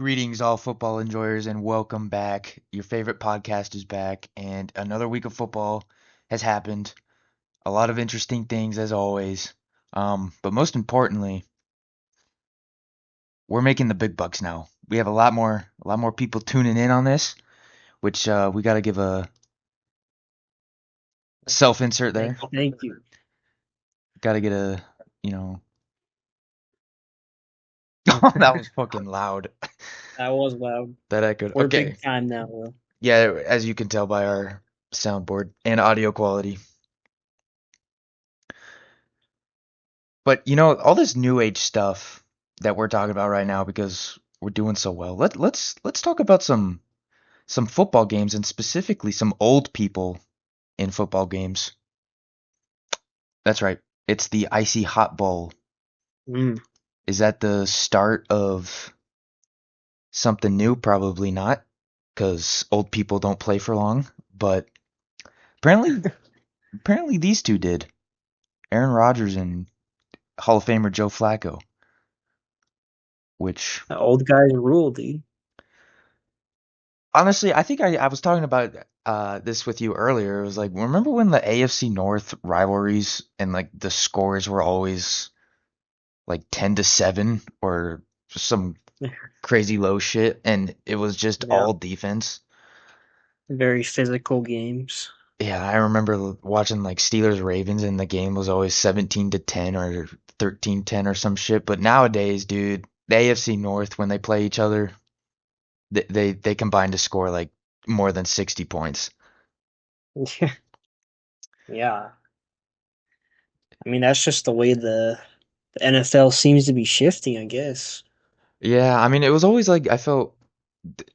Greetings, all football enjoyers, and welcome back. Your favorite podcast is back, and another week of football has happened. A lot of interesting things, as always. But most importantly, we're making the big bucks now. We have a lot more people tuning in on this, which we got to give a self-insert there. Thank you. Got to get a, you know, that was fucking loud. That was loud. That echoed. We're Okay, big time now, Will. yeah, as you can tell by our soundboard and audio quality. But all this new age stuff that we're talking about right now because we're doing so well. Let's talk about some football games and specifically some old people in football games. That's right. It's the icy hot bowl. Mm. Is that the start of something new? Probably not, because old people don't play for long. But apparently these two did. Aaron Rodgers and Hall of Famer Joe Flacco, which The old guys rule, dude. honestly, I think I was talking about this with you earlier. It was like, remember when the AFC North rivalries and like the scores were always like 10-7 or some crazy low shit, and it was just Yeah. all defense. Very physical games. Yeah, I remember watching like Steelers Ravens, and the game was always 17-10 or 13-10 or some shit. But nowadays, dude, the AFC North when they play each other, they combine to score like more than 60 points. Yeah. I mean, that's just the way the NFL seems to be shifting, I guess. Yeah, I mean, it was always like I felt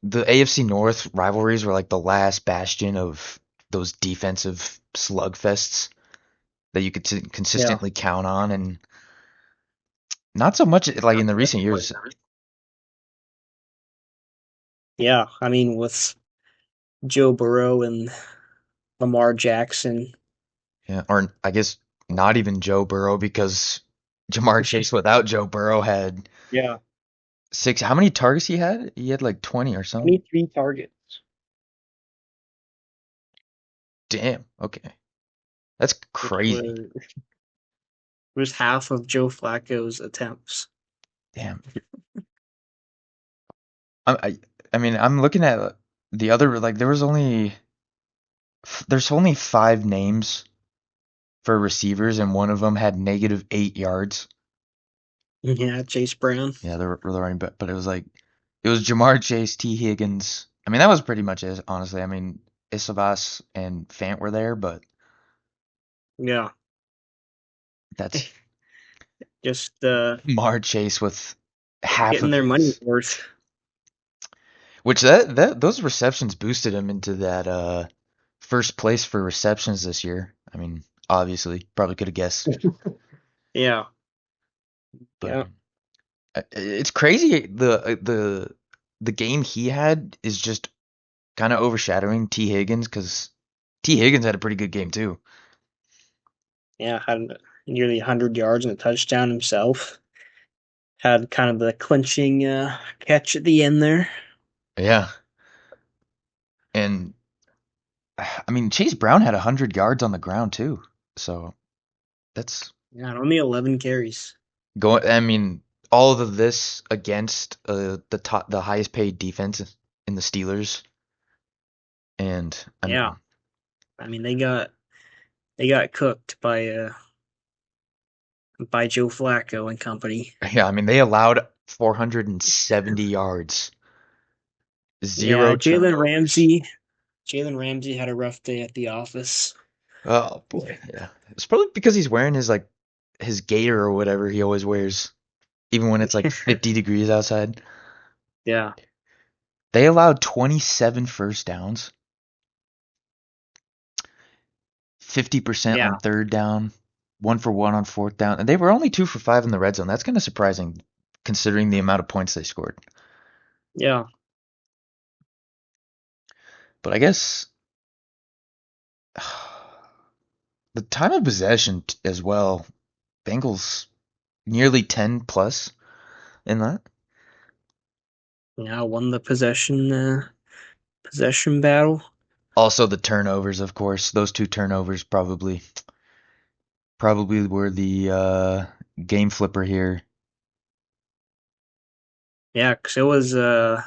the AFC North rivalries were like the last bastion of those defensive slugfests that you could Yeah. consistently count on, and not so much like in the recent years. Yeah. I mean, with Joe Burrow and Lamar Jackson. Yeah, or I guess not even Joe Burrow because Jamar Chase without Joe Burrow had Yeah. six. How many targets he had? He had like 20 or something. 23 targets, Damn. Okay, that's which crazy. was half of Joe Flacco's attempts. Damn. I I, I mean, I'm looking at the other like there's only five names for receivers, and one of them had -8 yards. Yeah, Chase Brown. Yeah, the running back, but it was Jamar Chase, T. Higgins. I mean, that was pretty much it, honestly. I mean, Isavas and Fant were there, but Yeah. that's Just Jamar Chase with half getting of their money his, worth. which that those receptions boosted him into that first place for receptions this year. I mean, obviously, probably could have guessed, Yeah. but Yeah. it's crazy. The game he had is just kind of overshadowing T. Higgins because T. Higgins had a pretty good game too. Yeah. Had nearly 100 yards and a touchdown himself. Had kind of the clinching catch at the end there. Yeah, and I mean Chase Brown had 100 yards on the ground too, so that's Yeah, only 11 carries. going. I mean, all of this against the highest paid defense in the Steelers, and I Yeah. mean, I mean, they got cooked by Joe Flacco and company. yeah, I mean they allowed 470 yards, Yeah, zero Jalen turnovers. Ramsey. Jalen Ramsey had a rough day at the office. Oh boy, yeah, it's probably because he's wearing his gator or whatever he always wears, even when it's like 50 degrees outside. Yeah. They allowed 27 first downs, 50% Yeah. on third down, 1 for 1 on fourth down, and they were only 2 for 5 in the red zone. That's kind of surprising considering the amount of points they scored. Yeah. But I guess the time of possession as well, Bengals nearly 10 plus in that. Yeah, won the possession battle. Also the turnovers, of course. Those two turnovers probably were the game flipper here. Yeah, because it was what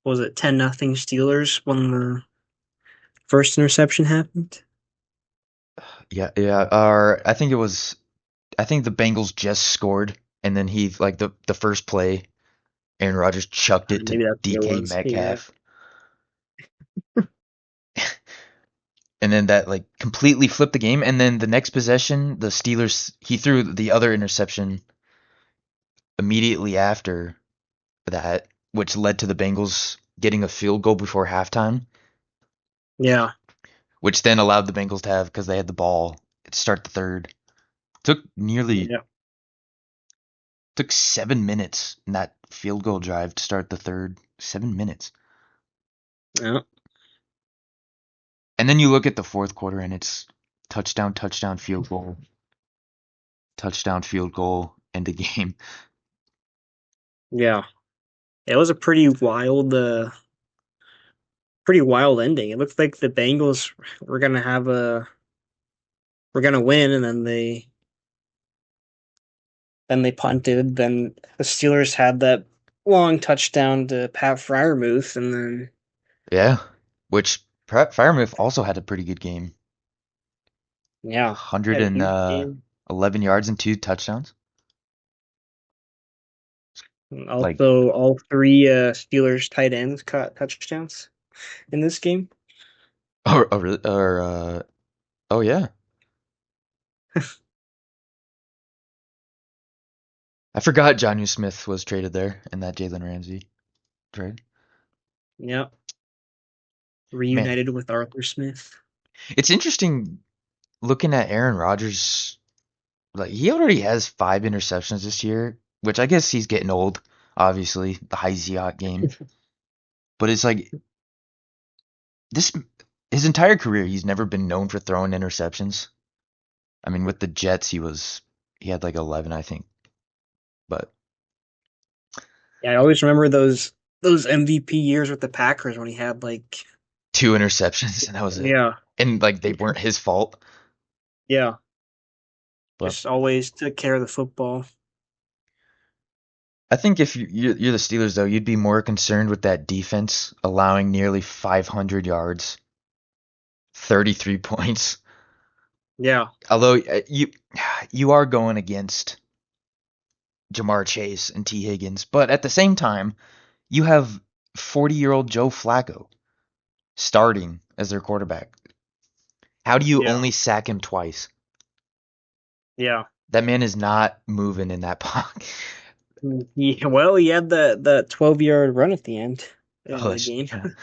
was it 10-0 Steelers when the first interception happened? Yeah, yeah. Or I think the Bengals just scored and then he like the first play, Aaron Rodgers chucked it to Maybe that's what it DK was. Yeah, Metcalf. And then that like completely flipped the game. And then the next possession, the Steelers he threw the other interception immediately after that, which led to the Bengals getting a field goal before halftime, yeah, which then allowed the Bengals to have because they had the ball to start the third. Took nearly yeah, took 7 minutes in that field goal drive to start the third. 7 minutes. yeah, And then you look at the fourth quarter and it's touchdown, field goal, end the game. yeah. It was a pretty wild ending. It looked like the Bengals were gonna have a were gonna win, and then they punted. Then the Steelers had that long touchdown to Pat Fryermuth, and then Yeah, which Firemouth also had a pretty good game. yeah, had a huge game. 111 yards and two touchdowns. And Like, also, all three Steelers tight ends caught touchdowns in this game. oh yeah, I forgot Jonnu Smith was traded there in that Jalen Ramsey trade. Yeah, Man, reunited with Arthur Smith. it's interesting looking at Aaron Rodgers. Like, he already has 5 interceptions this year, which I guess he's getting old. Obviously, the high Seahawks game, but it's like this. His entire career, he's never been known for throwing interceptions. I mean, with the Jets, he had like 11, I think, but Yeah, I always remember those MVP years with the Packers when he had like, two interceptions and that was it. yeah, And like they weren't his fault. yeah, But just always took care of the football. I think if you're the Steelers though, you'd be more concerned with that defense allowing nearly 500 yards, 33 points. Yeah, Although you are going against Jamar Chase and T Higgins, but at the same time, you have 40-year-old Joe Flacco starting as their quarterback. How do you yeah, only sack him twice? yeah. That man is not moving in that pocket. Well, he had the 12-yard run at the end of Oh, the game.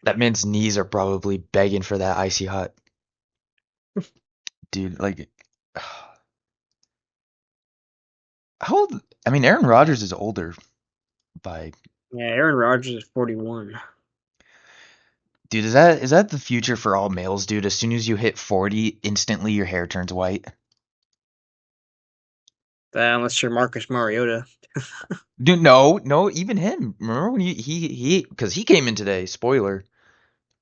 that man's knees are probably begging for that icy hot. Dude, like, how old? I mean, Aaron Rodgers is older by. Yeah, Aaron Rodgers is 41. Dude, is that the future for all males, dude? As soon as you hit 40, instantly your hair turns white. Unless you're Marcus Mariota. Dude, no, no, even him. Remember when because he came in today. Spoiler,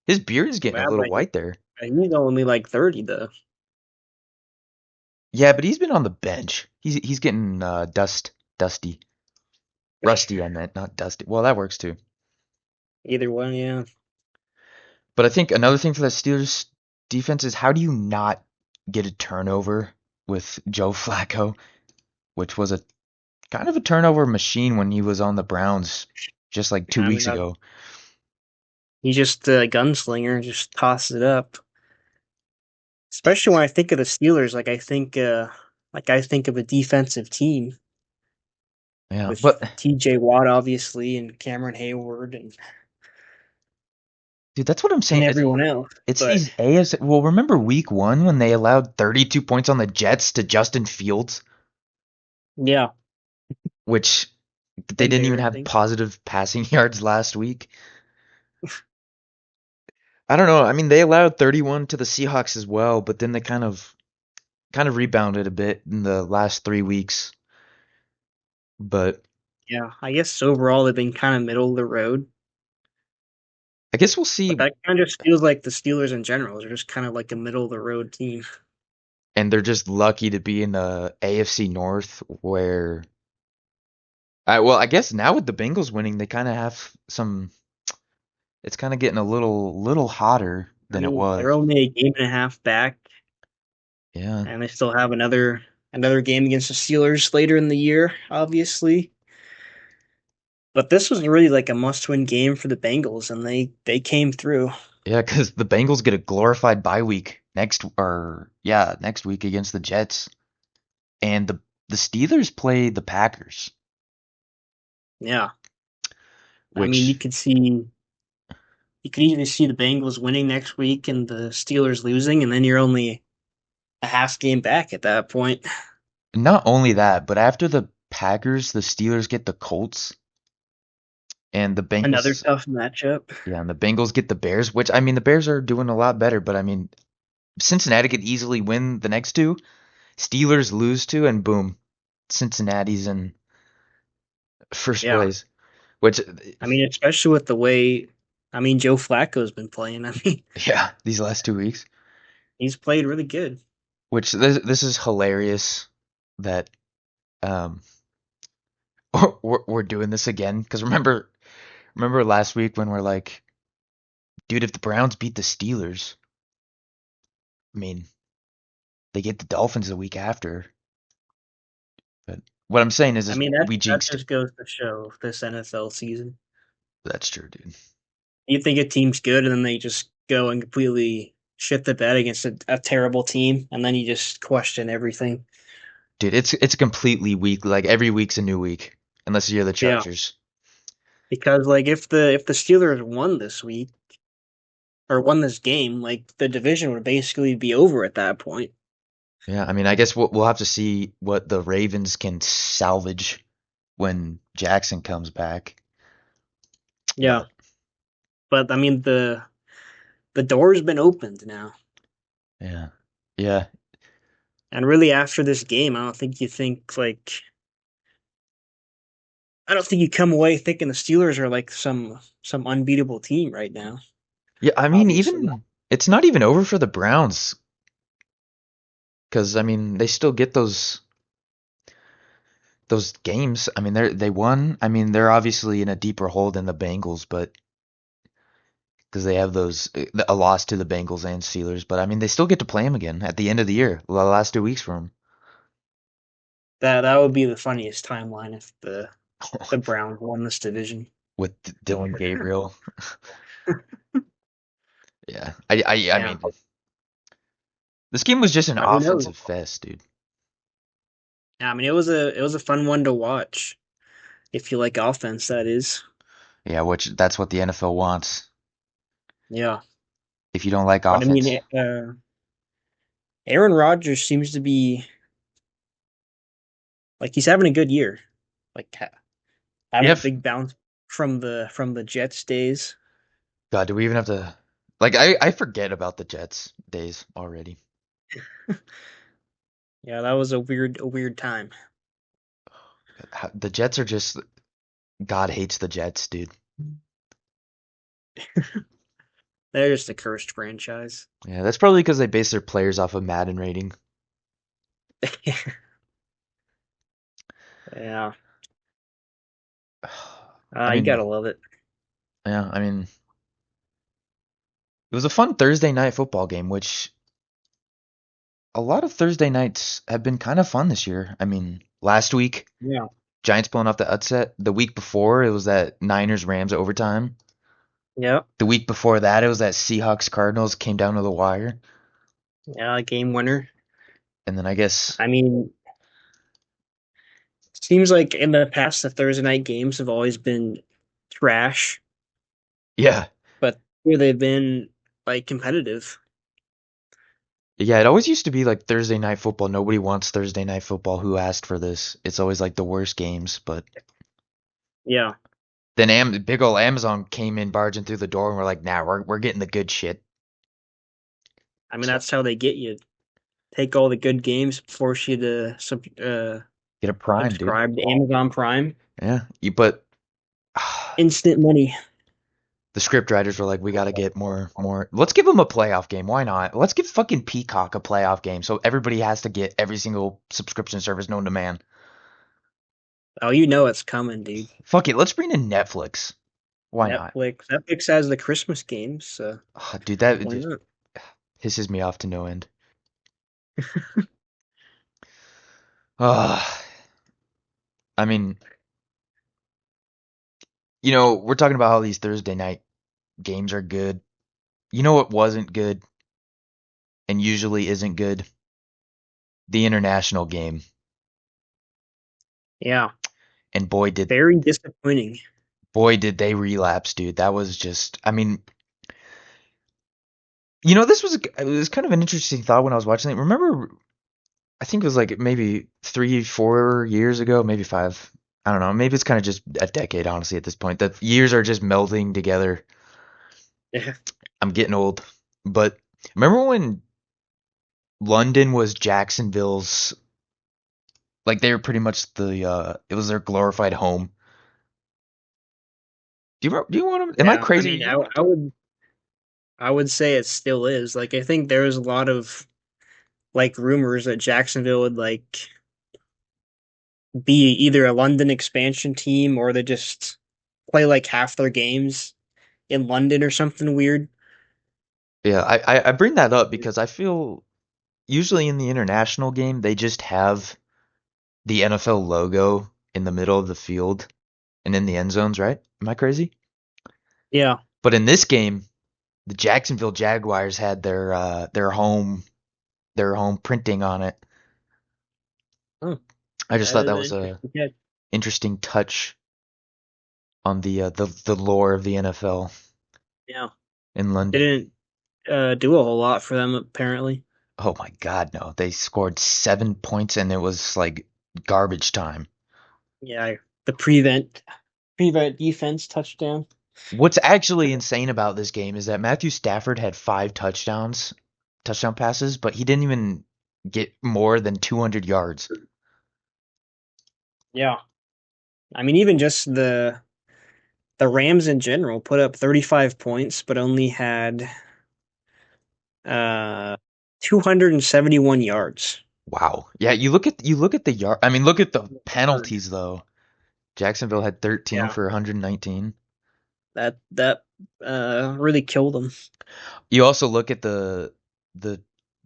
his beard is getting a Well, little but white there. he's only like 30 though. Yeah, but he's been on the bench. He's getting dusty, rusty. I meant not dusty. Well, that works too. Either one, yeah. But I think another thing for the Steelers defense is how do you not get a turnover with Joe Flacco, which was a kind of a turnover machine when he was on the Browns just like two I mean, weeks ago. he's just a gunslinger, just tosses it up. Especially when I think of the Steelers, like I think of a defensive team Yeah, with but TJ Watt obviously and Cameron Hayward dude, that's what I'm and saying. everyone else. It's But these AFC. Well, remember week one when they allowed 32 points on the Jets to Justin Fields, yeah, which they didn't even have embarrassing. positive passing yards last week. I don't know. I mean, they allowed 31 to the Seahawks as well, but then they kind of rebounded a bit in the last 3 weeks. But Yeah, I guess overall they've been kind of middle of the road, I guess we'll but see. that kind of just feels like the Steelers in general. They're just kind of like a middle of the road team. And they're just lucky to be in the AFC North where well, I guess now with the Bengals winning, they kind of have some it's kind of getting a little hotter I than it mean, was. they're only a game and a half back, Yeah. and they still have another game against the Steelers later in the year, obviously. But this was really like a must-win game for the Bengals, and they came through. Yeah, cuz the Bengals get a glorified bye week next week against the Jets and the Steelers play the Packers, Yeah, I mean, which you could easily see the Bengals winning next week and the Steelers losing, and then you're only a half game back at that point. not only that, but after the Packers, the Steelers get the Colts and the Another Bengals tough matchup. yeah, and the Bengals get the Bears, which I mean the Bears are doing a lot better, but I mean Cincinnati could easily win the next two. Steelers lose to, and boom, Cincinnati's in first Yeah, place. Which, I mean, especially with the way, I mean, Joe Flacco's been playing. I mean, yeah, these last 2 weeks. he's played really good. Which this is hilarious that um we're doing this again because remember last week when we're like, dude, if the Browns beat the Steelers, I mean they get the Dolphins the week after. But what I'm saying I is mean, we that jinxed it. just goes to show this NFL season. That's true, dude. You think a team's good, and then they just go and completely shit the bed against a terrible team, and then you just question everything. Dude, it's completely week. Like every week's a new week, unless you're the Yeah, Chargers. because like if the Steelers won this week or won this game, like the division would basically be over at that point. Yeah, I mean, I guess we'll have to see what the Ravens can salvage when Jackson comes back. Yeah, But but I mean the door's been opened now, yeah, yeah, and really after this game, I don't think you come away thinking the Steelers are like some unbeatable team right now. yeah. I mean, Obviously not. even it's not even over for the Browns because I mean they still get those games. I mean they won. I mean they're obviously in a deeper hole than the Bengals, but because they have those a loss to the Bengals and Steelers. But I mean they still get to play them again at the end of the year, the last 2 weeks for them. That would be the funniest timeline if the Browns won this division. With Dylan Gabriel. Yeah, I Yeah, mean this game was just an but who knows? offensive fest, dude. Yeah, I mean it was a fun one to watch if you like offense. That is. Yeah, which that's what the NFL wants. Yeah, If you don't like but I offense, mean, Aaron Rodgers seems to be like he's having a good year, like having a yeah. big bounce from the Jets days. God, do we even have to? Like, I forget about the Jets days already. Yeah, that was a weird time. The Jets are just God hates the Jets, dude. They're just a cursed franchise. Yeah, that's probably because they base their players off of Madden rating. Yeah, I you mean, gotta love it. yeah, I mean, it was a fun Thursday night football game, which a lot of Thursday nights have been kind of fun this year. I mean, last week Yeah, Giants pulling off the upset. The week before, it was that Niners Rams overtime. yeah, The week before that, it was that Seahawks Cardinals came down to the wire. yeah. Game winner. And then I guess, I mean, seems like in the past the Thursday night games have always been trash, yeah, but here they've been like competitive. yeah, it always used to be like Thursday night football. Nobody wants Thursday night football. Who asked for this? It's always like the worst games. But Yeah, then big ol' Amazon came in barging through the door and we're like, nah, we're getting the good shit. I mean So that's how they get you. Take all the good games, force you to Get a Prime, dude. Subscribe to Amazon Prime. Yeah, but Instant money. the script writers were like, we got to get more. Let's give them a playoff game. Why not? Let's give fucking Peacock a playoff game so everybody has to get every single subscription service known to man. Oh, you know it's coming, dude. Fuck it. Let's bring in Netflix. Why not? Netflix has the Christmas games, so Dude, that why just not? pisses me off to no end. Uh, I mean, we're talking about how these Thursday night games are good. You know what wasn't good and usually isn't good? The international game. Yeah, And very disappointing. boy did they relapse, dude. That was just, I mean, it was kind of an interesting thought when I was watching it. Remember, I think it was like maybe 3, 4 years ago, maybe five. I don't know. Maybe it's kind of just a decade, honestly, at this point. The years are just melding together. Yeah, I'm getting old. But remember when London was Jacksonville's, like they were pretty much it was their glorified home. Do you want to, am I yeah. I crazy? mean, I would say it still is. Like, I think there was a lot of like rumors that Jacksonville would like be either a London expansion team or they just play like half their games in London or something weird. Yeah, I bring that up because I feel usually in the international game, they just have the NFL logo in the middle of the field and in the end zones, right? Am I crazy? Yeah. But in this game, the Jacksonville Jaguars had their home printing on it. Oh, I just that thought is that an was a interesting catch. interesting touch on the lore of the NFL Yeah. in London. Didn't do a whole lot for them apparently. Oh my God, no! They scored 7 points and it was like garbage time. Yeah, the prevent defense touchdown. What's actually insane about this game is that Matthew Stafford had 5 touchdown passes, but he didn't even get more than 200 yards. Yeah. I mean even just the Rams in general put up 35 points but only had uh 271 yards. Wow. Yeah, you look at the yard. I mean, look at the penalties though. Jacksonville had 13 Yeah. for 119. That really killed them. You also look at the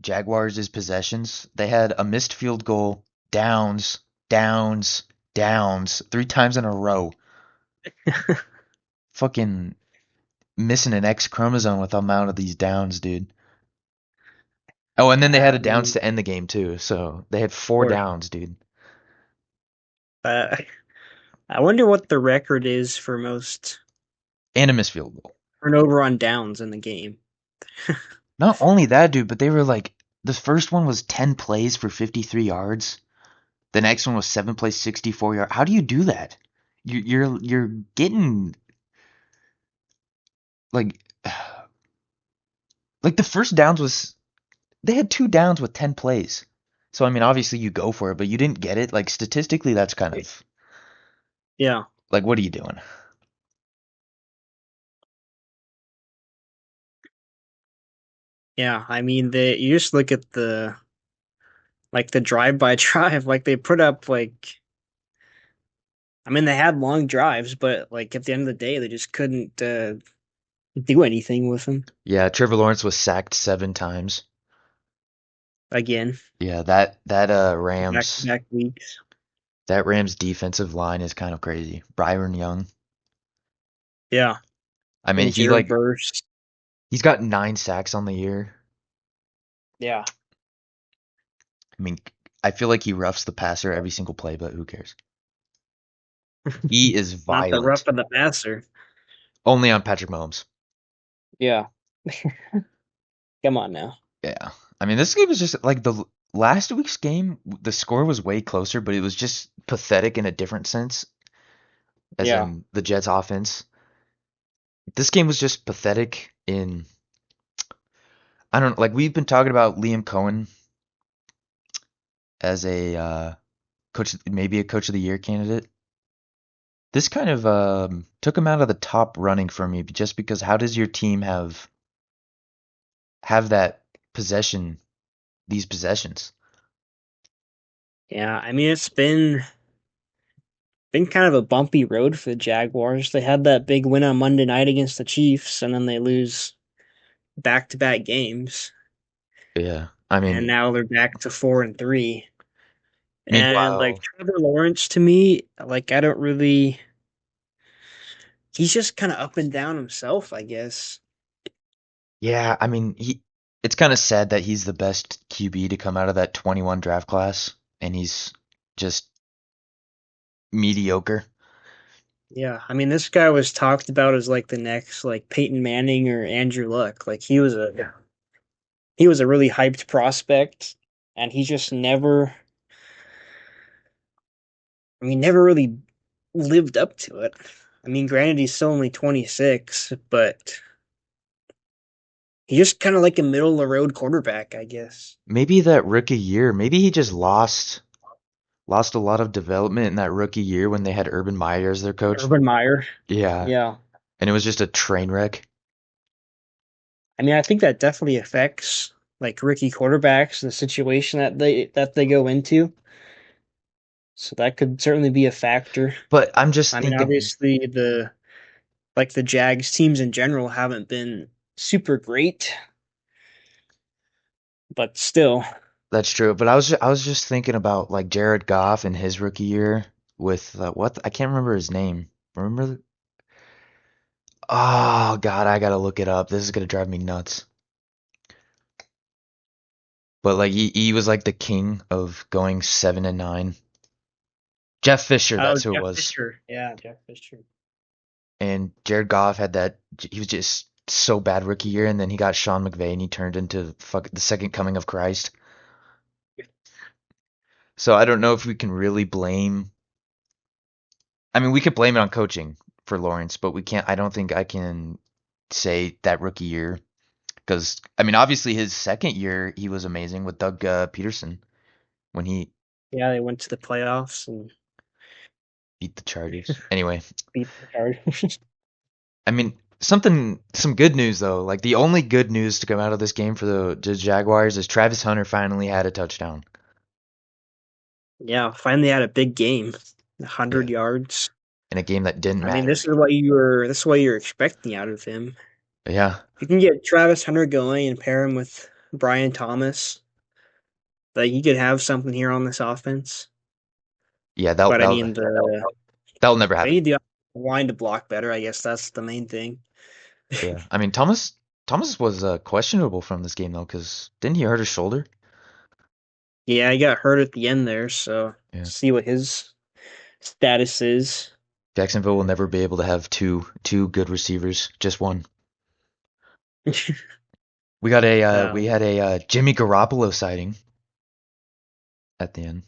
Jaguars' possessions. They had a missed field goal, downs, downs, downs, 3 times in a row. Fucking missing an X chromosome with the amount of these downs, dude. Oh, and then they had I a downs mean, to end the game too. So they had of four course. downs, dude. Uh, I wonder what the record is for most And a missed field goal. turnover on downs in the game. Not only that, dude, but they were like the first one was 10 plays for 53 yards. The next one was 7 plays, 64 yards. How do you do that? You're getting like like the first downs was they had 2 downs with 10 plays. So I mean, obviously you go for it, but you didn't get it. Like statistically, that's kind of Yeah. like what are you doing? Yeah, I mean you just look at the drive by drive, like they put up like I mean they had long drives, but like at the end of the day they just couldn't do anything with them Yeah, Trevor Lawrence was sacked 7 times. again, Yeah, that back to Rams back weeks. that Rams defensive line is kind of crazy. Byron Young. Yeah. I mean, And Jared Verse. he's got 9 sacks on the year. Yeah. I mean, I feel like he roughs the passer every single play, but who cares? He is Not the violent. rough of the passer. Only on Patrick Mahomes. Yeah. Come on now. Yeah. I mean, this game was just like the last week's game, the score was way closer, but it was just pathetic in a different sense, as Yeah. in the Jets offense. This game was just pathetic in, I don't like we've been talking about Liam Cohen as a maybe a coach of the year candidate. This kind of took him out of the top running for me just because how does your team have that possession, these possessions? Yeah, I mean it's been kind of a bumpy road for the Jaguars. They had that big win on Monday night against the Chiefs, and then they lose back-to-back games, Yeah. I and mean, now they're back to 4-3. And like meanwhile, Trevor Lawrence, to me, like I don't really. He's just kind of up and down himself, I guess. yeah, I mean, it's kind of sad that he's the best QB to come out of that 21 draft class and he's just mediocre. Yeah, I mean, this guy was talked about as like the next like Peyton Manning or Andrew Luck. Like he was a really hyped prospect, and he just never. I mean, never really lived up to it. I mean, granted, he's still only 26, but he's just kind of like a middle of the road quarterback, I guess. Maybe that rookie year, maybe he just lost a lot of development in that rookie year when they had Urban Meyer as their coach. Urban Meyer, Yeah, yeah. and it was just a train wreck. I mean, I think that definitely affects like rookie quarterbacks, the situation that they go into. So that could certainly be a factor. But I'm just I mean, thinking obviously the Jags teams in general haven't been super great, but still. that's true. But I was just thinking about like Jared Goff in his rookie year with what I can't remember his name. Remember? Oh God, I gotta look it up. This is gonna drive me nuts. But like he was like the king of going 7-9. Jeff Fisher, Oh, that's who it Jeff was. Fisher. Yeah, Jeff Fisher. And Jared Goff had that. He was just so bad rookie year, and then he got Sean McVay, and he turned into the second coming of Christ. So I don't know if we can really blame. I mean, we could blame it on coaching for Lawrence, but we can't. I don't think I can say that rookie year because I mean, obviously his second year he was amazing with Doug Peterson when he Yeah, they went to the playoffs and beat the Chargers. Anyway, beat the Cardinals. I mean, some good news though. Like the only good news to come out of this game for the Jaguars is Travis Hunter finally had a touchdown. Yeah, finally had a big game. A Yeah, 100 yards. in a game that didn't I mean, matter. this is what you're expecting out of him. But yeah, If you can get Travis Hunter going and pair him with Brian Thomas, like you could have something here on this offense. yeah, that'll But I that'll mean the that'll never they happen. need the line to block better. I guess that's the main thing. Yeah, I mean Thomas was questionable from this game though, because didn't he hurt his shoulder? Yeah, he got hurt at the end there, so Yeah, see what his status is. Jacksonville will never be able to have two good receivers, just one. We um, had a Jimmy Garoppolo sighting at the end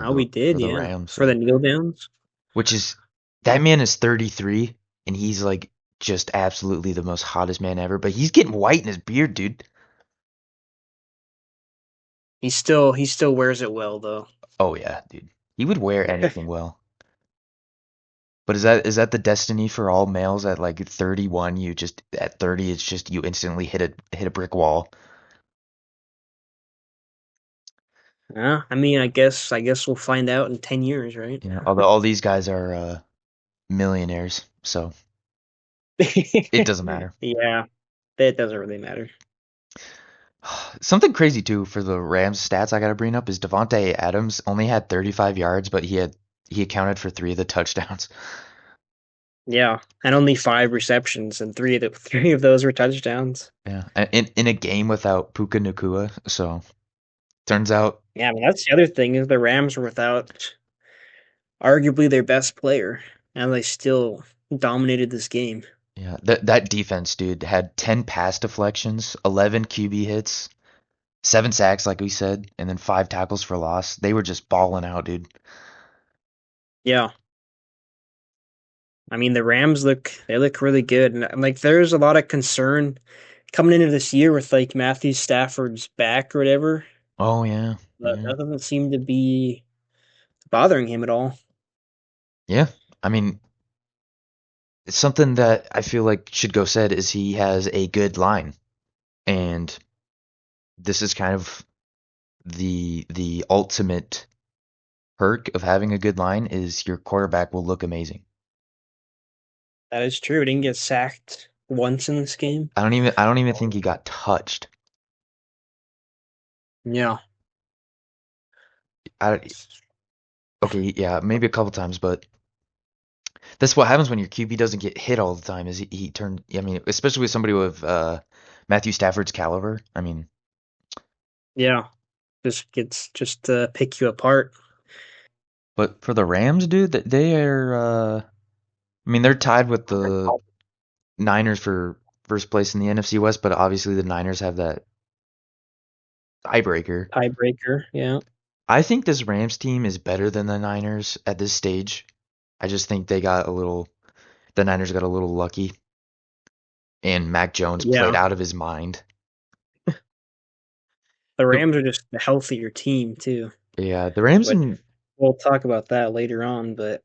oh, we for did, the yeah, Rams, for the so kneel downs. which is that man is 33 and he's like just absolutely the most hottest man ever, but he's getting white in his beard, dude. He still wears it well though. Oh yeah, dude. He would wear anything well. But is that the destiny for all males at like 31? You just at 30, it's just you instantly hit a brick wall. Yeah, I mean, I guess we'll find out in 10 years, right? You know, although all these guys are millionaires, so it doesn't matter. Yeah, that doesn't really matter. Something crazy too for the Rams stats I gotta bring up is Devontae Adams only had 35 yards, but he accounted for three of the touchdowns. Yeah, and only 5 receptions, and three of those were touchdowns. Yeah, in a game without Puka Nacua, so turns out, Yeah, I mean that's the other thing is the Rams were without arguably their best player, and they still dominated this game. yeah, that defense, dude, had 10 pass deflections, 11 QB hits, 7 sacks, like we said, and then 5 tackles for loss. They were just balling out, dude. Yeah, I mean the Rams look really good, and like there's a lot of concern coming into this year with like Matthew Stafford's back or whatever. Oh yeah, But yeah, that doesn't seem to be bothering him at all. yeah. I mean, it's something that I feel like should go said is he has a good line, and this is kind of the ultimate perk of having a good line is your quarterback will look amazing. That is true. He didn't get sacked once in this game. I don't even think he got touched. Yeah. I, okay, yeah, maybe a couple times, but that's what happens when your QB doesn't get hit all the time. Is he turned? I mean, especially with somebody with Matthew Stafford's caliber. I mean, Yeah. Just gets just to pick you apart. but for the Rams, dude, they are. I mean, they're tied with the Niners for first place in the NFC West, but obviously the Niners have that tiebreaker. Tiebreaker. Yeah. I think this Rams team is better than the Niners at this stage. I just think the Niners got a little lucky, and Mac Jones played Yeah. out of his mind. The The, Rams are just a healthier team too, yeah, the Rams which and we'll talk about that later on, but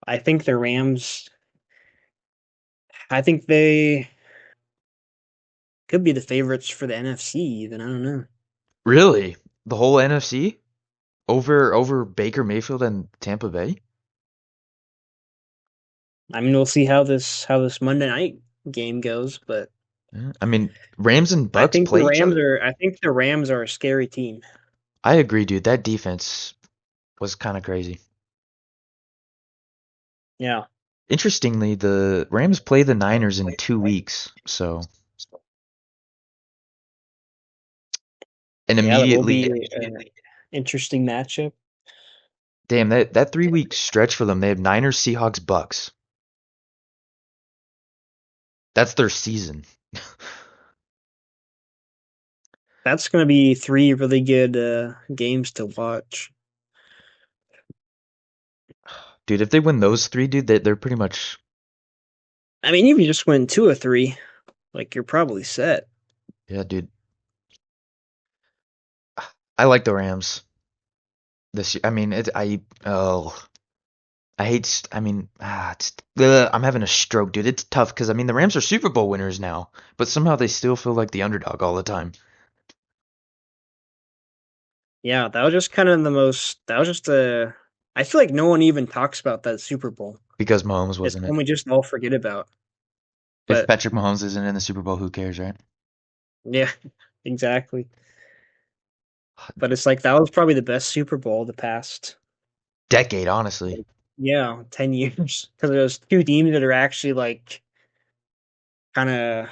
I think the Rams I think they could be the favorites for the NFC even. I don't know. really the whole NFC over Baker Mayfield and Tampa Bay. I mean, we'll see how this Monday night game goes, but Yeah, I mean, Rams and Bucks play each other. I think the Rams are a scary team. I agree, dude. That defense was kind of crazy. Yeah. Interestingly, the Rams play the Niners in 2 weeks, so and Yeah, that will immediately, be an interesting matchup. damn that 3 week stretch for them. They have Niners, Seahawks, Bucks. That's their season, That's going to be three really good games to watch. dude. If they win those three, dude, they're pretty much I mean, if you just win two or three, like you're probably set. yeah, dude. I like the Rams this year. I mean, I hate. I mean, I'm having a stroke, dude. It's tough because I mean the Rams are Super Bowl winners now, but somehow they still feel like the underdog all the time Yeah, that was just kind of the most. That was just a. I feel like no one even talks about that Super Bowl. because Mahomes It's wasn't it. one we just all forget about. If But Patrick Mahomes isn't in the Super Bowl, who cares, right? yeah, exactly. But it's like that was probably the best Super Bowl of the past, Decade, honestly. like, yeah, 10 years. Because there's two teams that are actually like kind of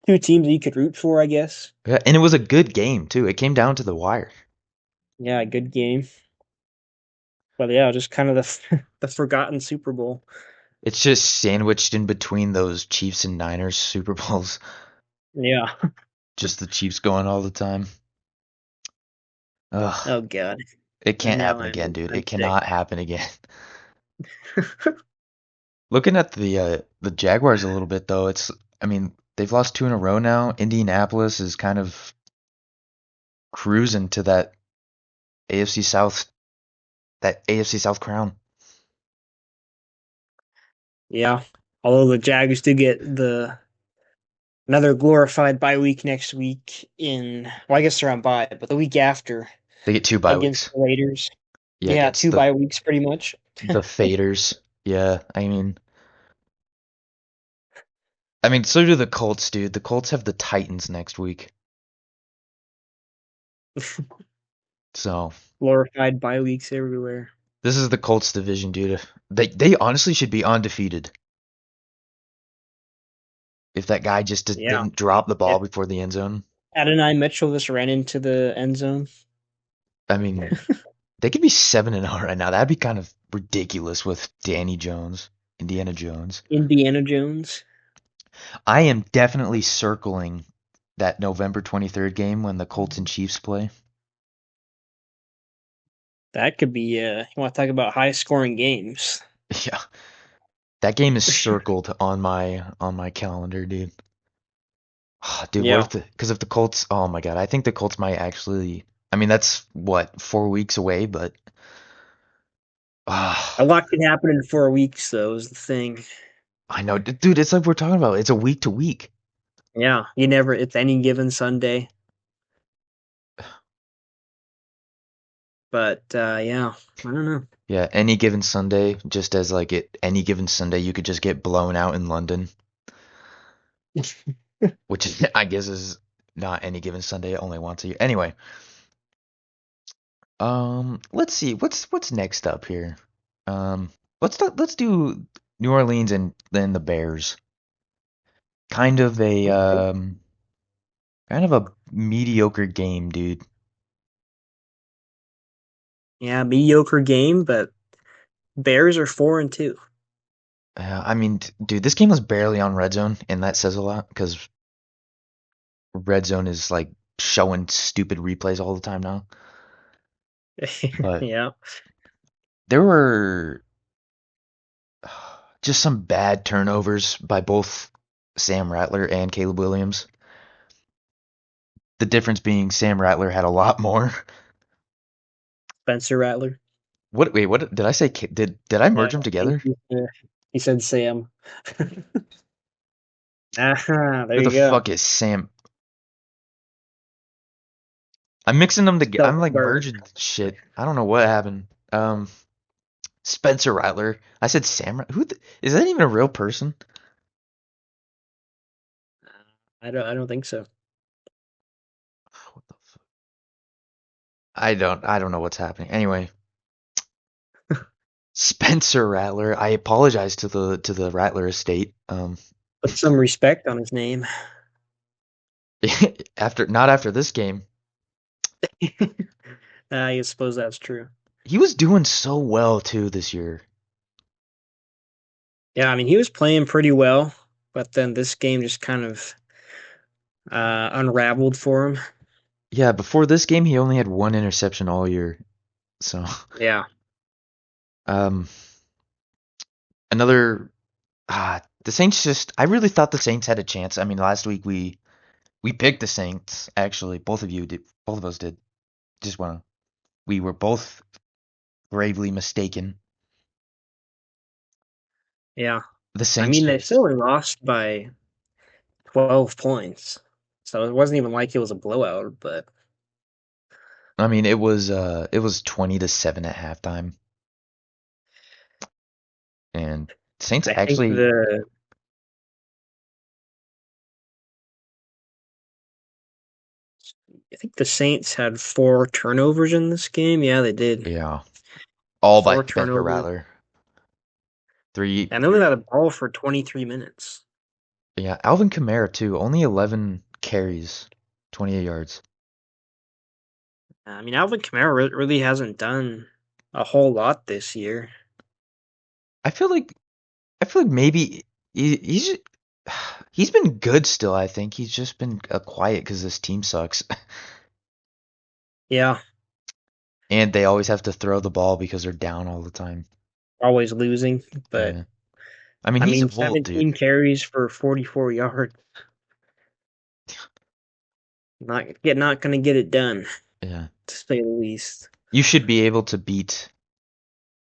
two teams that you could root for, I guess. Yeah, and it was a good game too. It came down to the wire. Yeah, good game. But yeah, just kind of the the forgotten Super Bowl. It's just sandwiched in between those Chiefs and Niners Super Bowls. Yeah. Just the Chiefs going all the time. Ugh, Oh God. it And can't now happen again, dude. I'm It sick. cannot happen again. Looking at the Jaguars a little bit though, I mean, they've lost two in a row now. Indianapolis is kind of cruising to AFC South that AFC South crown. Yeah. Although the Jags do get the another glorified bye week next week in well, I guess they're on bye, but the week after They get two bye against weeks. the Raiders. Yeah, Yeah, against two bye weeks pretty much. the Faders. Yeah, I mean, so do the Colts, dude. The Colts have the Titans next week. So, Glorified bye weeks everywhere. this is the Colts division, dude. They honestly should be undefeated if that guy just Yeah. didn't drop the ball If before the end zone. Adonai Mitchell just ran into the end zone. I mean, they could be 7-0 right now. That'd be kind of ridiculous with Danny Jones, Indiana Jones. Indiana Jones. I am definitely circling that November 23rd game when the Colts and Chiefs play. That could be you want to talk about high scoring games. Yeah, that game is circled on my calendar, dude. Dude, what Yeah, if because of the Colts? Oh my God, I think the Colts might actually. I mean, that's what 4 weeks away, but a ah, lot can happen in 4 weeks, though. Is the thing. I know, dude. It's like we're talking about. It's a week to week. Yeah, you never. It's any given Sunday, but yeah, I don't know. Yeah, any given Sunday, just as like any given Sunday, you could just get blown out in London, which is, I guess is not any given Sunday, only once a year. Anyway, let's see, what's next up here. Um, let's do New Orleans and then the Bears. Kind of a Okay. kind of a mediocre game, dude. Yeah, mediocre game, but Bears are 4-2. I mean, dude, this game was barely on Red Zone, and that says a lot because Red Zone is like showing stupid replays all the time now. But Yeah, there were just some bad turnovers by both Sam Rattler and Caleb Williams. The difference being Sam Rattler had a lot more. Spencer Rattler. What? Wait, what did I say? Did I Yeah, merge them I think together? he said Sam. Ah, there Who the you go. fuck is Sam? I'm mixing them together. I'm like Self-burn. merging shit. I don't know what happened. Spencer Rattler. I said Sam. Is that even a real person? I don't think so. What the fuck? I don't know what's happening. Anyway, Spencer Rattler. I apologize to the Rattler estate. Put some respect on his name. After not after this game. I suppose that's true. He was doing so well too this year. Yeah, I mean he was playing pretty well, but then this game just kind of unraveled for him. Yeah, before this game he only had one interception all year. So, Yeah, um another the Saints just I really thought the Saints had a chance. I mean, last week we picked the Saints actually. Both of you did. Both of us did. Just wanna we were both gravely mistaken. yeah. The I Saints mean they just still only lost by 12 points, so it wasn't even like it was a blowout. But I mean, it was 20-7 at halftime and Saints I think actually the Saints had 4 turnovers in this game. Yeah, they did. yeah, all by Four Spencer turnovers. Rattler. Three And they only got a ball for 23 minutes. Yeah, Alvin Kamara too. Only 11 carries, 28 yards. I mean, Alvin Kamara really hasn't done a whole lot this year. I feel like I feel like maybe he's he's been good still. I think he's just been quiet because this team sucks, Yeah, and they always have to throw the ball because they're down all the time. always losing. But, Yeah, I mean I he's mean, old, dude. 17 carries for 44 yards. Not going to get it done, Yeah, to say the least. you should be able to beat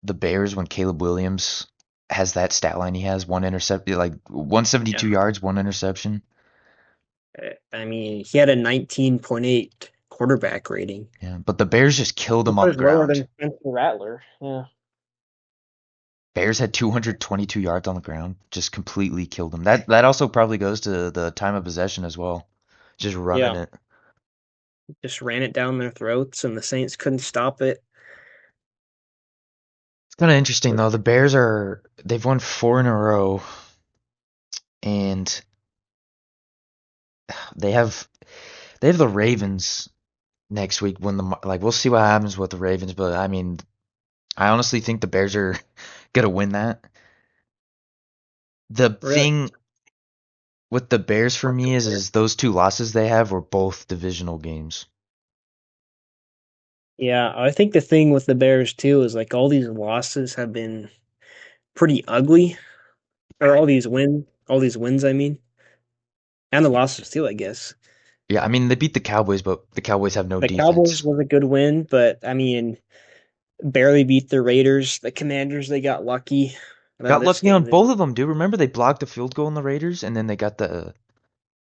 the Bears when Caleb Williams has that stat line. He has one intercept, like Yeah. 172 yards, one interception. I mean, he had a 19.8 quarterback rating, Yeah, but the Bears just killed him which on the was lower ground. than Spencer Rattler. Yeah. Bears had 222 yards on the ground, just completely killed them. That also probably goes to the time of possession as well, just running Yeah. it. Just ran it down their throats, and the Saints couldn't stop it. It's kind of interesting though. They've won four in a row, and they have they have the Ravens next week. When we'll see what happens with the Ravens, but I mean, I honestly think the Bears are gonna win that. The Really? thing with the Bears for me is those two losses they have were both divisional games. Yeah, I think the thing with the Bears too is like all these losses have been pretty ugly, or all these wins. I mean. and the losses too, I guess. Yeah, I mean they beat the Cowboys, but the Cowboys have no The Cowboys defense. was a good win, but I mean, barely beat the Raiders. The Commanders, they got lucky. And then Got this lucky on game, both of them, dude. Remember they blocked a field goal in the Raiders, and then they got the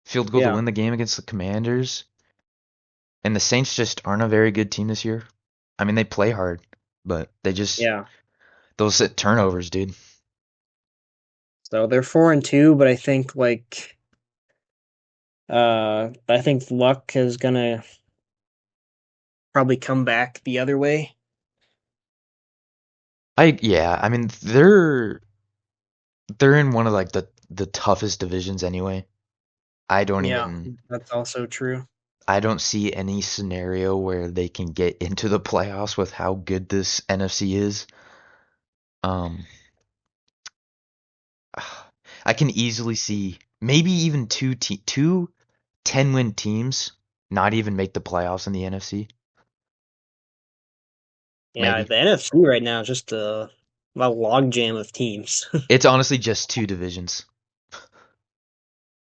field goal to yeah, win the game against the Commanders. And the Saints just aren't a very good team this year. I mean they play hard, but they just yeah. those turnovers, dude. So they're 4-2, but I think luck is gonna probably come back the other way. I mean they're in one of like the toughest divisions anyway. I don't Yeah, even that's also true. I don't see any scenario where they can get into the playoffs with how good this NFC is. Um, I can easily see maybe even two 10-win teams not even make the playoffs in the NFC. Yeah, Maybe. the NFC right now is just a log jam of teams. It's honestly just two divisions.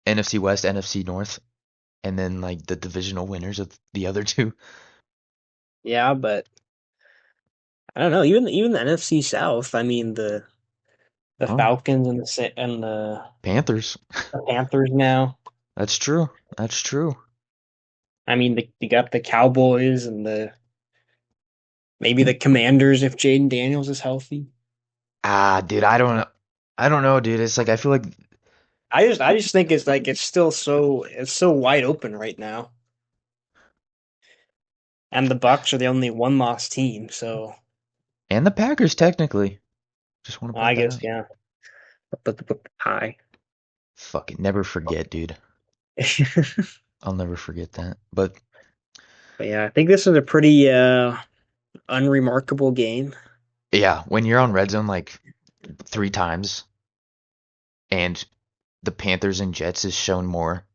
NFC West, NFC North, and then like the divisional winners of the other two. Yeah, but I don't know. Even the NFC South. I mean the Oh, Falcons and Panthers. the Panthers now. That's true. That's true. I mean, you got the Cowboys and the maybe the Commanders if Jaden Daniels is healthy. Dude, I don't know, dude. It's like I feel like I just think it's still so wide open right now. And the Bucks are the only one loss team, so and the Packers technically. Just want to I point that guess out. yeah. But high. Fucking never forget, dude. I'll never forget that. But But yeah, I think this is a pretty unremarkable game. yeah, when you're on red zone like three times and the Panthers and Jets is shown more,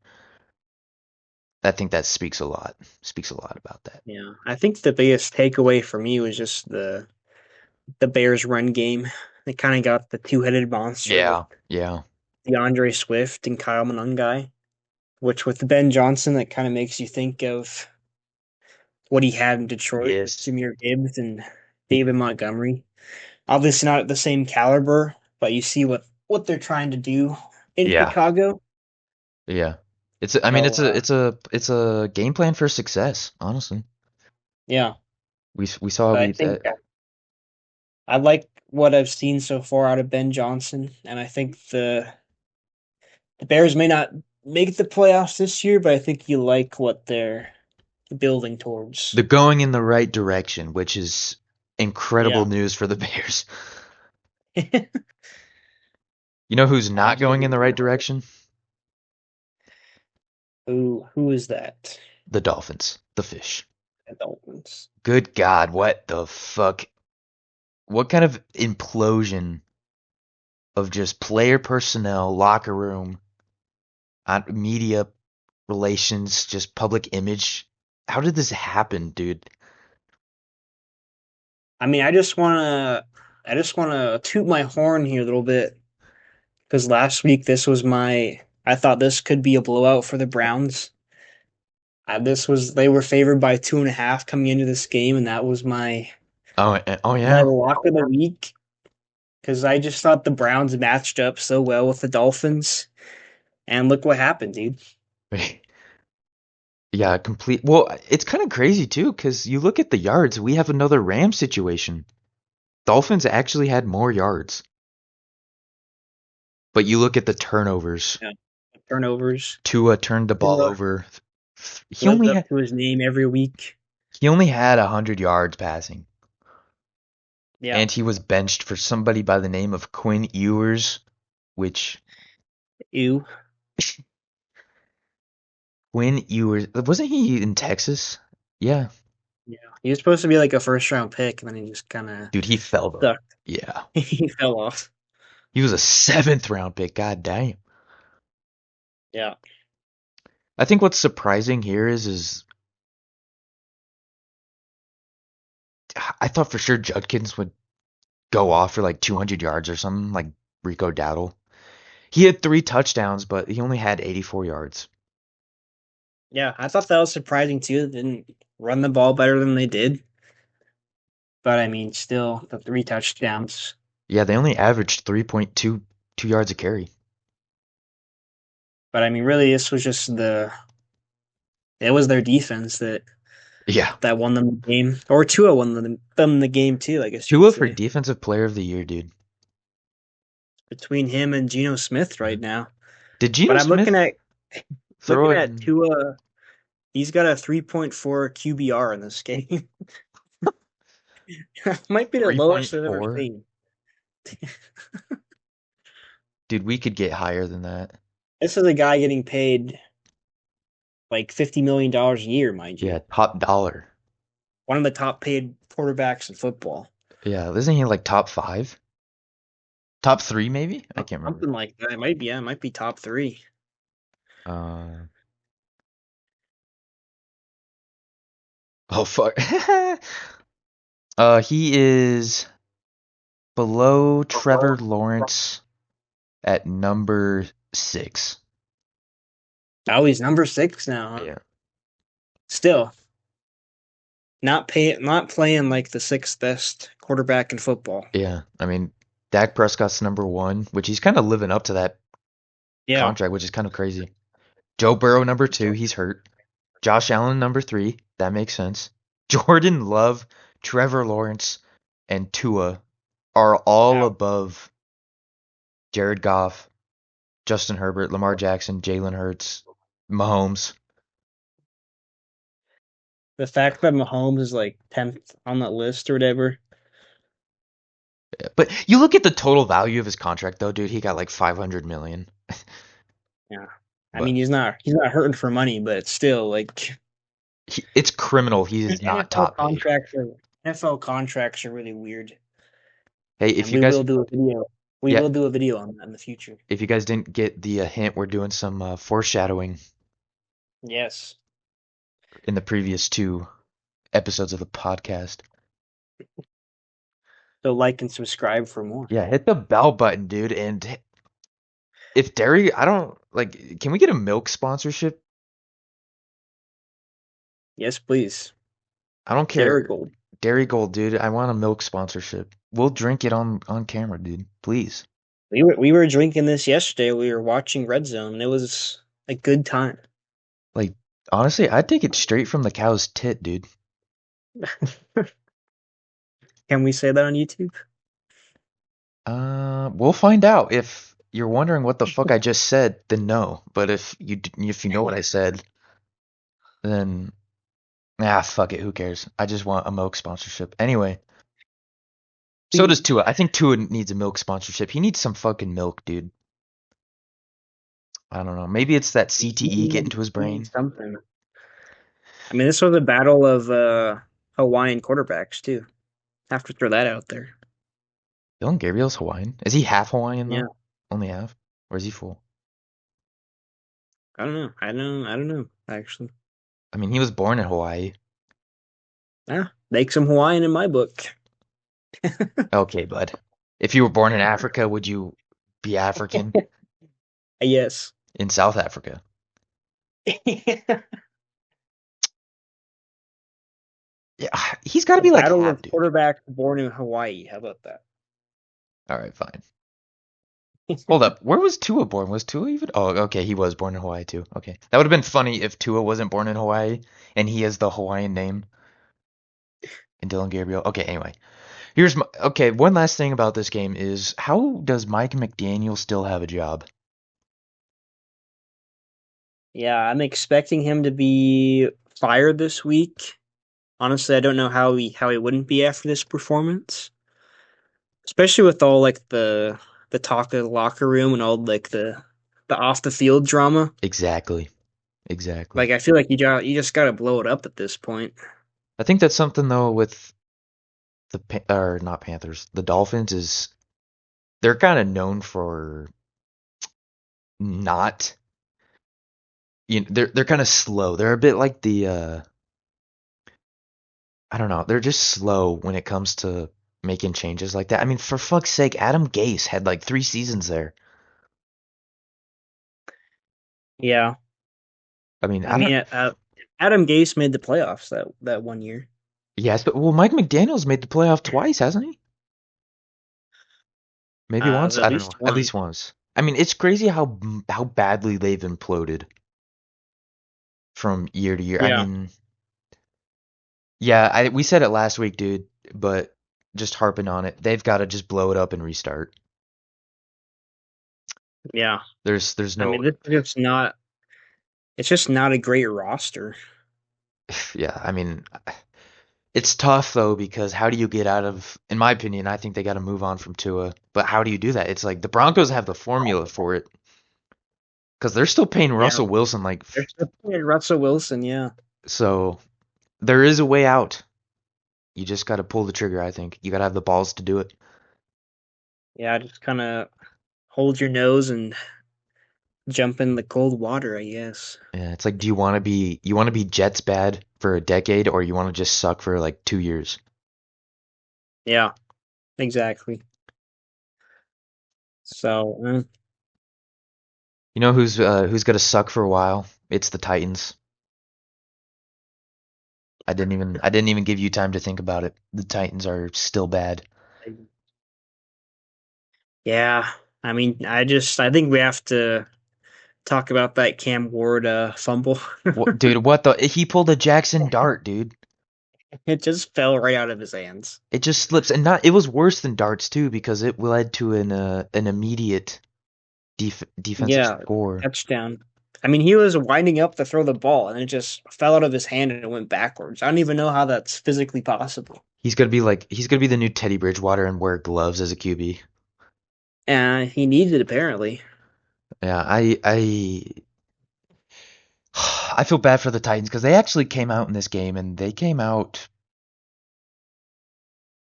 I think that speaks a lot. Speaks a lot about that. Yeah, I think the biggest takeaway for me was just the Bears run game. They kind of got the two-headed monster with Yeah, yeah. DeAndre Swift and Kyle Monangai, which with Ben Johnson, that kind of makes you think of what he had in Detroit with Yes. Jameer Gibbs and David Montgomery. Obviously not at the same caliber, but you see what they're trying to do in Yeah, Chicago. yeah. I mean, So it's a game plan for success. Honestly, yeah, we saw but I we think I like what I've seen so far out of Ben Johnson, and I think the Bears may not make the playoffs this year, but I think you like what they're building towards. they're going in the right direction, which is incredible Yeah, news for the Bears. You know who's not going in the right absolutely. direction? Who is that? The Dolphins, the fish. The Dolphins. Good God, what the fuck? What kind of implosion of just player personnel, locker room, media relations, just public image? How did this happen, dude? I mean, I just wanna toot my horn here a little bit because last week I thought this could be a blowout for the Browns. This was they were favored by 2.5 coming into this game, and that was Oh my yeah. lock of the week because I just thought the Browns matched up so well with the Dolphins, and look what happened, dude. Yeah, complete. Well, it's kind of crazy too, because you look at the yards, we have another Ram situation. Dolphins actually had more yards, but you look at the turnovers. Yeah, turnovers. Tua turned the ball Tua over. He lives only up had to his name every week. he only had 100 yards passing, Yeah, and he was benched for somebody by the name of Quinn Ewers, which ew. Quinn Ewers wasn't he in Texas? Yeah, Yeah, he was supposed to be like a first round pick, and then he just kind of dude, he fell though. sucked. Yeah, He fell off. he was a seventh round pick. God damn. Yeah, I think what's surprising here is I thought for sure Judkins would go off for like 200 yards or something, like Rico Dowdle. He had 3 touchdowns, but he only had 84 yards. Yeah, I thought that was surprising too. They didn't run the ball better than they did. But I mean, still, the 3 touchdowns. Yeah, they only averaged 3.22 yards a carry. But I mean, really, this was just it was their defense Yeah. that won them the game. Or Tua won them the game too, I guess you could Tua for say. defensive player of the year, dude. Between him and Geno Smith Mhm. right now. Did But Geno I'm Smith throw looking it at in Tua. He's got a 3.4 QBR in this game. Might be the lowest I've ever 3.4? seen. Dude, we could get higher than that. This is a guy getting paid like $50 million a year, mind you. Yeah, top dollar. One of the top paid quarterbacks in football. Yeah, isn't he like top five? Top three, maybe? I can't remember. Something like that. It might be, yeah, it might be top three. Uh, oh fuck. He is below Trevor Lawrence at number 6. Oh, he's number six now, huh? Yeah. Still, not playing like the sixth best quarterback in football. Yeah. I mean, Dak Prescott's number 1, which he's kind of living up to that Yeah. contract, which is kind of crazy. Joe Burrow number 2, he's hurt. Josh Allen number 3, that makes sense. Jordan Love, Trevor Lawrence, and Tua are all Wow. above Jared Goff, Justin Herbert, Lamar Jackson, Jalen Hurts, Mahomes. The fact that Mahomes is like 10th on that list or whatever. But you look at the total value of his contract, though, dude. He got like 500 million. Yeah. I But mean, he's not hurting for money, but it's still like it's criminal. He is not NFL top paid. contracts are NFL contracts are really weird, Hey, and we will do a video. We yeah, will do a video on that in the future. if you guys didn't get the hint, we're doing some foreshadowing Yes. in the previous 2 episodes of the podcast. So like and subscribe for more. Yeah, hit the bell button, dude. And if dairy, I don't like. Can we get a milk sponsorship? Yes, please. I don't care. Derigold. Dairy Gold, dude. I want a milk sponsorship. We'll drink it on camera, dude. Please. We were drinking this yesterday. We were watching Red Zone, and it was a good time. Like, honestly, I'd take it straight from the cow's tit, dude. Can we say that on YouTube? We'll find out. If you're wondering what the fuck I just said, then no. But if you know what I said, then fuck it. Who cares? I just want a milk sponsorship. Anyway, so does Tua. I think Tua needs a milk sponsorship. He needs some fucking milk, dude. I don't know. Maybe it's that CTE getting to his We need brain. something. I mean, this was a battle of Hawaiian quarterbacks too. Have to throw that out there. Dylan Gabriel's Hawaiian. Is he half Hawaiian Yeah, though? Only half? Or is he full? I don't know. I don't know. Actually, I mean, he was born in Hawaii. yeah, make some Hawaiian in my book. Okay, bud. If you were born in Africa, would you be African? Yes. In South Africa? Yeah, he's got to A be like battle half, of dude. quarterbacks born in Hawaii. How about that? All right, fine. Hold up. Where was Tua born? Was Tua even? Oh, okay. He was born in Hawaii too. Okay. That would have been funny if Tua wasn't born in Hawaii and he has the Hawaiian name and Dylan Gabriel. Okay, anyway. Okay, one last thing about this game is how does Mike McDaniel still have a job? Yeah, I'm expecting him to be fired this week. Honestly, I don't know how he wouldn't be after this performance, especially with all like the talk of the locker room and all like the off the field drama. Exactly. Exactly. Like I feel like you just got to blow it up at this point. I think that's something though with or not Panthers, the Dolphins is they're kind of known for not they're kind of slow. They're a bit like the I don't know. They're just slow when it comes to making changes like that. I mean, for fuck's sake, Adam Gase had like 3 seasons there. Yeah. I mean, I I don't. mean, Adam Gase made the playoffs that one year. Yes, but well, Mike McDaniel's made the playoff twice, hasn't he? Maybe once. At I don't know. least At one. least once. I mean, it's crazy how badly they've imploded from year to year. I Yeah. mean, yeah, we said it last week, dude, but just harping on it, they've got to just blow it up and restart. Yeah. There's I no mean, this is just not. It's just not a great roster. yeah, I mean, it's tough though because how do you get out of in my opinion, I think they got to move on from Tua, but how do you do that? It's like the Broncos have the formula for it because they're still paying Yeah. Russell Wilson like They're still playing Russell Wilson. Yeah. so there is a way out. You just got to pull the trigger, I think. You got to have the balls to do it. Yeah. Just kind of hold your nose and jump in the cold water, I guess. Yeah, it's like do you want to be Jets bad for a decade or you want to just suck for like 2 years? Yeah. Exactly. So, You know who's going to suck for a while? It's the Titans. I didn't even give you time to think about it. The Titans are still bad. yeah. I mean, I think we have to talk about that Cam Ward fumble. What, dude, what the he pulled a Jackson Dart, dude. It just fell right out of his hands. It just slips and not it was worse than darts too because it led to an immediate defensive Yeah, score. touchdown. I mean, he was winding up to throw the ball, and it just fell out of his hand and it went backwards. I don't even know how that's physically possible. He's gonna be the new Teddy Bridgewater and wear gloves as a QB. And he needed it apparently. Yeah, I feel bad for the Titans because they actually came out in this game and they came out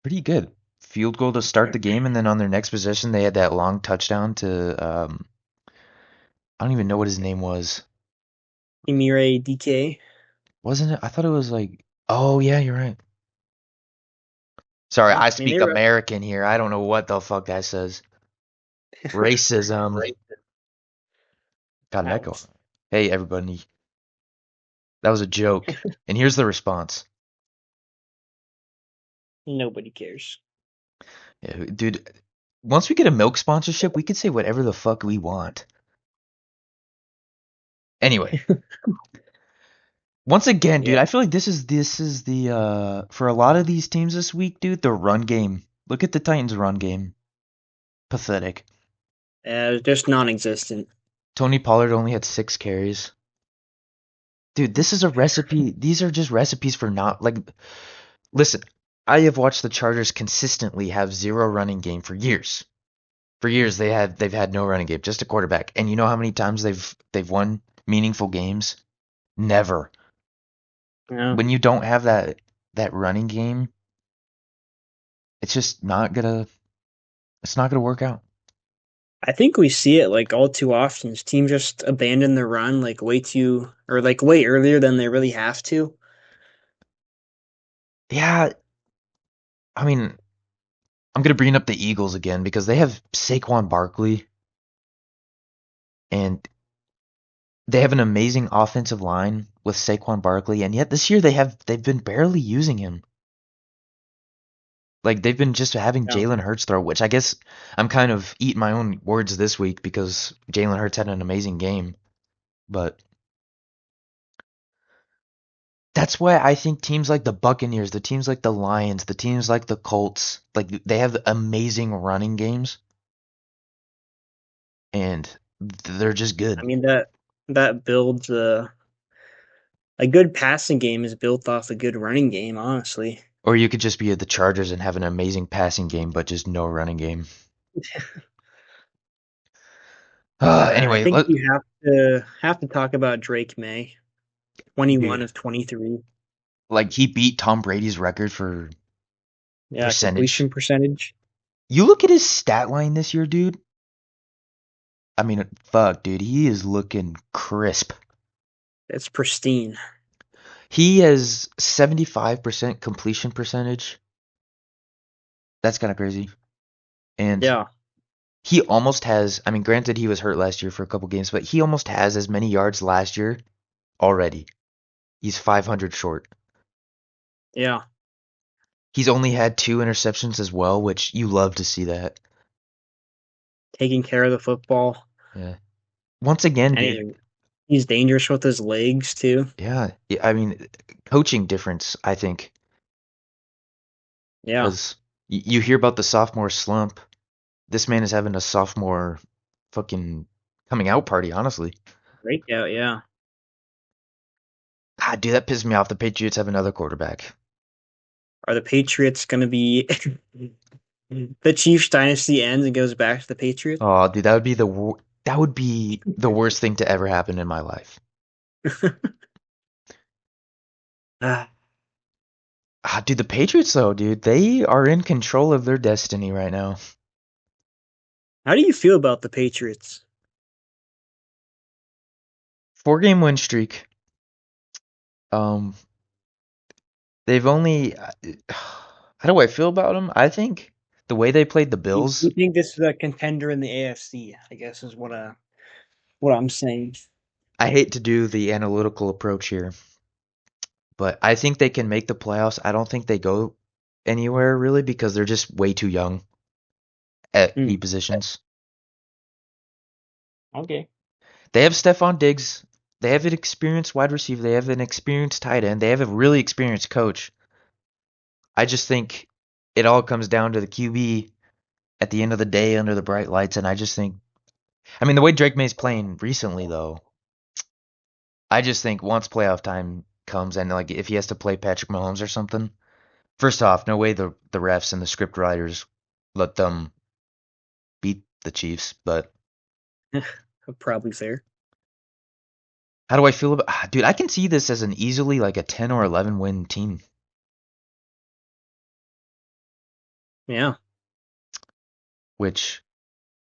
pretty good. Field goal to start the game, and then on their next possession they had that long touchdown to I don't even know what his name was. Emire DK. Wasn't it? I thought it was like oh yeah, you're right. Sorry, Yeah, I I mean speak they were American here. I don't know what the fuck that says. Racism. right God, that go. out. Hey everybody, that was a joke. And here's the response. Nobody cares. Yeah, dude, once we get a milk sponsorship, we can say whatever the fuck we want. Anyway, once again, dude, Yeah, I feel like this is the for a lot of these teams this week, dude, the run game. Look at the Titans run game. Pathetic. just non-existent. Tony Pollard only had 6 carries. Dude, this is a recipe. These are just recipes for not like listen, I have watched the Chargers consistently have zero running game for years. For years they've had no running game, just a quarterback. And you know how many times they've won meaningful games? Never. Yeah, When you don't have that running game, it's just not gonna it's not gonna work out. I think we see it like all too often. Teams just abandon the run like way too or like way earlier than they really have to. Yeah, I mean, I'm gonna bring up the Eagles again because they have Saquon Barkley and they have an amazing offensive line with Saquon Barkley, and yet this year they've been barely using him. Like they've been just having Yeah. Jalen Hurts throw, which I guess I'm kind of eating my own words this week because Jalen Hurts had an amazing game. But that's why I think teams like the Buccaneers, the teams like the Lions, the teams like the Colts, like they have amazing running games and they're just I good. mean that builds a good passing game is built off a good running game, honestly. Or you could just be at the Chargers and have an amazing passing game, but just no running game. I Anyway, think you have to talk about Drake May, 21 dude, of 23. like he beat Tom Brady's record for Yeah, percentage. completion percentage. You look at his stat line this year, dude. I mean, fuck, dude, he is looking crisp. It's pristine. He has 75% completion percentage. That's kind of crazy. And Yeah. he almost has. I mean, granted, he was hurt last year for a couple games, but he almost has as many yards last year already. He's 500 short. Yeah, He's only had 2 interceptions as well, which you love to see that. taking care of the football, Yeah. Once again, and dude. he's dangerous with his legs too. Yeah. I mean, coaching difference, I think, Yeah, because you hear about the sophomore slump. This man is having a sophomore fucking coming out party, honestly. breakout. Yeah, God, dude, that pissed me off. The Patriots have another quarterback. are the Patriots going to be the Chiefs dynasty ends and goes back to the Patriots? Oh, dude, that would be the worst thing to ever happen in my life. Ah, Ah, dude, the Patriots though, dude, they are in control of their destiny right now. how do you feel about the Patriots? 4 game win streak. Um, they've only. How do I feel about them? I think the way they played the You Bills. think this is a contender in the AFC? I guess is what I'm saying. I hate to do the analytical approach here, but I think they can make the playoffs. I don't think they go anywhere really because they're just way too young at key Hmm. positions. Okay. They have Stephon Diggs. They have an experienced wide receiver. They have an experienced tight end. They have a really experienced coach. I just think it all comes down to the QB at the end of the day under the bright lights. And I just think, I mean, the way Drake May's playing recently, though, I just think once playoff time comes and like if he has to play Patrick Mahomes or something, first off, no way the refs and the script writers let them beat the Chiefs. But Probably fair. how do I feel about, dude? I can see this as an easily like a 10 or 11 win team, Yeah. which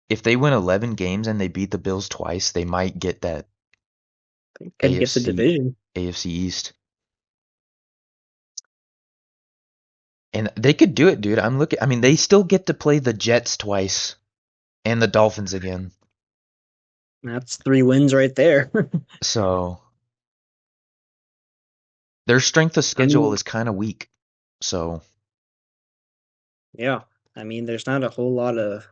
if they win 11 games and they beat the Bills twice, they might get that Could get the AFC division. AFC East. And they could do it, dude. I mean, they still get to play the Jets twice and the Dolphins again. That's 3 wins right there. So their strength of I schedule mean, is kind of weak. So, yeah. I mean, there's not a lot of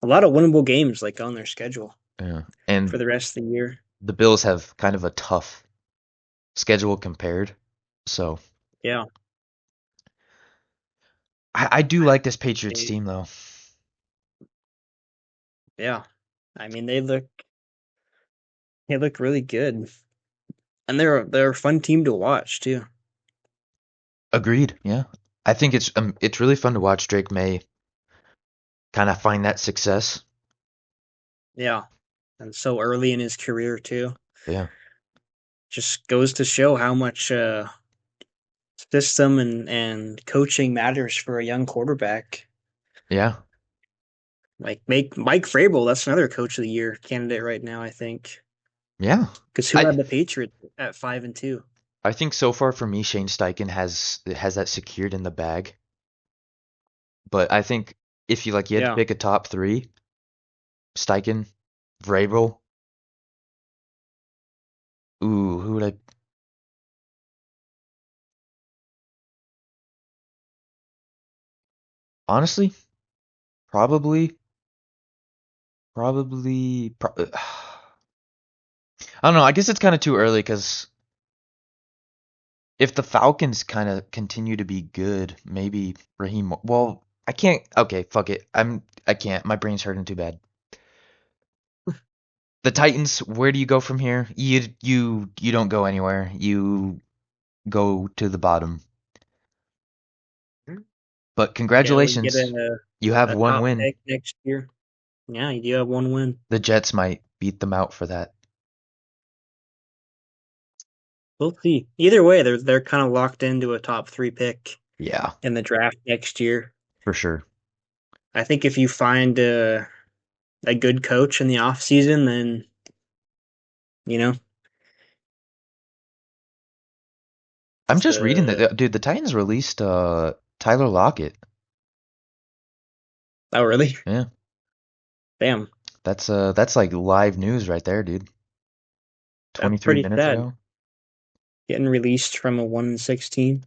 winnable games like on their schedule yeah. for And the rest of the year. the Bills have kind of a tough schedule compared. So Yeah. I do like this Patriots They, team though. yeah. I mean, they look really good. And they're a fun team to watch too. Agreed. Yeah. I think it's really fun to watch Drake May kind of find that success. Yeah. And so early in his career too. Yeah. Just goes to show how much system and coaching matters for a young quarterback. Yeah. Like make Mike Vrabel, that's another coach of the year candidate right now, I think. Yeah. Because who I had the Patriots at 5-2? I think so far for me, Shane Steichen has that secured in the bag. But I think if you had to Yeah. pick a top three, Steichen, Vrabel. Ooh, who would I? Honestly, probably, probably. I don't know. I guess it's kind of too early because if the Falcons kind of continue to be good, maybe Raheem. Well, I can't. Okay, fuck it. I can't. My brain's hurting too bad. The Titans. Where do you go from here? You don't go anywhere. You go to the bottom. But Get congratulations, you have a one top win. pick next year. Yeah, you do have 1 win. The Jets might beat them out for that. We'll see. Either way, they're kind of locked into a top 3 pick Yeah, in the draft next year. for sure. I think if you find a good coach in the off season, then you know I'm just reading the that, dude. The Titans released Tyler Lockett. Oh, really? Yeah, Damn. that's like live news right there, dude. That's 23 pretty minutes sad. ago. Getting released from a 1-16.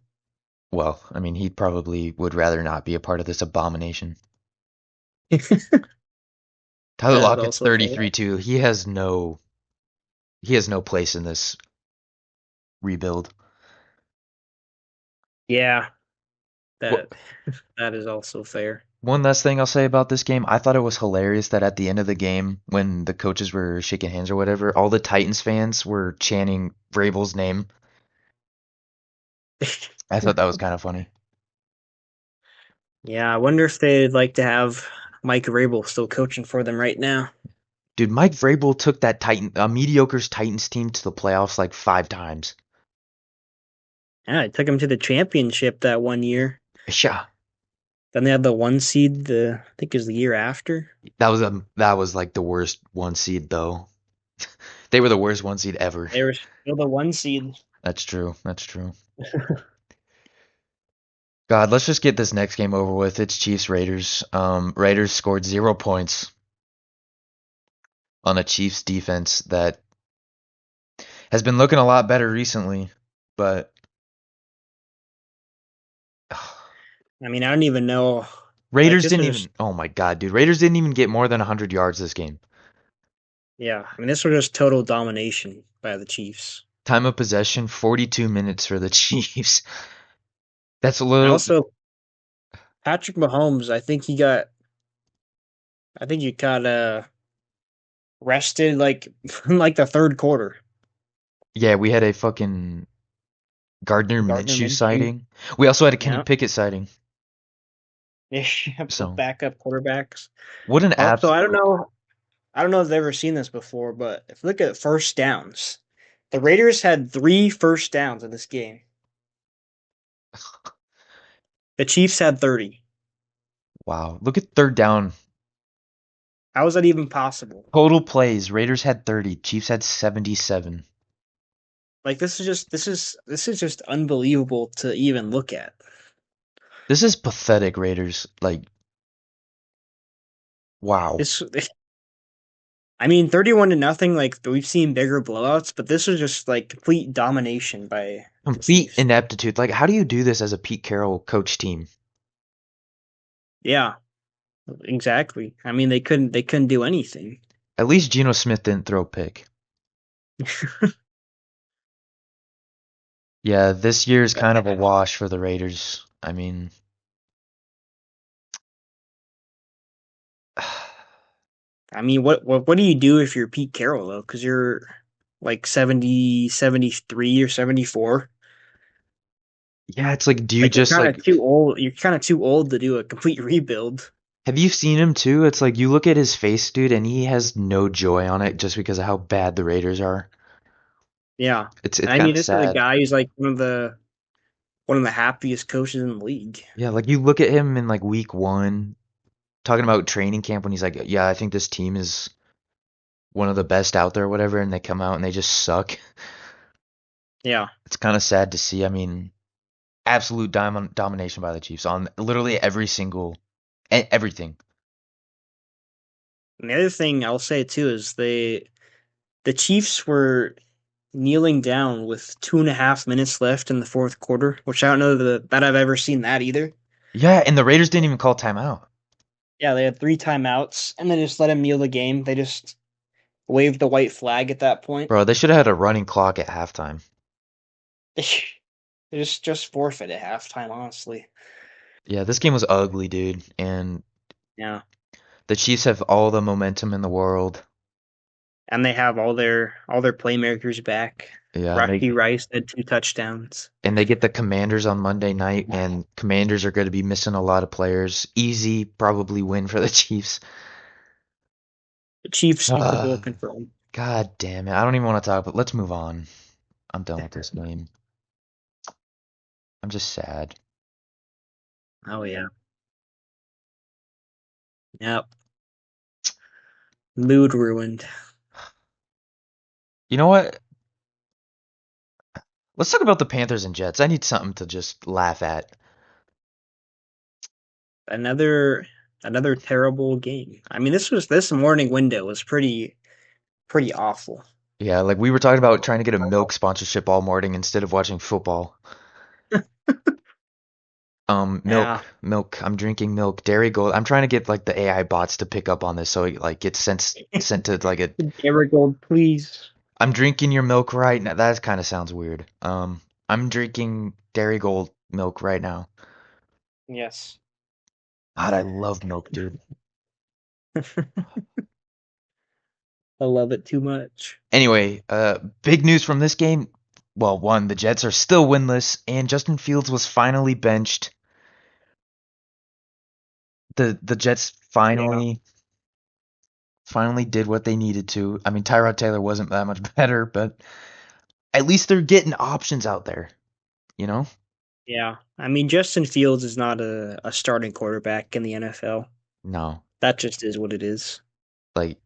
Well, I mean, he probably would rather not be a part of this abomination. Tyler That is Lockett's also fair. 33 too. He has no place in this rebuild. Yeah, What that that is also fair. One last thing I'll say about this game, I thought it was hilarious that at the end of the game, when the coaches were shaking hands or whatever, all the Titans fans were chanting Vrabel's name. I thought that was kind of funny. Yeah, I wonder if they'd like to have Mike Vrabel still coaching for them right now. Dude, Mike Vrabel took that mediocre Titans team to the playoffs like 5 times. Yeah, it took him to the championship that one year. Yeah, Then they had the one seed I think it was the year after. that was like the worst one seed though. They were the worst one seed ever. They were still the one seed. That's true. That's true. God, let's just get this next game over with. It's Chiefs Raiders. Raiders scored 0 points on a Chiefs defense that has been looking a lot better recently, but I mean, I don't even know. Like Raiders this didn't was even. just Oh my God, dude! Raiders didn't even get more than 100 yards this game. yeah. I mean, this was just total domination by the Chiefs. Time of possession 42 minutes for the Chiefs. That's a And little. also Patrick Mahomes, I think he got rested like in like the third quarter. Yeah, we had a fucking Gardner Gardner Minshew Minshew. sighting. We also had a Kenny Yeah. Pickett sighting. Yeah, both So backup quarterbacks. what an Also, absolute. I don't know if they've ever seen this before, but if you look at first downs, the Raiders had 3 first downs in this game. The Chiefs had 30. Wow, look at third down. How is that even possible? Total plays. Raiders had 30. Chiefs had 77. Like this is just unbelievable to even look at. This is pathetic, Raiders. Like, wow. This I mean 31 to nothing, like we've seen bigger blowouts, but this was just like complete domination by the Complete Chiefs. ineptitude. Like, how do you do this as a Pete Carroll coach team? Yeah, exactly. I mean they couldn't do anything. At least Geno Smith didn't throw a pick. Yeah, this year is kind of a wash for the Raiders. I mean, I mean, what do you do if you're Pete Carroll though? Because you're like 70, 73 or 74. yeah, it's like, do you Like you're just kind like, of too old. You're kind of too old to do a complete rebuild. have you seen him too? It's like you look at his face, dude, and he has no joy on it just because of how bad the Raiders are. Yeah, It's and I kind mean, of this is a sad. guy who's like one of the happiest coaches in the league. Yeah, like you look at him in like week 1, talking about training camp when he's like, yeah, I think this team is one of the best out there, or whatever, and they come out and they just suck. Yeah, It's kind of sad to see. I mean, absolute domination by the Chiefs on literally every single everything. and the other thing I'll say too is the Chiefs were kneeling down with 2.5 minutes left in the fourth quarter, which I don't know that I've ever seen that either. Yeah, and the Raiders didn't even call timeout. Yeah, they had 3 timeouts, and they just let him kneel the game. They just waved the white flag at that point. Bro, they should have had a running clock at halftime. They just forfeit at halftime, honestly. Yeah, this game was ugly, dude. And Yeah, the Chiefs have all the momentum in the world. and they have all their playmakers back. Yeah, Rocky Rice had 2 touchdowns. and they get the Commanders on Monday night, and Commanders are going to be missing a lot of players. Easy, probably win for the Chiefs. The Chiefs Super Bowl Uh, confirmed. God damn it. I don't even want to talk, but let's move on. I'm done with this game. I'm just sad. Oh yeah. Yep. Mood ruined. You know what? Let's talk about the Panthers and Jets. I need something to just laugh at. Another. Another terrible game. I mean, this morning window was pretty awful. Yeah, like we were talking about trying to get a milk sponsorship all morning instead of watching football. Yeah, Milk. I'm drinking milk. Dairy Gold. I'm trying to get like the AI bots to pick up on this so it like gets sent to like a. Gold, please. I'm drinking your milk right now. That kind of sounds weird. I'm drinking Dairy Gold milk right now. Yes. God, I love milk, dude. I love it too much. Anyway, big news from this game. Well, one, the Jets are still winless, and Justin Fields was finally benched. The Jets Yeah. finally did what they needed to. I mean, Tyrod Taylor wasn't that much better, but at least they're getting options out there, you know? Yeah. I mean, Justin Fields is not a starting quarterback in the NFL. No, That just is what it is. like,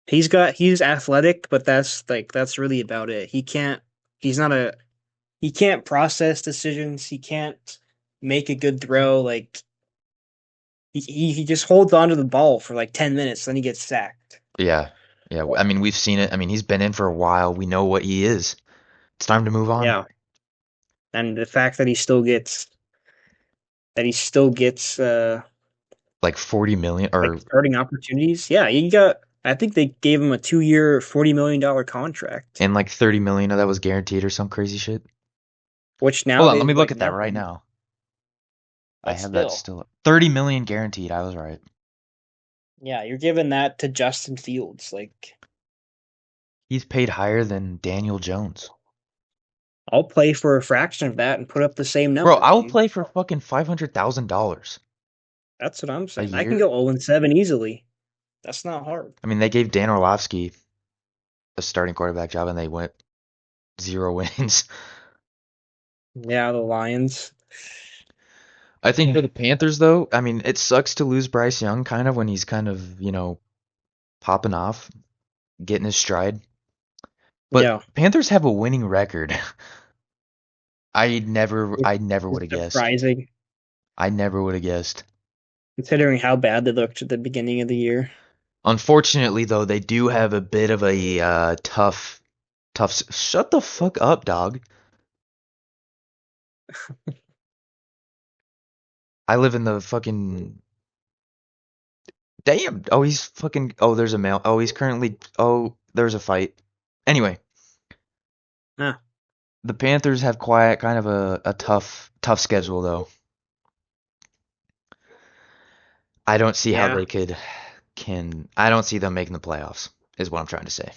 He's athletic, but that's really about it. He's not a he can't process decisions. He can't make a good throw. Like he just holds onto the ball for like 10 minutes, then he gets sacked. yeah, yeah. I mean, we've seen it. I mean, he's been in for a while. We know what he is. It's time to move on. Yeah. And the fact that he still gets Like 40 million like or starting opportunities. Yeah, you got I think they gave him a 2-year $40 million contract, and like 30 million of that was guaranteed or some crazy shit. which now Hold on, let me they've look like at that never right now. I but have that still. still. 30 million guaranteed. I was right. Yeah, you're giving that to Justin Fields. Like He's paid higher than Daniel Jones. I'll play for a fraction of that and put up the same Bro, numbers, I will dude. play for fucking $500,000 That's what I'm a saying. I can year. go 0-7 easily. That's not hard. I mean, they gave Dan Orlovsky a starting quarterback job and they went 0 wins. Yeah, the Lions. I think for the Panthers, though, I mean, it sucks to lose Bryce Young kind of when he's kind of, popping off, getting his stride. But Yeah, Panthers have a winning record. I never would it's have guessed. surprising I never would have guessed. considering how bad they looked at the beginning of the year. Unfortunately, though, they do have a bit of a Shut the fuck up, dog. I live in the fucking. Damn. Oh, he's fucking. Oh, there's a male. Oh, he's currently. Oh, there's a fight. Anyway, Ah, the Panthers have kind of a tough schedule though. I don't see how yeah, they I don't see them making the playoffs, is what I'm trying to say.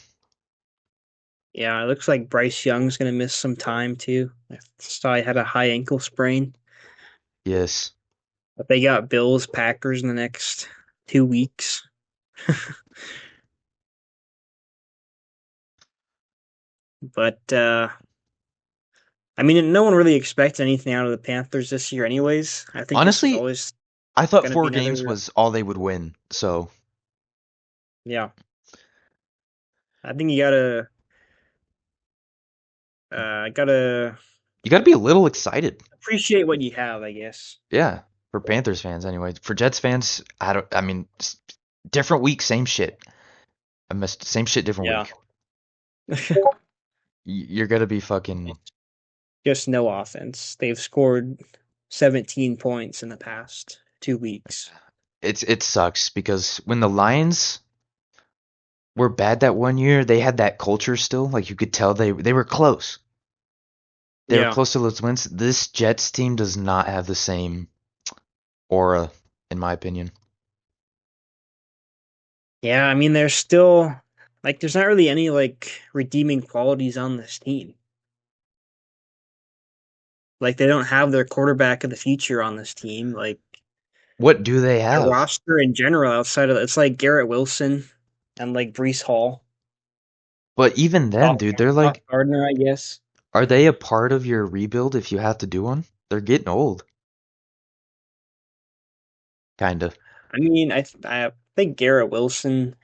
yeah. It looks like Bryce Young's gonna miss some time too. I saw he had a high ankle sprain. Yes. But they got Bills, Packers in the next 2 weeks. But I mean, no one really expects anything out of the Panthers this year, anyways. I think this is Honestly, always I thought gonna be 4 games another. was all they would win. So, Yeah, I think you gotta you got to be a little excited. appreciate what you have, I guess. Yeah, for Panthers fans anyway. For Jets fans, I mean, different week, same shit. I missed same shit, different Yeah, week. You're gonna be fucking. just no offense. They've scored 17 points in the past 2 weeks. It sucks because when the Lions were bad that one year, they had that culture still. Like you could tell they were close. They were Yeah, close to those wins. This Jets team does not have the same aura, in my opinion. yeah. I mean, there's still like there's not really any like redeeming qualities on this team. Like they don't have their quarterback of the future on this team. Like What do they their have? roster in general, outside of it's like Garrett Wilson and like Brees Hall, But even then, Sauce dude, they're Sauce like, Gardner, I guess. are they a part of your rebuild if you have to do one? They're getting old, kind of. I mean, I think Garrett Wilson,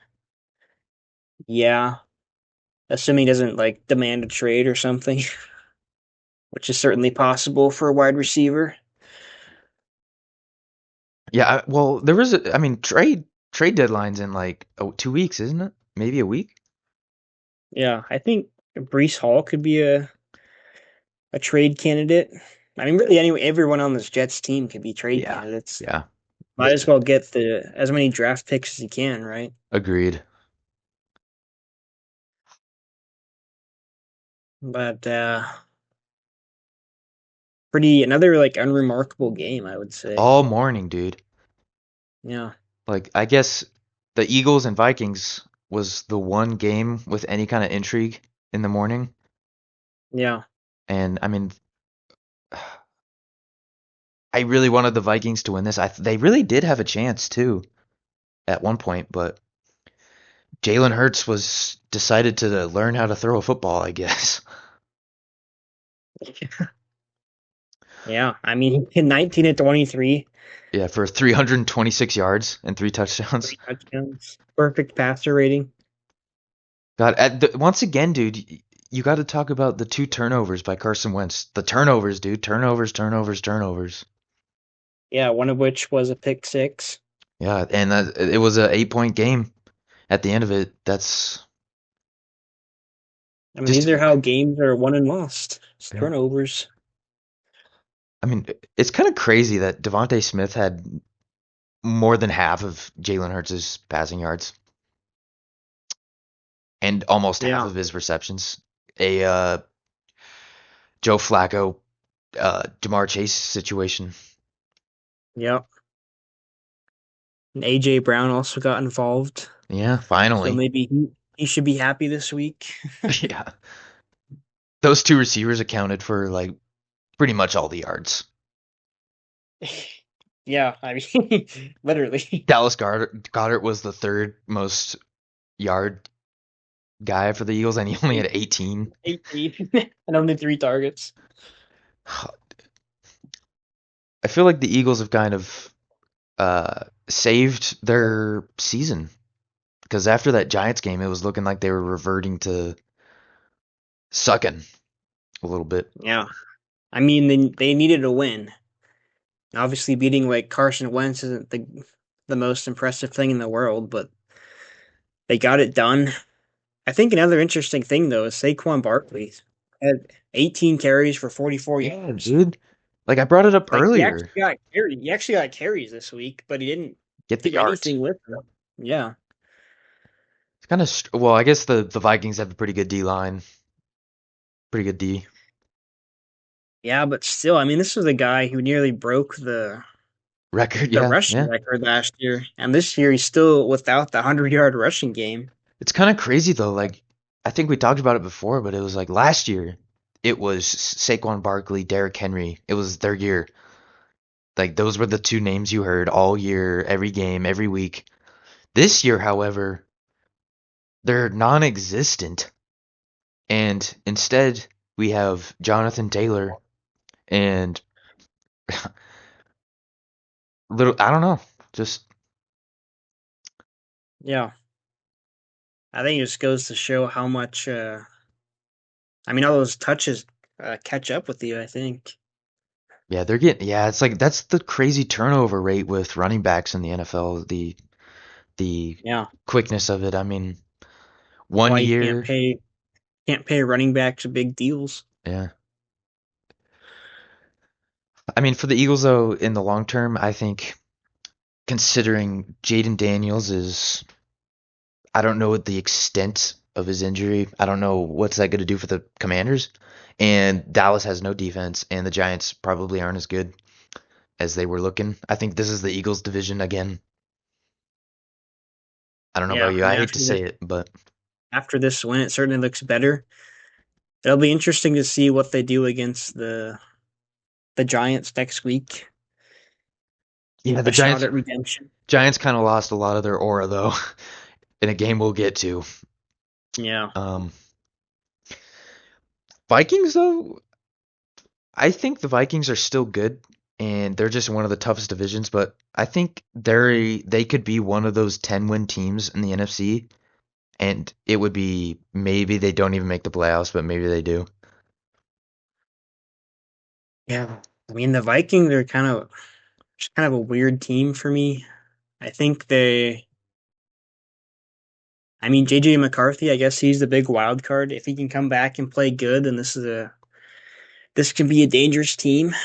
yeah, assuming he doesn't like demand a trade or something, which is certainly possible for a wide receiver. Yeah, well, I mean, trade deadlines in like 2 weeks, isn't it? Maybe a week? Yeah, I think Brees Hall could be a trade candidate. I mean, really, anyway, everyone on this Jets team could be trade Yeah. candidates. Yeah. Might as well get the as many draft picks as you can, right? Agreed. But pretty another like unremarkable game, I would say. All morning, dude. Yeah, Like, I guess the Eagles and Vikings was the one game with any kind of intrigue in the morning. yeah. And I mean, I really wanted the Vikings to win this. They really did have a chance too at one point, but Jalen Hurts was decided to learn how to throw a football, I guess. Yeah, I mean, in 19 to 23, Yeah, for 326 yards and three touchdowns. 3 touchdowns, perfect passer rating. God, once again, dude, you got to talk about the two turnovers by Carson Wentz. The turnovers, dude. Turnovers, turnovers, turnovers. Yeah, one of which was a pick six. Yeah, and it was a 8 point game at the end of it. That's I mean, just, these are how games are won and lost. It's yeah. turnovers. I mean, it's kind of crazy that Devontae Smith had more than half of Jalen Hurts' passing yards and almost half Yeah, of his receptions. A Joe Flacco, Jamar Chase situation. yeah. And AJ Brown also got involved, Yeah, so finally. maybe he should be happy this week. Yeah, those two receivers accounted for like pretty much all the yards. Yeah, I mean, literally Dallas Goddard was the third most yard guy for the Eagles, and he only had 18. 18 and only 3 targets. I feel like the Eagles have kind of saved their season because after that Giants game, it was looking like they were reverting to sucking a little bit. Yeah, I mean they needed a win. Obviously, beating like Carson Wentz isn't the most impressive thing in the world, but they got it done. I think another interesting thing though is Saquon Barkley had 18 carries for 44 Yeah, yards. dude. Like I brought it up Like earlier. he actually got carries this week, but he didn't Get the do yards. anything with them. Yeah. It's kind of well, I guess the Vikings have a pretty good D line, pretty good D Yeah, but still, I mean, this was a guy who nearly broke record. the Yeah, rushing yeah. record last year, and this year he's still without the 100-yard rushing game. It's kind of crazy though. Like I think we talked about it before, but it was like last year. It was Saquon Barkley, Derrick Henry. It was their year. Like those were the two names you heard all year, every game, every week. This year, however, they're non-existent, and instead we have Jonathan Taylor and little. I don't know. Just Yeah, I think it just goes to show how much. I mean, all those touches catch up with you. I think. yeah, they're getting. Yeah, it's like that's the crazy turnover rate with running backs in the NFL. The Yeah, quickness of it. I mean, that's one why you year. can't pay running backs big deals. Yeah. I mean, for the Eagles, though, in the long term, I think considering Jaden Daniels is, I don't know the extent of his injury. I don't know what's that going to do for the Commanders. And Dallas has no defense, and the Giants probably aren't as good as they were looking. I think this is the Eagles' division again. I don't know about Yeah, you. and I hate to say it, but after this win, it certainly looks better. It'll be interesting to see what they do against the Giants next week. yeah, the A shot Giants at redemption. Giants kind of lost a lot of their aura though in a game we'll get to. Yeah, Um, Vikings though, I think the Vikings are still good, and they're just one of the toughest divisions. But I think they could be one of those 10-win teams in the NFC, and it would be maybe they don't even make the playoffs, but maybe they do. yeah. I mean, the Vikings are kind of. Just kind of a weird team for me. I think I mean, JJ McCarthy, I guess he's the big wild card. If he can come back and play good, then this can be a dangerous team.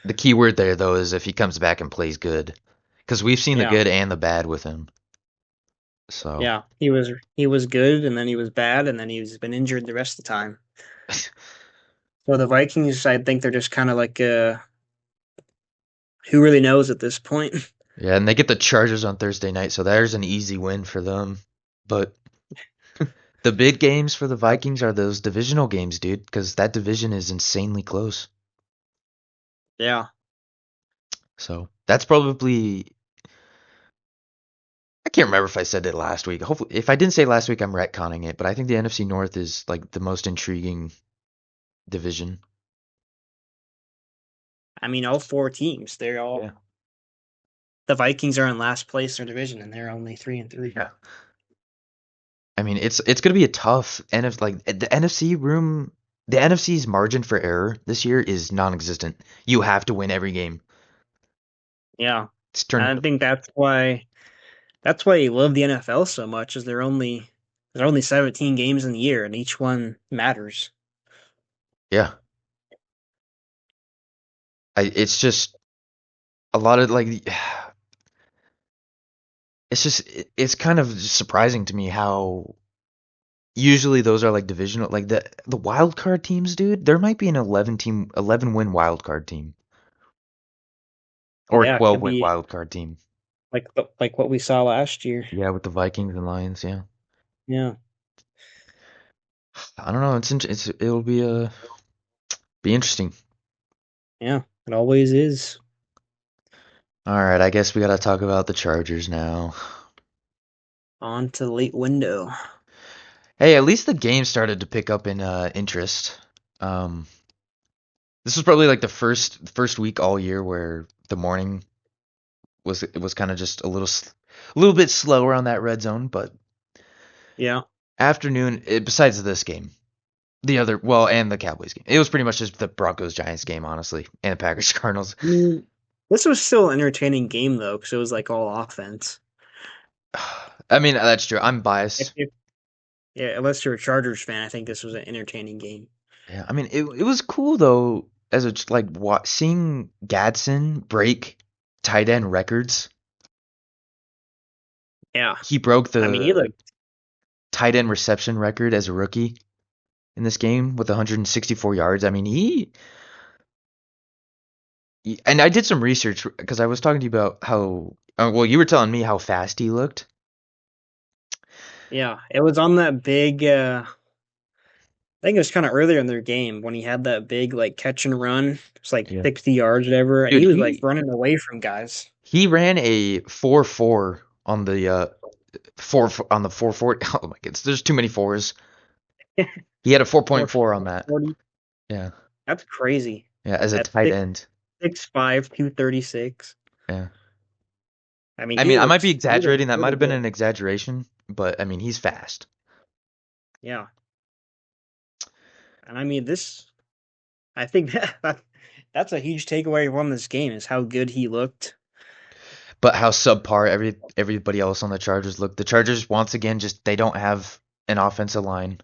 The key word there, though, is if he comes back and plays good. Because we've seen the Yeah. good and the bad with him. So, Yeah. He was good and then he was bad and then he's been injured the rest of the time. So the Vikings, I think they're just kind of like who really knows at this point. yeah, and they get the Chargers on Thursday night, so there's an easy win for them. But the big games for the Vikings are those divisional games, dude, because that division is insanely close. Yeah. So that's probably I can't remember if I said it last week. Hopefully, if I didn't say it last week, I'm retconning it. But I think the NFC North is like the most intriguing division. I mean, all four teams, they're all Yeah. the Vikings are in last place in their division and they're only 3-3. Yeah. I mean, it's gonna be a tough NF like the NFC room. The NFC's margin for error this year is non-existent. You have to win every game. Yeah. It's turning. And I think that's why you love the NFL so much is there are only 17 games in the year and each one matters. Yeah. It's just a lot of like it's just it's kind of surprising to me how usually those are like divisional like the wild card teams, dude. There might be an 11 win wild card team or a Yeah, it 12 could win be wild card team. like what we saw last year. Yeah, with the Vikings and Lions, yeah. Yeah. I don't know, it'll be interesting. Yeah, it always is. All right, I guess we got to talk about the Chargers now. On to the late window. Hey, at least the game started to pick up in interest. Um this was probably like the first week all year where the morning was kind of just a little bit slower on that red zone, but Yeah. afternoon besides this game, the other well and the Cowboys game, it was pretty much just the Broncos Giants game, honestly, and the Packers Cardinals. I mean, this was still an entertaining game though, because it was like all offense. I mean, that's true. I'm If, biased. if, yeah, unless you're a Chargers fan, I think this was an entertaining game. Yeah, I mean, it was cool though as it's like seeing Gadsden break tight end records. Yeah. He broke I mean, he the looked tight end reception record as a rookie in this game with 164 yards. I mean, and I did some research because I was talking to you about how well you were telling me how fast he looked. yeah, it was on that big I think it was kind of earlier in their game when he had that big like catch and run. It's like Yeah. 60 yards, whatever, and Dude, he was like he running away from guys. he ran a 4.4 on the 4.4. Oh my goodness, there's too many fours. He had a Four 4.4 on that. 40. Yeah. That's crazy. Yeah, as a At tight six end. six five 236. Yeah. I mean, I he mean, I might be looked he looked exaggerating. That might really have been good. an exaggeration, but I mean, he's fast. Yeah. And I mean this I think that's a huge takeaway from this game is how good he looked. But how subpar everybody else on the Chargers looked. The Chargers once again just they don't have an offensive line.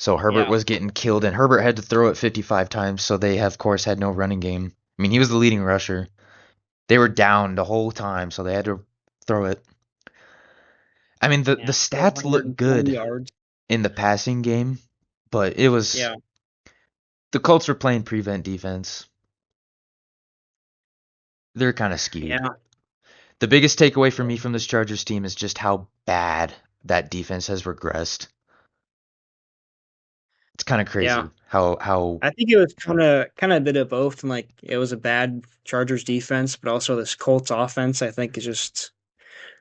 So Herbert Yeah. was getting killed and Herbert had to throw it 55 times, so they of course had no running game. I mean, he was the leading rusher. They were down the whole time, so they had to throw it. I mean, the Yeah. It was stats look 120 good yards. in the passing game, but it was Yeah. the Colts were playing prevent defense. They're kind of skewed. Yeah. The biggest takeaway for me from this Chargers team is just how bad that defense has regressed. It's kind of Yeah. crazy how I think it was kind of a bit of both, and like it was a bad Chargers defense, but also this Colts offense. I think is just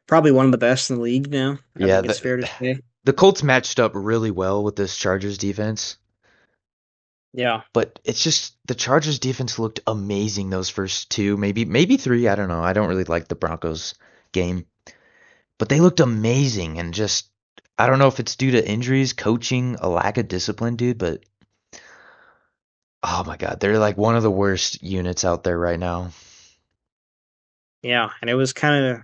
probably one of the best in the league now. I yeah think it's fair to say. the Colts matched up really well with this Chargers defense, Yeah, but it's just the Chargers defense looked amazing those first two, maybe three. I don't know. I don't really like the Broncos game, but they looked amazing and just I don't know if it's due to injuries, coaching, a lack of discipline, dude, but oh my God, they're like one of the worst units out there right now. Yeah, and it was kind of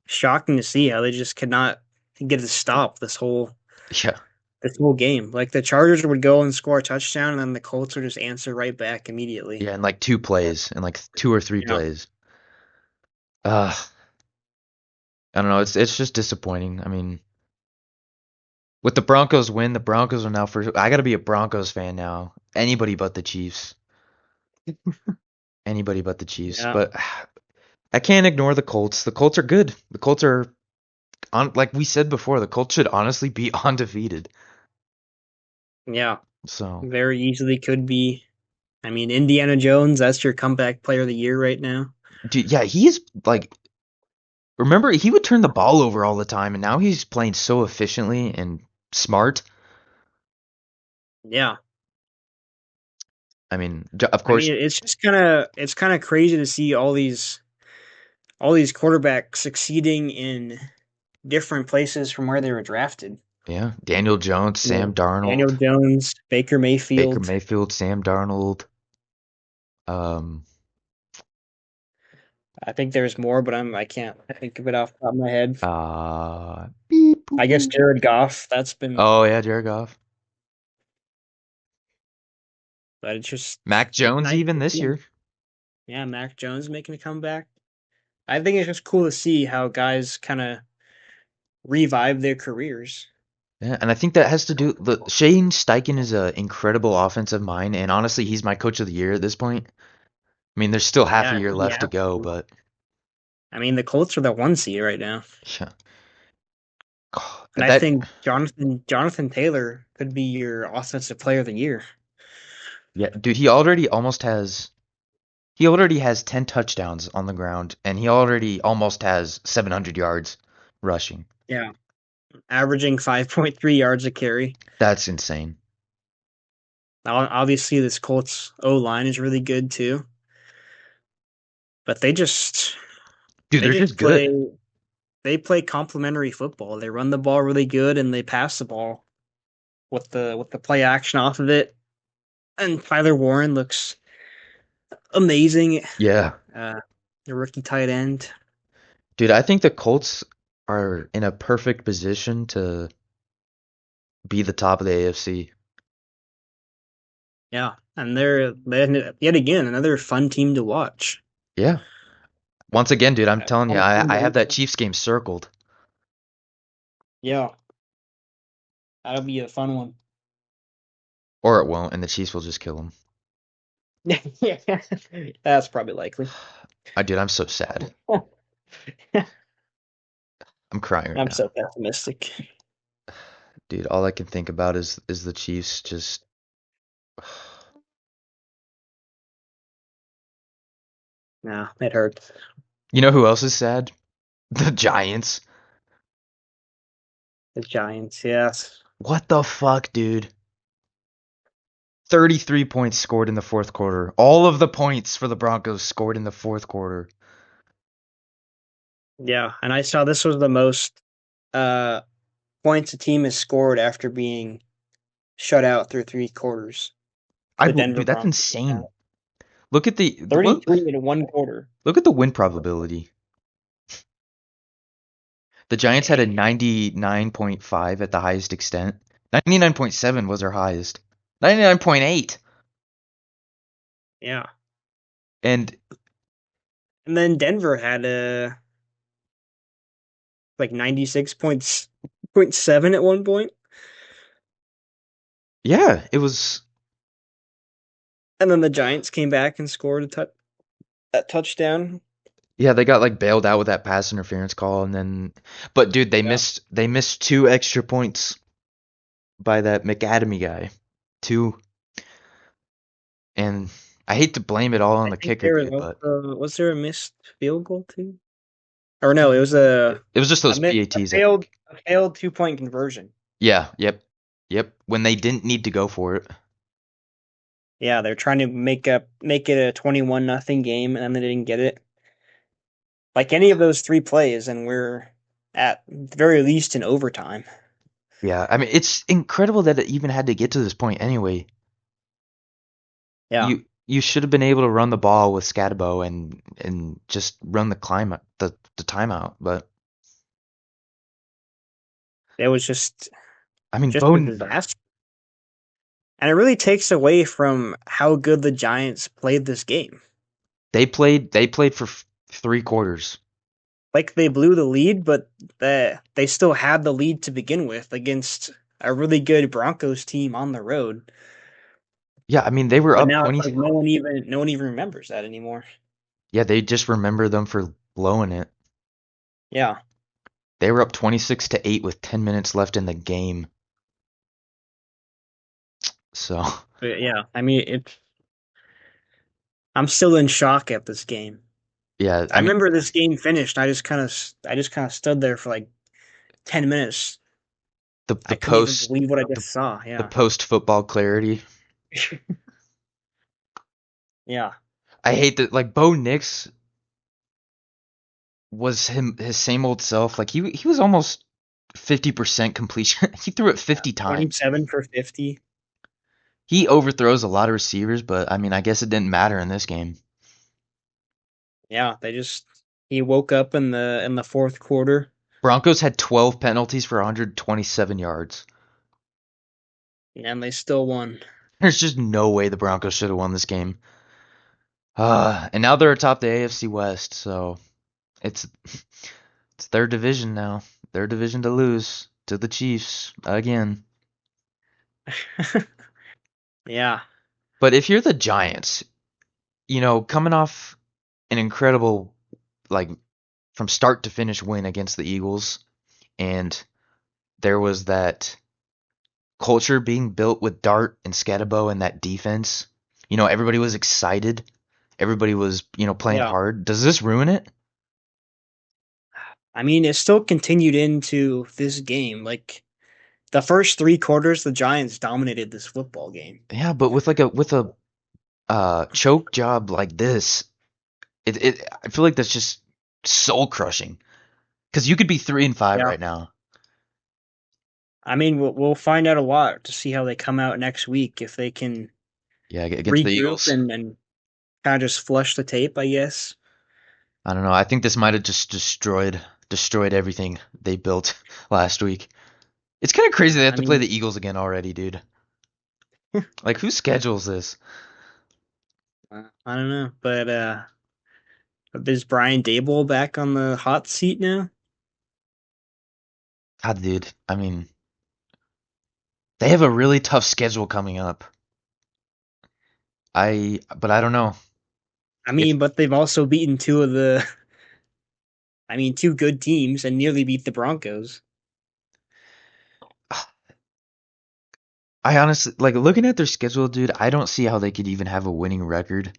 shocking to see how they just could not get to stop Yeah. this whole game. Like the Chargers would go and score a touchdown, and then the Colts would just answer right back immediately. Yeah, in like two plays, in like two or three Yeah, plays. I don't know. It's just disappointing. I mean, with the Broncos win, the Broncos are now for. I got to be a Broncos fan now. Anybody but the Chiefs. Anybody but the Chiefs. yeah, But I can't ignore the Colts. The Colts are good. The Colts are on. Like we said before, the Colts should honestly be undefeated. yeah. So, Very easily could be. I mean, Indiana Jones, that's your comeback player of the year right now. dude, yeah, he is like. Remember, he would turn the ball over all the time, and now he's playing so efficiently and smart. Yeah. I mean, of I course, mean, it's kind of crazy to see all these quarterbacks succeeding in different places from where they were drafted. yeah. Daniel Jones, You Sam know, Daniel Darnold, Jones, Baker Baker Mayfield. Mayfield, Sam Darnold. Um, I think there's more, but I can't think of it off the top of my head. beep, boop, I guess boop. Jared Goff. That's been, Oh yeah, Jared Goff, but it's just Mac Jones nice even to this see. year. Yeah, Mac Jones making a comeback. I think it's just cool to see how guys kind of revive their careers. Yeah, and I think that has to do. The Shane Steichen is an incredible offensive mind, and honestly, he's my coach of the year at this point. I mean, there's still half a Yeah, year he left to has go, to. but I mean, the Colts are the 1 seed right now, yeah, and I that think Jonathan Taylor could be your offensive player of the year. yeah, dude, he already has 10 touchdowns on the ground, and he already almost has 700 yards rushing. Yeah, averaging 5.3 yards a carry. That's insane. Obviously, this Colts O line is really good too, but they just Dude, they they're just just good. play complementary football. They run the ball really good and they pass the ball with the play action off of it. And Tyler Warren looks amazing. Yeah. Uh, the rookie tight end. Dude, I think the Colts are in a perfect position to be the top of the AFC. Yeah, and they're yet again another fun team to watch. Yeah. Once again, dude, I'm Uh, telling you, fun team I to have that watch. Chiefs game circled. Yeah, that'll be a fun one. Or it won't, and the Chiefs will just kill them. Yeah, that's probably likely. Dude, I'm so sad. I'm crying right I'm now. so pessimistic. Dude, all I can think about is the Chiefs just Nah, it hurts. You know who else is sad? The Giants. The Giants, yes. What the fuck, dude? 33 points scored in the fourth quarter. All of the points for the Broncos scored in the fourth quarter. Yeah, and I saw this was the most uh points a team has scored after being shut out through 3 quarters. The Denver Dude, that's Broncos. insane. Look at look, 33 in 1 quarter. look at the win probability. The Giants had a 99.5 at the highest extent. 99.7 was their highest. 99.8. Yeah. And And then Denver had a like 96.7 at one point. yeah, it was And then the Giants came back and scored that touchdown. yeah, they got like bailed out with that pass interference call and then but dude, Yeah. they missed two extra points by that McAdamy guy. Two, and I hate to blame it all on I the think kicker there was dude, but was there a missed field goal too? Or no, it was it was just a, those mi- PATs, I think. a failed 2 point conversion. Yeah, yep. When they didn't need to go for it. Yeah, they're trying to make it a 21-0 game, and then they didn't get it. Like any of those 3 plays, and we're at the very least in overtime. Yeah, I mean it's incredible that it even had to get to this point anyway. Yeah, you should have been able to run the ball with Scatabo and just run the timeout. But It was just I mean, just a disaster. And it really takes away from how good the Giants played this game. they played for 3 quarters. Like they blew the lead, but they still had the lead to begin with against a really good Broncos team on the road. Yeah, I mean they were But up now it's 20. like no one even remembers that anymore. Yeah, they just remember them for blowing it. Yeah. They were up 26-8 with 10 minutes left in the game. So, But yeah, I mean I'm still in shock at this game. yeah, I I mean remember this game finished. I just kind of stood there for like 10 minutes. the I couldn't even post believe what I the, just saw. the Yeah. post football clarity. Yeah. I hate that like Bo Nix was his same old self. Like he was almost 50% completion. He threw it 50 times. 27 for 50. He overthrows a lot of receivers, but I mean, I guess it didn't matter in this game. Yeah, he woke up in the fourth quarter Broncos had 12 penalties for 127 yards. and they still won. There's just no way the Broncos should have won this game. And now they're atop the AFC West, so it's it's their division now. Their division to lose to the Chiefs again. Yeah. But if you're the Giants, coming off an incredible like from start to finish win against the Eagles, and there was that culture being built with Dart and Scatabo and that defense. Everybody was excited. Everybody was, playing Yeah. hard. Does this ruin it? I mean, it still continued into this game. Like the first three quarters, the Giants dominated this football game. Yeah, but with a choke job like this, I feel like that's just soul crushing. Because you could be 3-5 Yeah. right now. I mean, we'll find out a lot to see how they come out next week if they can Yeah, against the regroup Eagles. and kind of just flush the tape, I guess. I don't know. I think this might have just destroyed everything they built last week. It's kind of crazy they have I to play mean, the Eagles again already, dude. Like, who schedules this? I don't know, but is Brian Dable back on the hot seat now? God, dude. I mean, they have a really tough schedule coming up. But I don't know. I If mean, but they've also beaten two good teams and nearly beat the Broncos. I honestly like looking at their schedule, dude. I don't see how they could even have a winning record,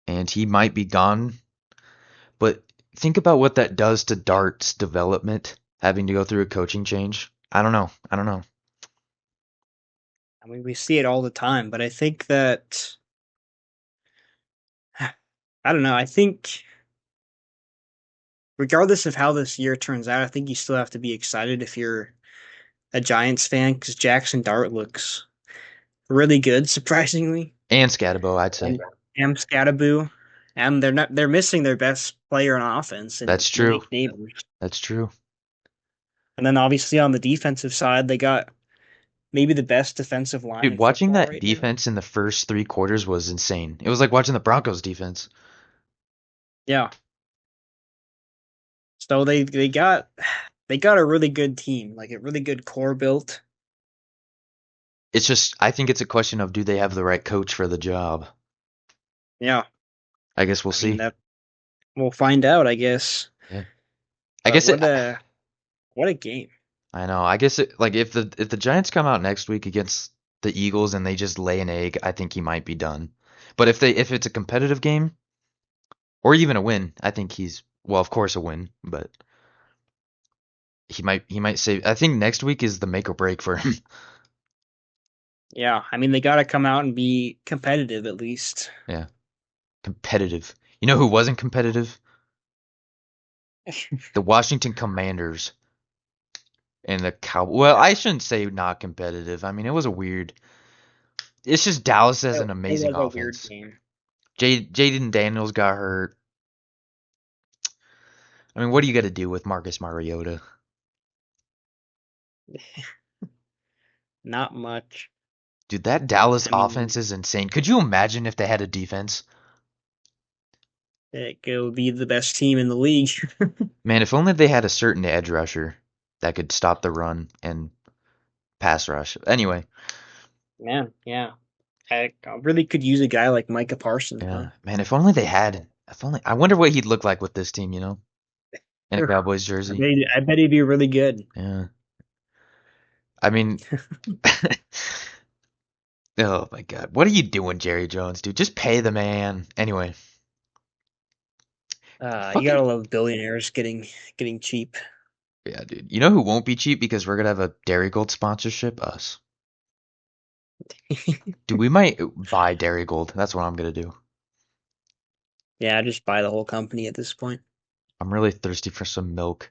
and he might be gone. But think about what that does to Dart's development, having to go through a coaching change. I don't know. I don't know. I mean, we see it all the time, but I think that I don't know. I think regardless of how this year turns out, I think you still have to be excited if you're a Giants fan because Jackson Dart looks really good, surprisingly. And Scatabo, I'd say. And Cam Scattaboo, and they're missing their best player on offense and That's true. Malik Neighbors. That's true. And then obviously on the defensive side, they got maybe the best defensive line Dude, in watching football that right now. defense in the first 3 quarters was insane. It was like watching the Broncos defense. Yeah. So they got a really good team, like a really good core built. It's just, I think it's a question of do they have the right coach for the job? Yeah. I guess we'll I mean see. that we'll find out, I guess. Yeah. I But guess it. what a game. I know. I guess it. Like if the Giants come out next week against the Eagles and they just lay an egg, I think he might be done. But if it's a competitive game or even a win, I think he's well, of course a win, but he might say. I think next week is the make or break for him. Yeah. I mean they gotta come out and be competitive at least. Yeah, competitive. You know who wasn't competitive? The Washington Commanders and the Cow. Well, I shouldn't say not competitive. I mean, it was a weird. It's just Dallas has an It amazing was a weird offense. game. Jaden Daniels got hurt. I mean, what do you got to do with Marcus Mariota? Not much. Dude, that Dallas I mean, offense is insane. Could you imagine if they had a defense? it would be the best team in the league. Man, if only they had a certain edge rusher that could stop the run and pass rush. Anyway, Man, yeah. I really could use a guy like Micah Parsons, huh? yeah, man, if only they had. If only. I wonder what he'd look like with this team, in a Sure. Cowboys jersey. I bet he'd be really good. Yeah. I mean, oh my God. What are you doing, Jerry Jones, dude? Just pay the man. Anyway, You fucking gotta love billionaires getting cheap. yeah, dude. You know who won't be cheap because we're gonna have a Dairy Gold sponsorship? Us. Dude, we might buy Dairy Gold. That's what I'm gonna do. Yeah, just buy the whole company at this point. I'm really thirsty for some milk.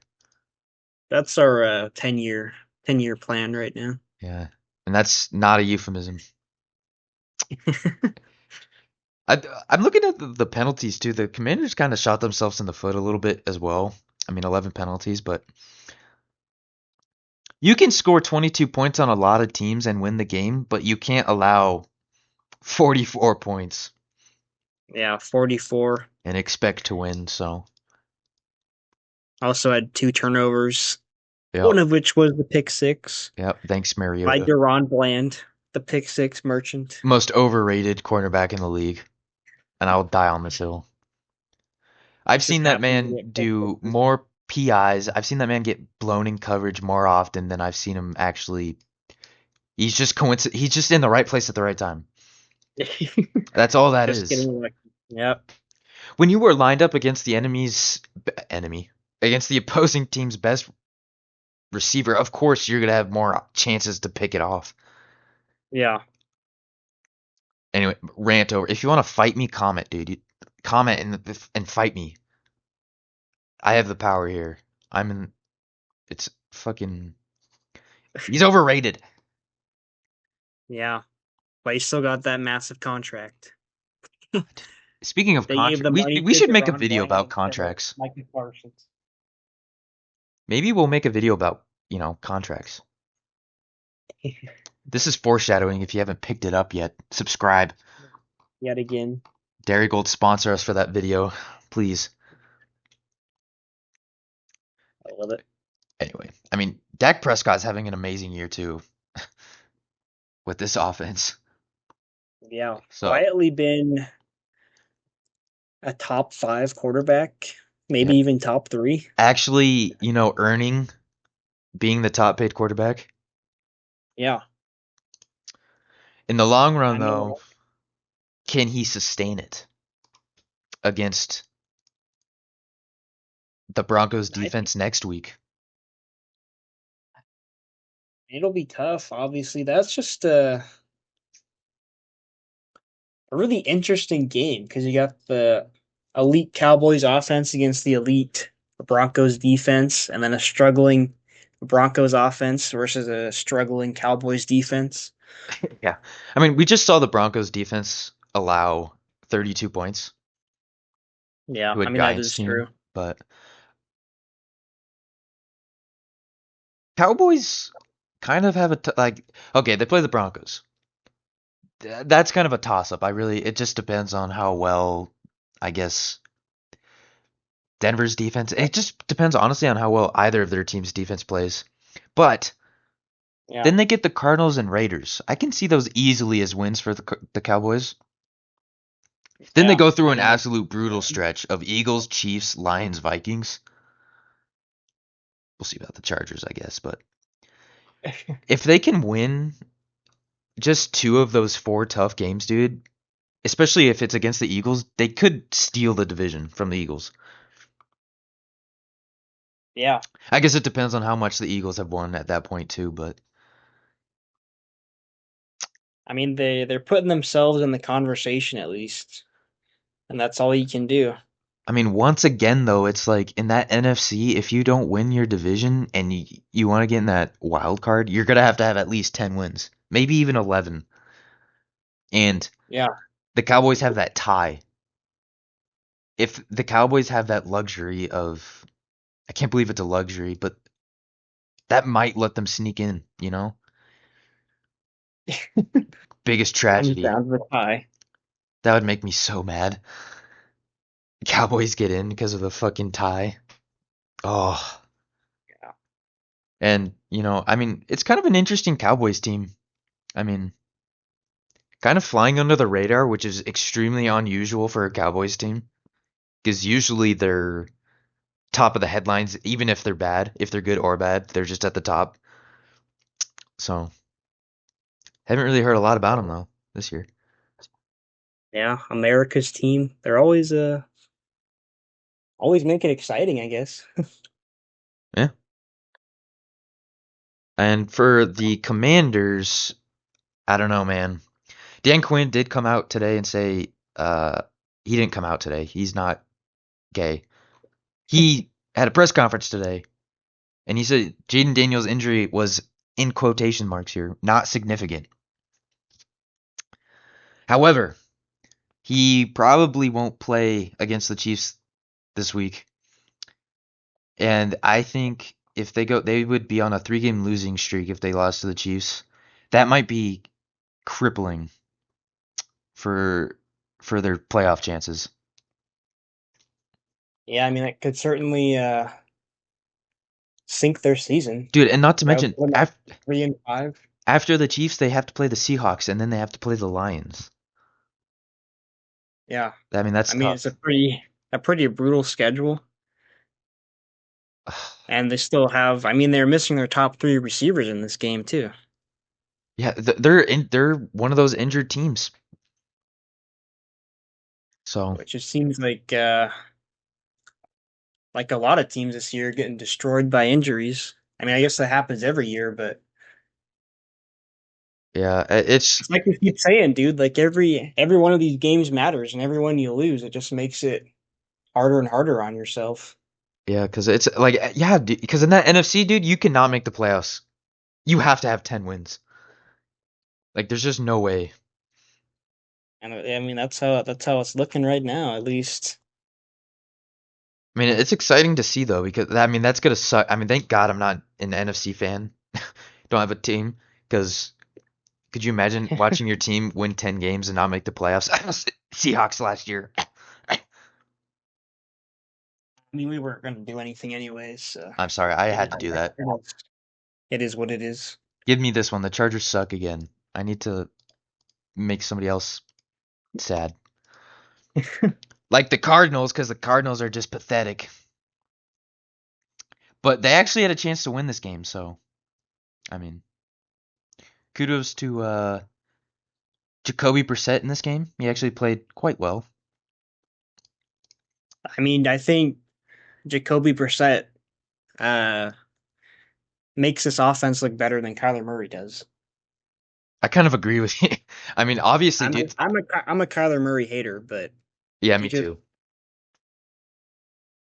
That's our 10-year plan right now. Yeah. And that's not a euphemism. I'm looking at the penalties too. The Commanders kind of shot themselves in the foot a little bit as well. I mean, 11 penalties, but you can score 22 points on a lot of teams and win the game, but you can't allow 44 points Yeah, 44. and expect to win. So, Also had two turnovers, one yep, of which was the pick six yep. Thanks, by Mariota. Deron Bland, the pick six merchant. Most overrated cornerback in the league, and I'll die on this hill. I've This just seen that happened to man get pick do sixes. more PIs. I've seen that man get blown in coverage more often than I've seen him actually. He's just He's just in the right place at the right time. That's all that Just is. getting lucky. Yep. When you were lined up against the enemy, against the opposing team's best receiver, of course you're gonna have more chances to pick it off. Yeah. Anyway, rant over. If you want to fight me, comment, dude. Comment and fight me. I have the power here. I'm in. It's fucking. He's overrated. Yeah. But he still got that massive contract. Speaking of They gave contract, the money we to should make a Deron video Bland about instead of contracts. Micah Parsons. Maybe we'll make a video about contracts. This is foreshadowing. If you haven't picked it up yet, subscribe. Yet again. Dairy Gold sponsor us for that video, please. I love it. Anyway, I mean, Dak Prescott's having an amazing year too with this offense. Yeah. So, Quietly been a top five quarterback, yeah, maybe even top three. actually, earning being the top paid quarterback. Yeah. In the long run, I mean, though, can he sustain it against the Broncos I think defense next week? it'll be tough. Obviously, that's just a really interesting game because you got the elite Cowboys offense against the elite Broncos defense, and then a struggling Broncos offense versus a struggling Cowboys defense. Yeah. I mean, we just saw the Broncos defense allow 32 points Yeah, to a I mean that Giants is true. team, but Cowboys kind of have like, okay, they play the Broncos. That's kind of a toss up. It just depends on how well, I guess, Denver's defense. It just depends honestly on how well either of their team's defense plays. But Yeah, then they get the Cardinals and Raiders. I can see those easily as wins for the Cowboys. Then they yeah. go through I an mean, absolute brutal stretch of Eagles, Chiefs, Lions, Vikings. We'll see about the Chargers, I guess, but if they can win just two of those four tough games, dude, especially if it's against the Eagles, they could steal the division from the Eagles. yeah. I guess it depends on how much the Eagles have won at that point too, but I mean they're putting themselves in the conversation at least, and that's all you can do. I mean, once again though, it's like in that NFC, if you don't win your division and you want to get in that wild card, you're gonna have to have at least 10 wins, maybe even 11. And Yeah. the Cowboys have that tie. If the Cowboys have that luxury of, I can't believe it's a luxury, but that might let them sneak in, you know? Biggest Comes tragedy. down to the tie. That would make me so mad. Cowboys get in because of the fucking tie. Oh. Yeah. And, I mean, it's kind of an interesting Cowboys team. I mean, kind of flying under the radar, which is extremely unusual for a Cowboys team. Because usually they're top of the headlines, even if they're bad. If they're good or bad, they're just at the top. So, haven't really heard a lot about them, though, this year. Yeah, America's team. They're always make it exciting, I guess. Yeah. And for the Commanders, I don't know, man. Dan Quinn did come out today and say, he didn't come out today. He's not gay. He had a press conference today, and he said Jaden Daniels' injury was, in quotation marks here, not significant. However, he probably won't play against the Chiefs this week. And I think if they would be on a 3-game losing streak if they lost to the Chiefs. That might be crippling for their playoff chances. Yeah, I mean that could certainly sink their season. Dude, and not to That would mention, put them at 3-5. after the Chiefs, they have to play the Seahawks, and then they have to play the Lions. Yeah. I mean, that's I mean it's tough. a pretty brutal schedule. And they still have I mean they're missing their top three receivers in this game too. Yeah, they're one of those injured teams. So Which just seems like a lot of teams this year getting destroyed by injuries. I mean I guess that happens every year, but yeah, it's like we keep saying, dude, like every one of these games matters and every one you lose, it just makes it harder and harder on yourself. yeah, because it's like yeah, because in that NFC, dude, you cannot make the playoffs. You have to have 10 wins. Like, there's just no way. And I mean that's how it's looking right now, at least. I mean, it's exciting to see though, because I mean that's gonna suck. I mean, thank God I'm not an NFC fan. Don't have a team, because could you imagine watching your team win 10 games and not make the playoffs? Seahawks last year. I mean we weren't gonna do anything anyways, so I'm sorry, I it is had to do that. it is what it is. Give me this one. The Chargers suck again. I need to make somebody else sad. Like the Cardinals, because the Cardinals are just pathetic. But they actually had a chance to win this game, so I mean, kudos to Jacoby Brissett in this game. He actually played quite well. I mean, I think Jacoby Brissett uh makes this offense look better than Kyler Murray does. I kind of agree with you. I mean, obviously, dude. I'm a Kyler Murray hater, but Yeah, he me just too.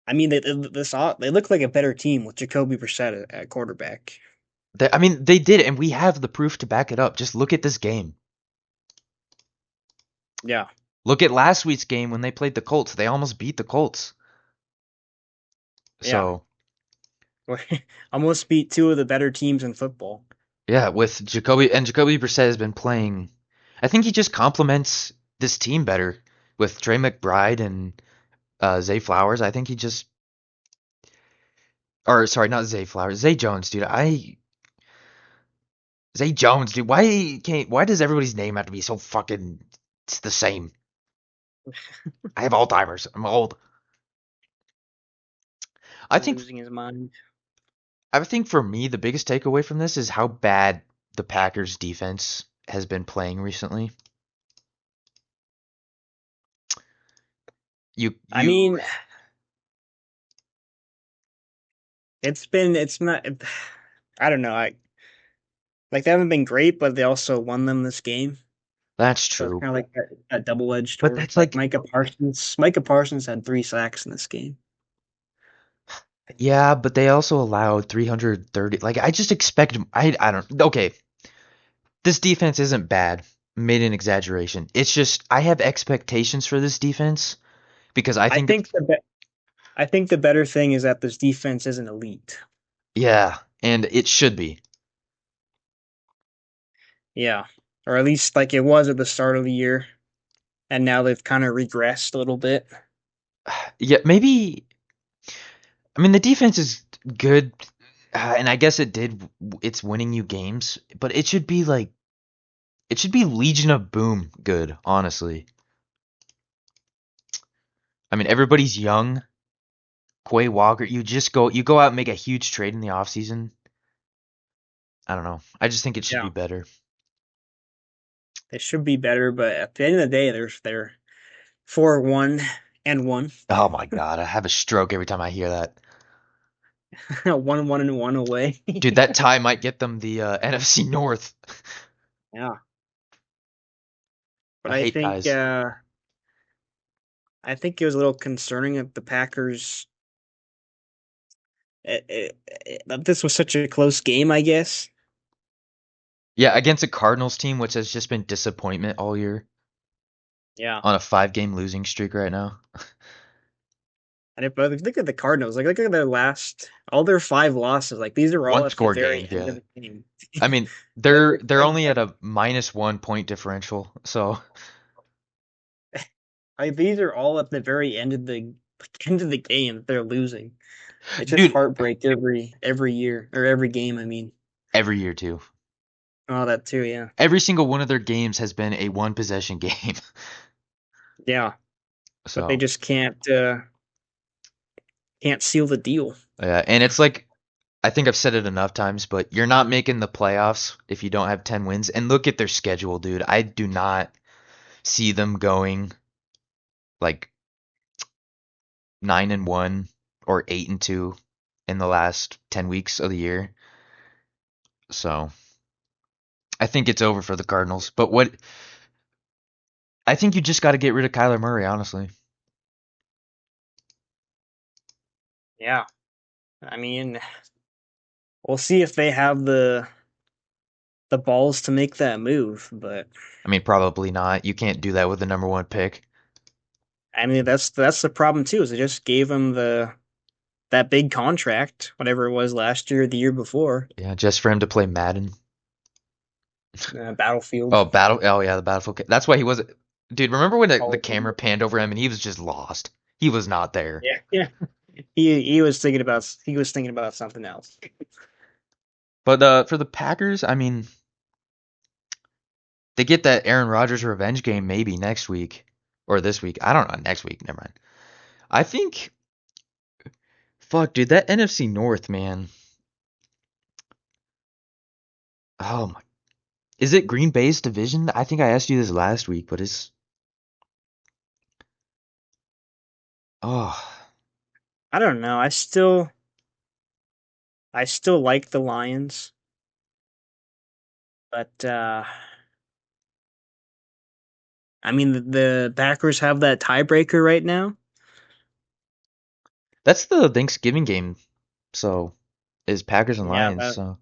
I mean they look like a better team with Jacoby Brissett at quarterback. I mean, they did, and we have the proof to back it up. Just look at this game. Yeah. Look at last week's game when they played the Colts. They almost beat the Colts. Yeah. So, Almost beat two of the better teams in football. yeah, with Jacoby Brissett has been playing. I think he just complements this team better with Trey McBride and Zay Flowers. I think he just, or sorry, not Zay Flowers, Zay Jones, dude. Zay Jones, dude. Why does everybody's name have to be so fucking it's the same? I have Alzheimer's. I'm old. I think Losing his mind. I think for me the biggest takeaway from this is how bad the Packers defense has been playing recently. You I you mean, it's not I don't know. I like they haven't been great, but they also won them this game. That's So it's true. kind of like that double-edged But sword. that's Like like Micah Parsons had 3 sacks in this game. yeah, but they also allowed 330. Like I just expect I don't okay. This defense isn't bad. made an exaggeration. It's just I have expectations for this defense because I I think think I think the better thing is that this defense isn't elite. yeah, and it should be. Yeah, or at least like it was at the start of the year, and now they've kind of regressed a little bit. Yeah, maybe I mean the defense is good and I guess it's winning you games, but it should be Legion of Boom good, honestly. I mean everybody's young. Quay Walker, you go out and make a huge trade in the offseason. I don't know. I just think it should be Yeah, better. they should be better, but at the end of the day, they're 4-1-1, Oh my god, I have a stroke every time I hear that. 1-1-1 away. Dude, that tie might get them the NFC North. Yeah, but I hate ties. I think it was a little concerning that the Packers that this was such a close game. I guess. Yeah, against a Cardinals team which has just been disappointment all year Yeah, on a 5 game losing streak right now. and if but look at the Cardinals, like look at their last all their 5 losses. Like these are all One at the score very games, end of yeah. the game. I mean, Like they're only at a -1 point differential. So, like, these are all at the very end of the end of the game that they're losing. It's just dude, heartbreak every year or every game. I mean, every year too. oh that too. Yeah, Every single one of their games has been a one possession game. yeah. But they So, just can't seal the deal. yeah, and it's like I think I've said it enough times, but you're not making the playoffs if you don't have 10 wins. And look at their schedule, dude. I do not see them going like 9-1 or 8-2 in the last 10 weeks of the year. So I think it's over for the Cardinals. But what I think you just got to get rid of Kyler Murray, honestly. Yeah, I mean, we'll see if they have the balls to make that move. But I mean, probably not. You can't do that with the number 1 pick. I mean, that's the problem too. Is they just gave him the that big contract, whatever it was last year, or the year before, Yeah, just for him to play Madden. Battlefield. Oh, Battle. Oh, yeah, the Battlefield. That's why he wasn't. Dude, remember when the Call of camera Duty. panned over him and he was just lost? He was not there. Yeah, yeah. He was thinking about something else. But for the Packers, I mean, they get that Aaron Rodgers revenge game maybe next week or this week. I don't know. Next week, never mind. I think, fuck, dude, that NFC North, man. Oh my, is it Green Bay's division? I think I asked you this last week, but it's oh, I don't know. I still like the Lions, but I mean the Packers have that tiebreaker right now. that's the Thanksgiving game. So is Packers and Yeah, Lions. So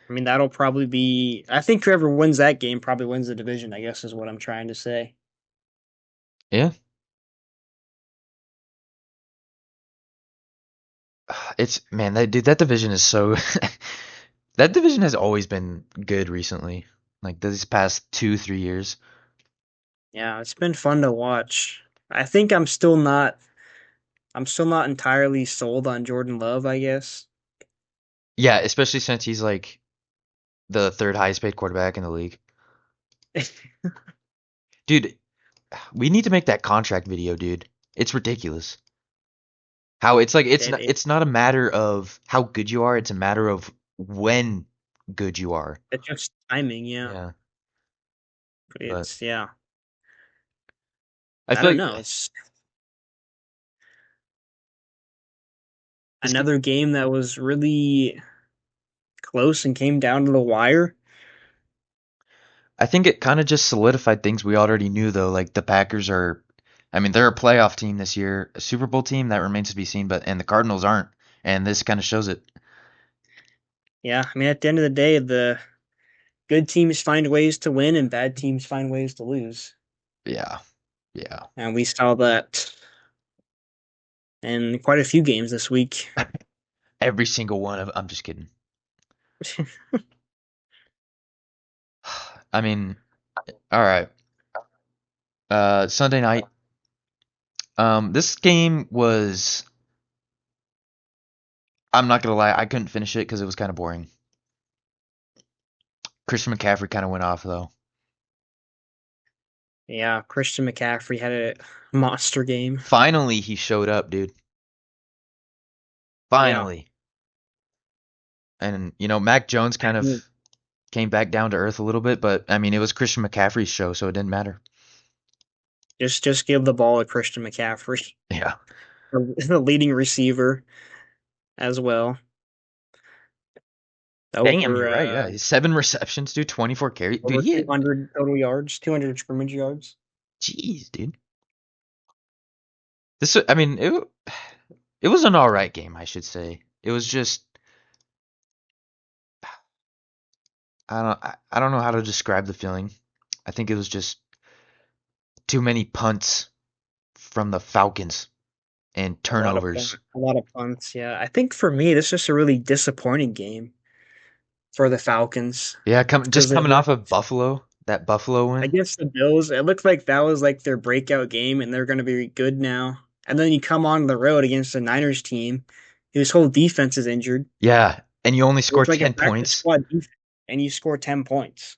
I mean that'll probably be. I think whoever wins that game probably wins the division. I guess is what I'm trying to say. yeah, it's man, that dude, that division is so. That division has always been good recently, like these past 2 3 years. Yeah, it's been fun to watch. I think I'm still not entirely sold on Jordan Love, I guess. Yeah, especially since he's like the third highest paid quarterback in the league. Dude, we need to make that contract video, dude. It's ridiculous. How it's like it it's not a matter of how good you are, it's a matter of when good you are. it's just timing, yeah. Yeah. But It's yeah. I I feel don't like know. It's this could, another game that was really close and came down to the wire. I think it kind of just solidified things we already knew though, like the Packers are I mean, they're a playoff team this year, a Super Bowl team that remains to be seen, but and the Cardinals aren't. And this kind of shows it. Yeah, I mean at the end of the day, good teams find ways to win and bad teams find ways to lose. Yeah, yeah. And we saw that in quite a few games this week. Every single one of. I'm just kidding. I mean, all right. Sunday night. This game was. I'm not gonna lie, I couldn't finish it because it was kind of boring. Christian McCaffrey kind of went off though. Yeah, Christian McCaffrey had a monster game. Finally, he showed up, dude. Yeah, Finally. And Mac Jones kind of mm, came back down to earth a little bit, but I mean, it was Christian McCaffrey's show, so it didn't matter. just give the ball to Christian McCaffrey, Yeah. the leading receiver as well. Damn, Over you're right. Yeah, 7 receptions, dude. 24 carries, dude. over He hit. 200 total yards, 200 scrimmage yards. Jeez, dude. I mean, it was an all right game, I should say. It was just, I don't know how to describe the feeling. I think it was just too many punts from the Falcons and turnovers. A lot of punts. Yeah, I think for me, this is just a really disappointing game for the Falcons Yeah, just because coming off of Buffalo, that Buffalo win. against the Bills, it looked like that was like their breakout game, and they're going to be good now. And then you come on the road against the Niners team, whose whole defense is injured. Yeah, and you only It's scored like a 10 practice points. squad defense, and you score 10 points.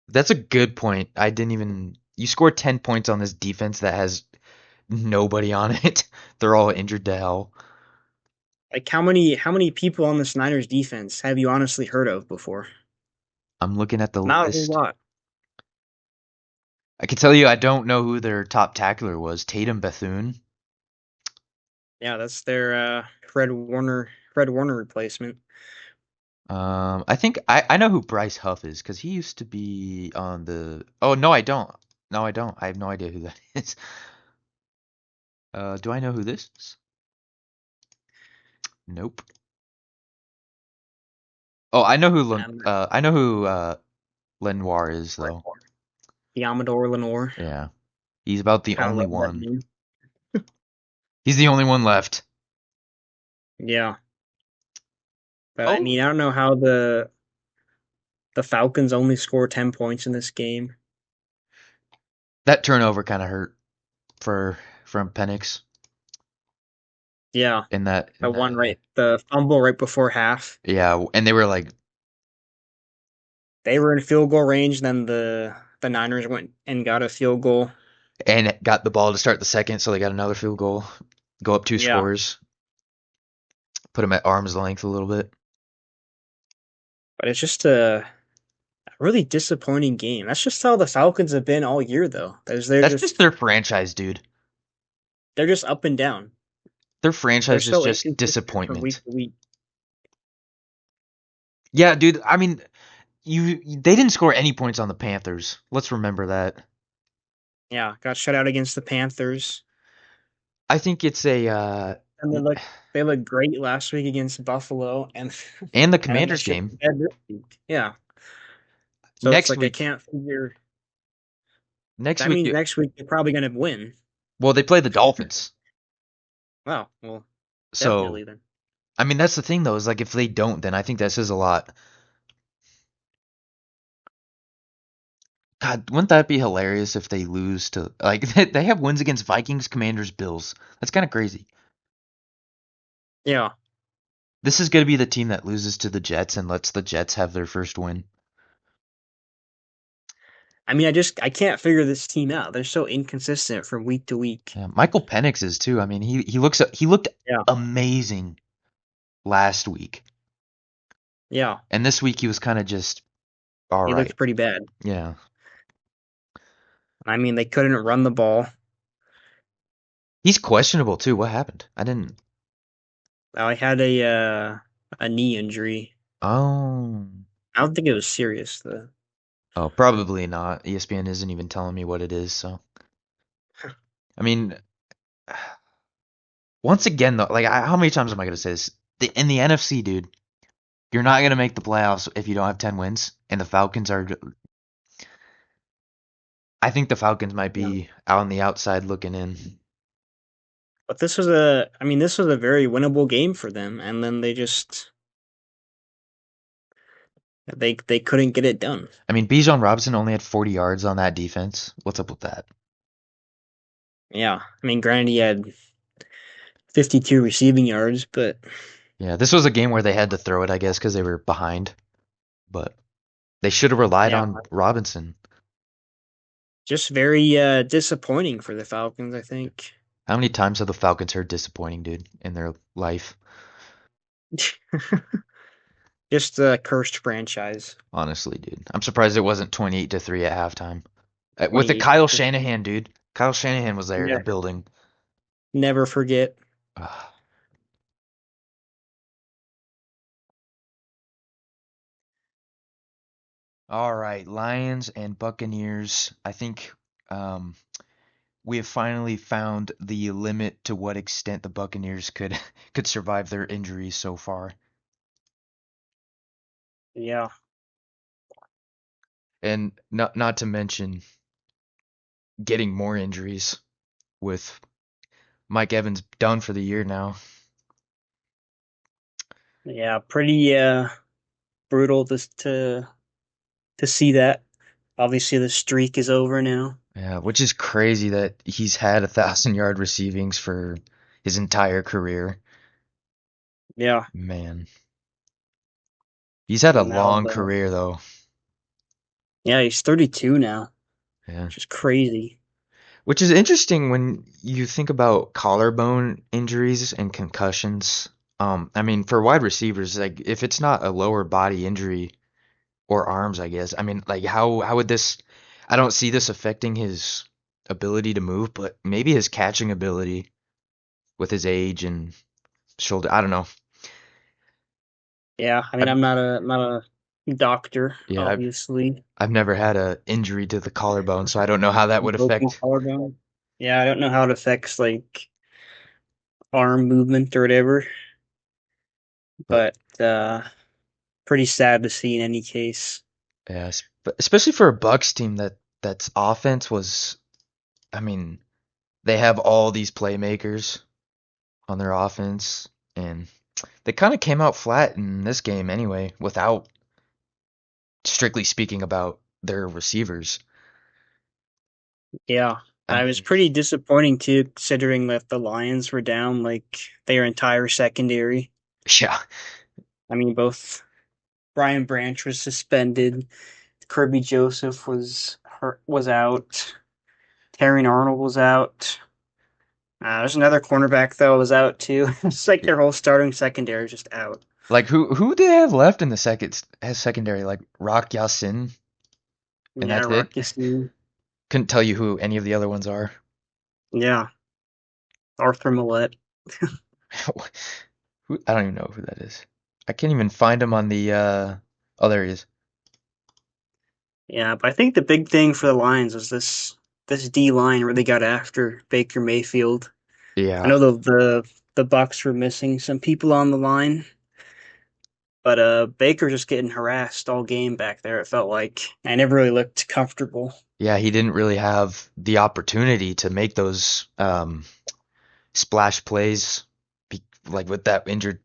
That's a good point. I didn't even. You scored 10 points on this defense that has nobody on it. They're all injured to hell. Like how many people on this Niners defense have you honestly heard of before? I'm looking at the Not a whole list. lot. I can tell you I don't know who their top tackler was. Tatum Bethune. Yeah, that's their Fred Warner replacement. I think I know who Bryce Huff is because he used to be on the. Oh no, I don't. No, I don't. I have no idea who that is. Do I know who this is? Nope. Oh, Um, I know who Lenoir is though. the Amador Lenore. Yeah, he's about the Kind of only love that one. name. He's the only one left. Yeah, but I Oh, mean, I don't know how the Falcons only score 10 points in this game. that turnover kind of hurt for from Penix Yeah, in that the in one that. right, the fumble right before half. Yeah, and they were like, They were in field goal range. Then the Niners went and got a field goal. and got the ball to start the second, so they got another field goal, go up two Yeah, scores, put them at arm's length a little bit. but it's just a really disappointing game. That's just how the Falcons have been all year, though. That's just their franchise, dude. They're just up and down. Their They're franchise is so just inconsistent from week disappointment. to week. Yeah, dude. I mean, they didn't score any points on the Panthers. Let's remember that. Yeah, got shut out against the Panthers, I think it's a and they looked great last week against Buffalo, and and the and then they Commanders shit game the bed this week. Yeah, so it's next like I week. can't figure. Next That week, means next week they're probably going to win. well, they play the Dolphins. Wow, well, So, definitely then. I mean, that's the thing though, is like if they don't, then I think that says a lot. God, wouldn't that be hilarious if they lose to like they have wins against Vikings, Commanders, Bills. That's kind of crazy. Yeah, This is going to be the team that loses to the Jets and lets the Jets have their first win. I mean, I can't figure this team out. They're so inconsistent from week to week. Yeah, Michael Penix is too. I mean, he looked Yeah, amazing last week, yeah, and this week he was kind of just all he right. looked pretty bad. Yeah, I mean, they couldn't run the ball. he's questionable too. What happened? I didn't. I had a knee injury. Oh, I don't think it was serious though. oh, probably not. ESPN isn't even telling me what it is. So, I mean, once again though, like how many times am I going to say this? In the NFC, dude, You're not gonna make the playoffs if you don't have 10 wins, and the Falcons are. I think the Falcons might Yeah. be out on the outside looking in. But this was a very winnable game for them, and then they couldn't get it done. I mean, Bijan Robinson only had 40 yards on that defense. What's up with that? Yeah, I mean, granted, he had 52 receiving yards, but Yeah, this was a game where they had to throw it, I guess, because they were behind. But they should have relied yeah, on Robinson. just very disappointing for the Falcons, I think. How many times have the Falcons heard disappointing, dude, in their life? Just a cursed franchise. Honestly, dude. I'm surprised it wasn't 28-3 at halftime. With the 28. Kyle Shanahan, dude. Kyle Shanahan was there in the Yeah, building. never forget. Ah, all right, Lions and Buccaneers. I think um, we have finally found the limit to what extent the Buccaneers could could survive their injuries so far. Yeah, And not to mention getting more injuries with Mike Evans done for the year now. yeah, pretty brutal to see that. Obviously, the streak is over now. Yeah, which is crazy that he's had 1,000 yard receivings for his entire career. Yeah, Man, he's had a and now long the career though. yeah, he's 32 now, Yeah, which is crazy. which is interesting when you think about collarbone injuries and concussions. I mean, for wide receivers, like if it's not a lower body injury or arms, I guess. I mean, like how would this? I don't see this affecting his ability to move, but maybe his catching ability with his age and shoulder. I don't know. Yeah, I mean, I've, I'm not a doctor, yeah, obviously. I've never had a injury to the collarbone, so I don't know how that would Broken affect. collarbone. Yeah, I don't know how it affects like arm movement or whatever, But but pretty sad to see in any case. yeah, but especially for a Bucks team that's offense was. I mean, they have all these playmakers on their offense, and they kind of came out flat in this game anyway, without strictly speaking about their receivers. Yeah, I I was mean, pretty disappointing too, considering that the Lions were down like their entire secondary. yeah, I mean, both Brian Branch was suspended, Kirby Joseph was out, Terry Arnold was out. There's another cornerback though was out too. It's like their whole starting secondary is just out. like who do they have left in the secondary? Like Rock Yassin, and Yeah, that's it. Ruckus. Couldn't tell you who any of the other ones are. Yeah, Arthur Millette. I don't even know who that is. I can't even find him on the oh, there he is. Yeah, but I think the big thing for the Lions was this D line really got after Baker Mayfield. I Yeah. know the Bucks were missing some people on the line, but Baker just getting harassed all game back there. It felt like I never really looked comfortable. Yeah, he didn't really have the opportunity to make those splash plays like with that injured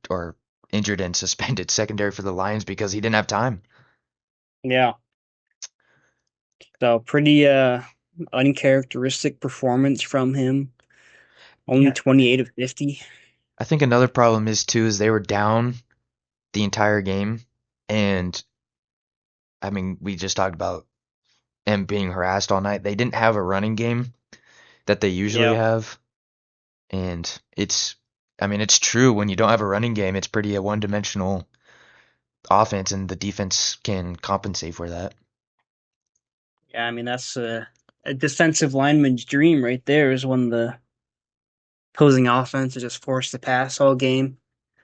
and suspended secondary for the Lions because he didn't have time. Yeah, so pretty uncharacteristic performance from him. Only Yeah. 28 of 50. I think another problem is too is they were down the entire game, and I mean we just talked about them being harassed all night. They didn't have a running game that they usually Yeah, have, and I mean it's true when you don't have a running game, it's pretty a one-dimensional offense, and the defense can compensate for that. yeah. I mean that's a defensive lineman's dream right there. Is when the opposing offense is just forced to pass all game.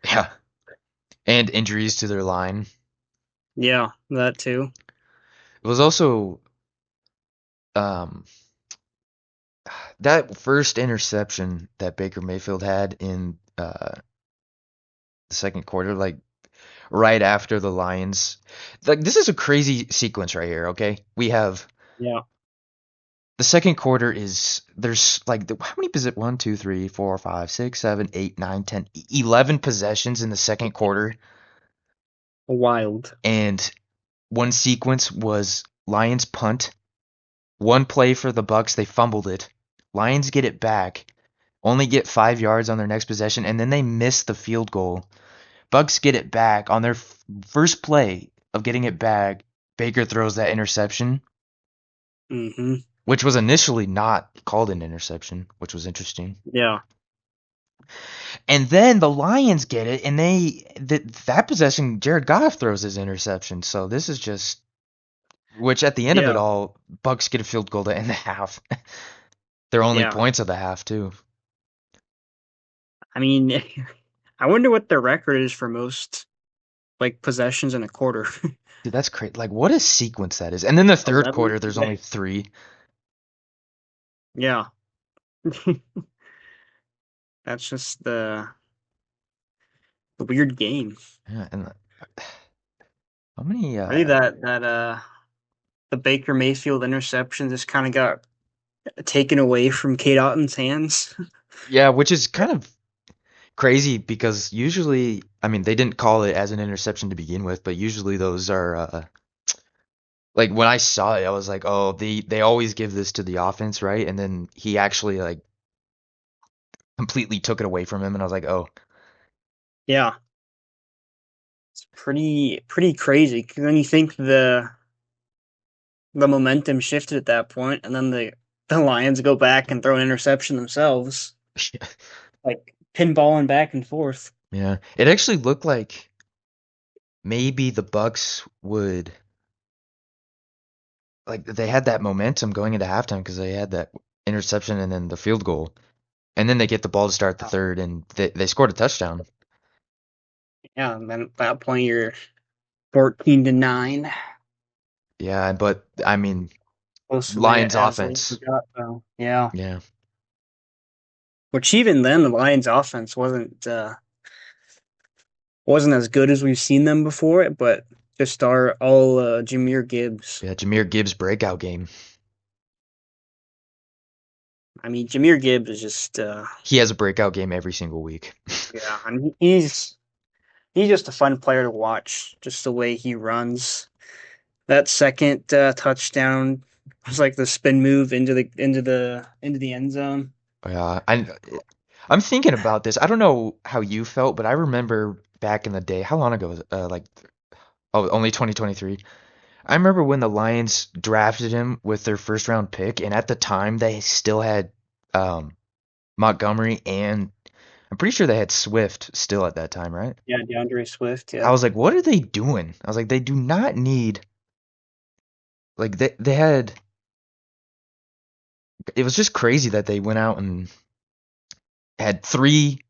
Yeah, and injuries to their line. Yeah, that too. It was also um, that first interception that Baker Mayfield had in the second quarter. Like right after the Lions. Like this is a crazy sequence right here, okay? We have Yeah. the second quarter is there's like how many possessions? 1, 2, 3, 4, 5, 6, 7, 8, 9, 10, 11 possessions in the second quarter, Wild. and one sequence was Lions punt. One play for the Bucks, they fumbled it. Lions get it back, only get 5 yards on their next possession, and then they miss the field goal. Bucks get it back on their first play of getting it back. Baker throws that interception, Hmm. which was initially not called an interception, which was interesting. Yeah. And then the Lions get it, and that possession, Jared Goff throws his interception. So this is just, which at the end of it Yeah. all, Bucks get a field goal to end the half. Their only Yeah. points of the half too. I mean, I wonder what their record is for most like possessions in a quarter. Dude, that's crazy. Like, what a sequence that is. And then the third 11? quarter, there's Yeah. only three. Yeah. That's just the weird game. Yeah, and how many? Really that the Baker Mayfield interception just kind of got taken away from Kate Otton's hands. Yeah, which is kind of crazy because usually, I mean, they didn't call it as an interception to begin with, but usually those are like when I saw it, I was like, oh, they always give this to the offense, right? And then he actually like completely took it away from him, and I was like, oh, Yeah, it's pretty crazy. 'Cause then you think the momentum shifted at that point, and then the Lions go back and throw an interception themselves, like pinballing back and forth. yeah. It actually looked like maybe the Bucks would like they had that momentum going into halftime because they had that interception and then the field goal. And then they get the ball to start the third, and they scored a touchdown. Yeah, and then at that point you're 14-9. Yeah, but I mean, Close Lions as they offense. forgot though. Yeah. Yeah, Which even then the Lions offense wasn't as good as we've seen them before, but just our all Jameer Gibbs. yeah, Jameer Gibbs breakout game. I mean, Jameer Gibbs is just He has a breakout game every single week. yeah, I mean he's just a fun player to watch. Just the way he runs. That second touchdown was like the spin move into the end zone. Yeah, I'm thinking about this. I don't know how you felt, but I remember back in the day. How long ago was it? Like oh, only 2023. I remember when the Lions drafted him with their first round pick, and at the time they still had um, Montgomery and I'm pretty sure they had Swift still at that time, right? Yeah, DeAndre Swift. I Yeah, was like, what are they doing? I was like, they do not need like they had it was just crazy that they went out and had three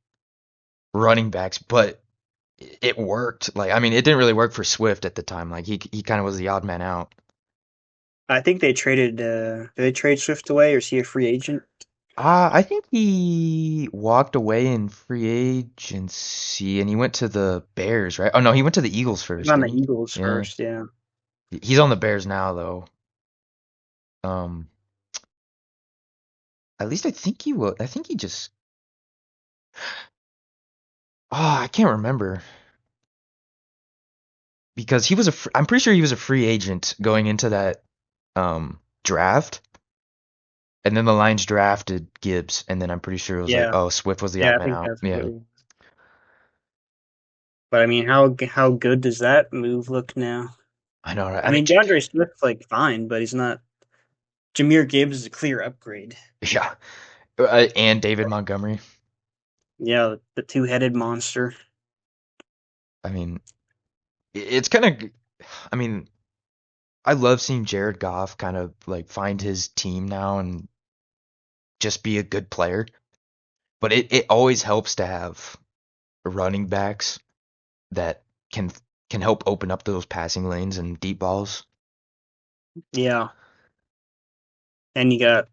running backs, but it worked. Like I mean, it didn't really work for Swift at the time. Like he kind of was the odd man out. I think they traded. Did they trade Swift away, or is he a free agent? I think he walked away in free agency and he went to the Bears, right? Oh no, he went to the Eagles He's first, on the didn't Eagles he? Yeah. first. Yeah. He's on the Bears now though. Um at least I think he will. I think he just I can't remember because he was I'm pretty sure he was a free agent going into that draft. And then the Lions drafted Gibbs, and then I'm pretty sure it was like, Yeah. oh, Swift was the Yeah, odd I man think out. that's what Yeah. it was. But I mean, how good does that move look now? I know, right? I I mean, mean, DeAndre Swift's like fine, but he's not. Jameer Gibbs is a clear upgrade. yeah. And David Montgomery. Yeah, the two-headed monster. I mean, it's kind of, I mean, I love seeing Jared Goff kind of like find his team now and just be a good player. But it always helps to have running backs that can can help open up those passing lanes and deep balls. Yeah, and you got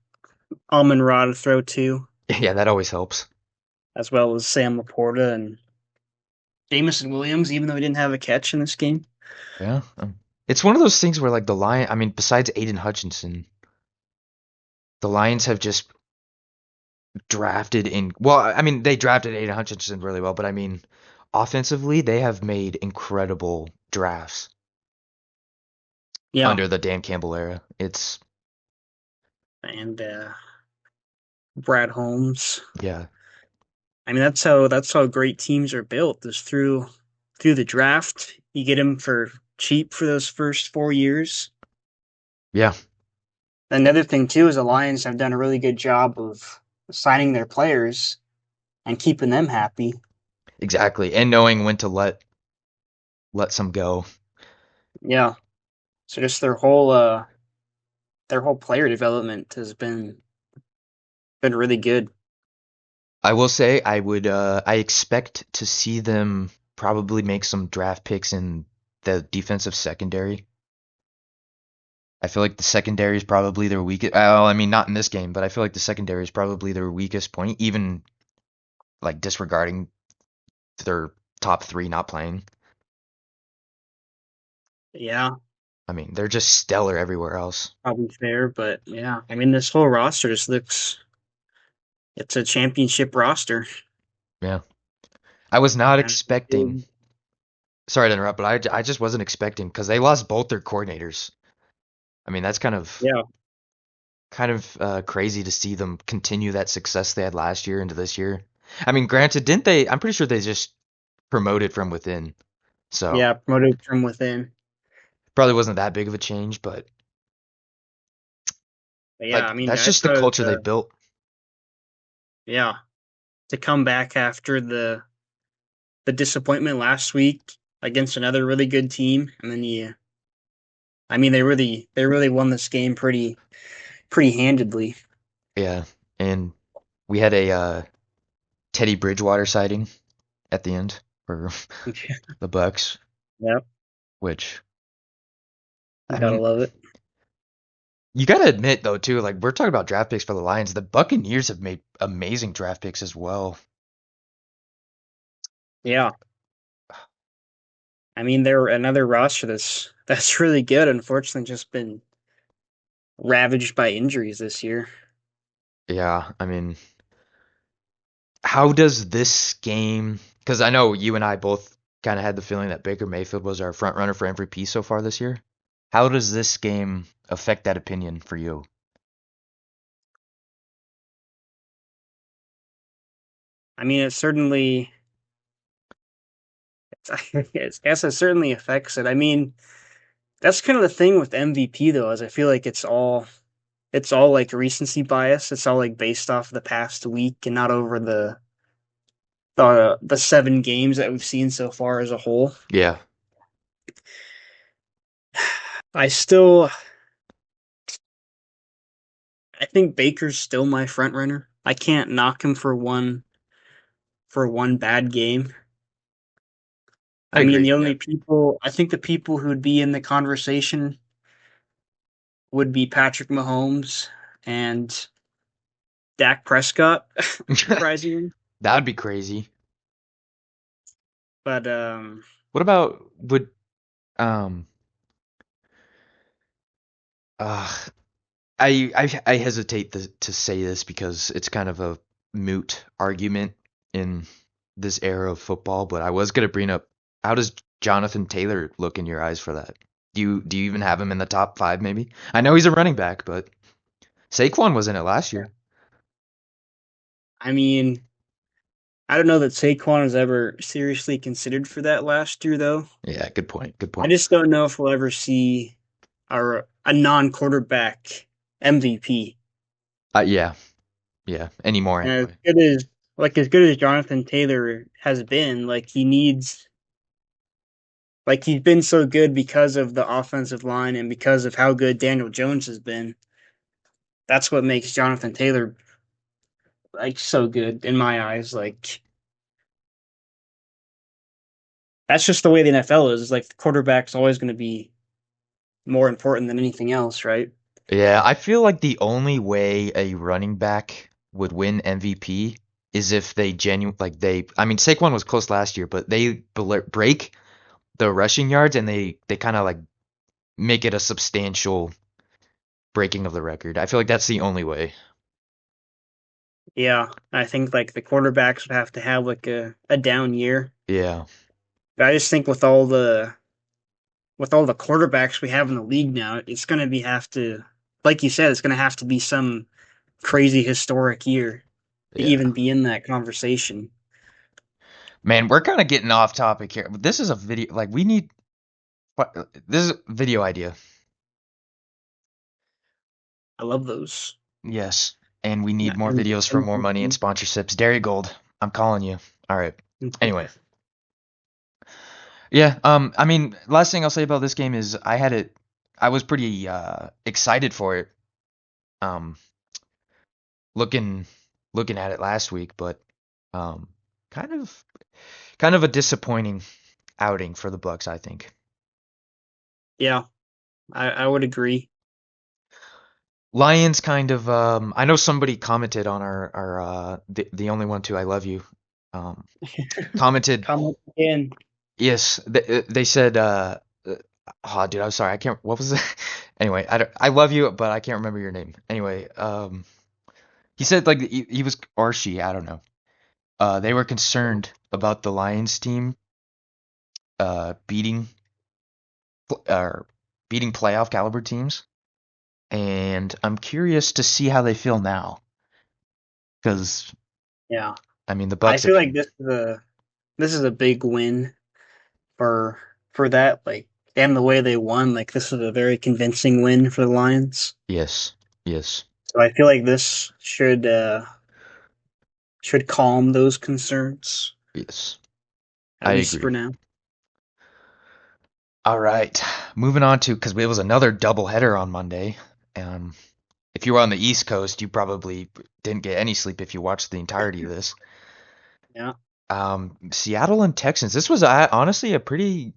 Amon Ra to throw to, Yeah, that always helps. as well as Sam Laporta and Jamison Williams, even though he didn't have a catch in this game. Yeah. It's one of those things where like the Lion, I mean, besides Aiden Hutchinson, the Lions have just drafted in. Well, I mean, they drafted Aiden Hutchinson really well, but I mean, offensively, they have made incredible drafts Yeah, under the Dan Campbell era. It's and Brad Holmes. yeah, I mean, that's how great teams are built is through the draft. You get them for cheap for those first 4 years. yeah, Another thing too is the Lions have done a really good job of signing their players and keeping them happy. exactly. And knowing when to let some go. Yeah. So just their whole player development has been really good. I will say I expect to see them probably make some draft picks in the defensive secondary. I feel like the secondary is probably their weakest. Well, I mean, not in this game, but I feel like the secondary is probably their weakest point, even like disregarding their top three not playing. Yeah, I mean, they're just stellar everywhere else. probably fair, but yeah. I mean this whole roster just looks it's a championship roster. Yeah. I was not And expecting, sorry to interrupt, but I just wasn't expecting because they lost both their coordinators. I mean, that's yeah, kind of crazy to see them continue that success they had last year into this year. I mean, granted, didn't they? I'm pretty sure they just promoted from within, so yeah, promoted from within. probably wasn't that big of a change, but But yeah, I like mean that's I just the thought culture they built. yeah, to come back after the disappointment last week against another really good team, and then I mean they really won this game pretty handedly. Yeah, and we had a Teddy Bridgewater sighting at the end for the Bucks, Yep, which you I gotta mean, love it. you gotta admit though too, like we're talking about draft picks for the Lions, the Buccaneers have made amazing draft picks as well. Yeah, I mean they're another roster that's really good. Unfortunately, just been ravaged by injuries this year. Yeah, I mean, how does this game? Because I know you and I both kind of had the feeling that Baker Mayfield was our front runner for MVP so far this year. How does this game affect that opinion for you? I mean, it certainly, I guess it certainly affects it. I mean, that's kind of the thing with MVP though, is I feel like it's all like recency bias. It's all like based off the past week and not over the 7 games that we've seen so far as a whole. Yeah, I still, I think Baker's still my front runner. I can't knock him for one bad game. I I mean, agree. the Yeah. only people I think the people who would be in the conversation would be Patrick Mahomes and Dak Prescott, surprisingly. That would be crazy. But What about would um uh I hesitate to say this because it's kind of a moot argument in this era of football, but I was gonna bring up how does Jonathan Taylor look in your eyes for that? Do you even have him in the top five maybe? I know he's a running back, but Saquon was in it last year. I mean, I don't know that Saquon was ever seriously considered for that last year, though. Yeah, good point. Good I point. just don't know if we'll ever see a non-quarterback MVP. Yeah, yeah, anymore And as anyway. good as as good as Jonathan Taylor has been, he's been so good because of the offensive line and because of how good Daniel Jones has been. That's what makes Jonathan Taylor so good in my eyes. Like that's just the way the NFL is. It's like the quarterback's always going to be more important than anything else, right? Yeah, I feel like the only way a running back would win MVP is if they I mean Saquon was close last year, but they break the rushing yards and they kind of like make it a substantial breaking of the record. I feel like that's the only way. Yeah, I think like the quarterbacks would have to have like a down year. Yeah. But I just think with all the quarterbacks we have in the league now, it's gonna be have to like you said, it's gonna have to be some crazy historic year to Yeah. even be in that conversation. Man, we're kind of getting off topic here. But this is a video like we need this is a video idea. I love those. Yes. And we need Yeah, more videos for more money and sponsorships. Dairy Gold, I'm calling you. All right. Anyway. Yeah, I mean, last thing I'll say about this game is I was pretty excited for it. Um looking looking at it last week, but um kind of kind of a disappointing outing for the Bucks, I think. yeah, I would agree. Lions kind of I know somebody commented on our the only one too I love you um commented. Come in. Yes, they said oh dude, I'm sorry. I can't what was it? Anyway, I love you, but I can't remember your name. Anyway, he said like he was or she, I don't know. They were concerned about the Lions team beating or beating playoff caliber teams, and I'm curious to see how they feel now because Yeah, I mean the I Bucks feel have like this is a big win for that. Like, and the way they won, like this is a very convincing win for the Lions. yes, yes, So I feel like this should calm those concerns, yes. at I least for agree. now. All right, moving on to because it was another doubleheader on Monday. Um, if you were on the East Coast, you probably didn't get any sleep if you watched the entirety of this. Yeah. Seattle and Texans. This was honestly a pretty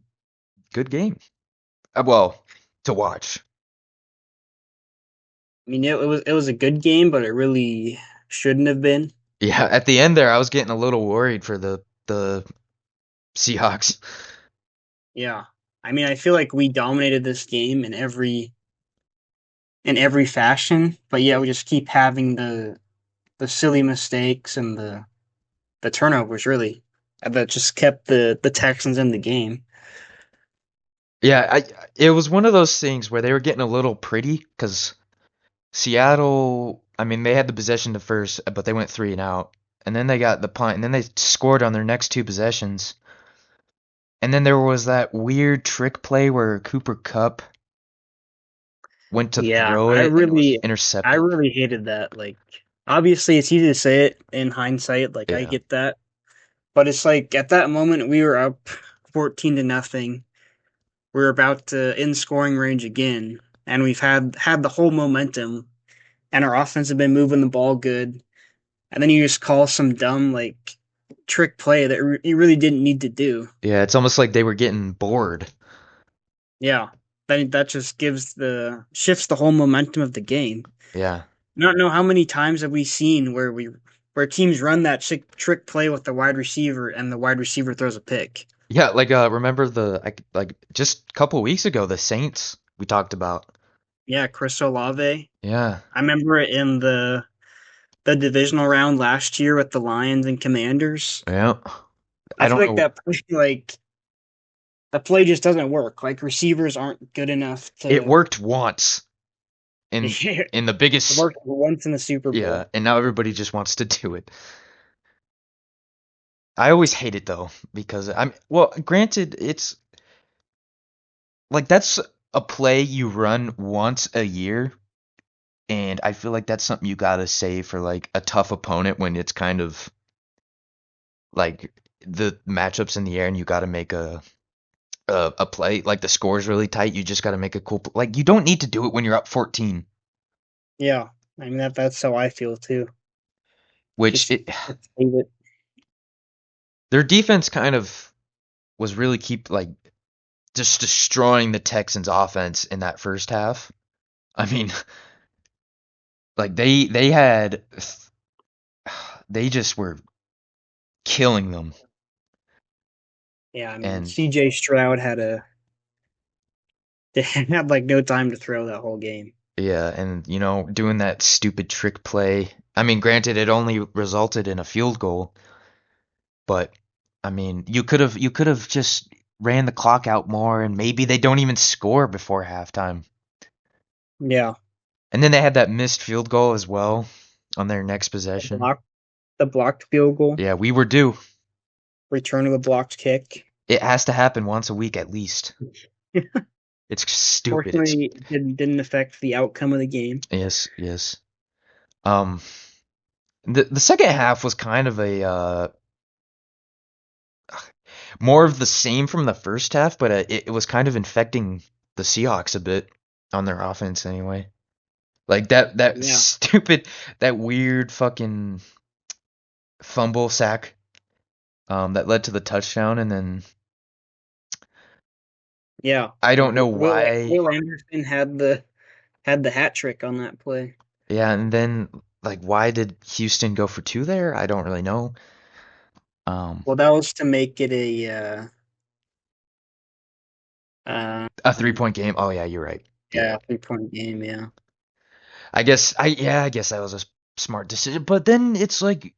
good game. Well, to watch. I mean, it was a good game, but it really shouldn't have been. Yeah, at the end there, I was getting a little worried for the Seahawks. Yeah. I mean, I feel like we dominated this game in every fashion, but yeah, we just keep having the silly mistakes and the turnovers really that just kept the Texans in the game. Yeah, it was one of those things where they were getting a little pretty because Seattle, I mean, they had the possession at first, but they went three and out, and then they got the punt, and then they scored on their next two possessions, and then there was that weird trick play where Cooper Kupp went to Yeah, throw it and it was I intercepted. really hated that. Like, obviously, it's easy to say it in hindsight. Like, I Yeah, get that, but it's like at that moment we were up 14-0. We were about to in scoring range again, and we've had the whole momentum, and our offense had been moving the ball good, and then you just call some dumb like trick play that you really didn't need to do. yeah, it's almost like they were getting bored. Yeah, that just gives the shifts the whole momentum of the game. Yeah, I don't know how many times have we seen where teams run that trick play with the wide receiver and the wide receiver throws a pick. yeah, like remember like just a couple weeks ago the Saints we talked about. Yeah, Chris Olave. Yeah, I remember it in the divisional round last year with the Lions and Commanders. yeah. I I feel don't like know. that play, like the play just doesn't work. Like receivers aren't good enough It to. worked once It in the biggest. worked once in the Super Yeah, Bowl. and now everybody just wants to do it. I always hate it though because I'm well, granted it's like that's a play you run once a year and I feel like that's something you got to say for like a tough opponent when it's kind of like the matchups in the air and you got to make a play like the score's really tight, you just got to make a like you don't need to do it when you're up 14, Yeah, I mean that's how I feel too. which Just save it. their defense kind of was really keep like just destroying the Texans offense in that first half. I mean, like they had they just were killing them. Yeah, I mean, And CJ Stroud they had like no time to throw that whole game. yeah, and doing that stupid trick play. I mean, granted, it only resulted in a field goal, but I mean, you could have just ran the clock out more, and maybe they don't even score before halftime. Yeah, And then they had that missed field goal as well on their next the possession. block, the blocked field goal, Yeah, we were due. return of a blocked kick. It has to happen once a week at least. It's stupid. It's Fortunately, it didn't affect the outcome of the game. yes, yes. Um, the second half was kind of a more of the same from the first half, but it was kind of infecting the Seahawks a bit on their offense anyway. Like that Yeah, stupid, that weird fucking fumble sack that led to the touchdown, and then yeah. I don't know why. Will Anderson had the hat trick on that play. Yeah, and then like why did Houston go for two there? I don't really know. Um, Well, that was to make it uh, a 3-point game. Oh yeah, you're right. Yeah, yeah, 3-point game. Yeah, I guess that was a smart decision. But then it's like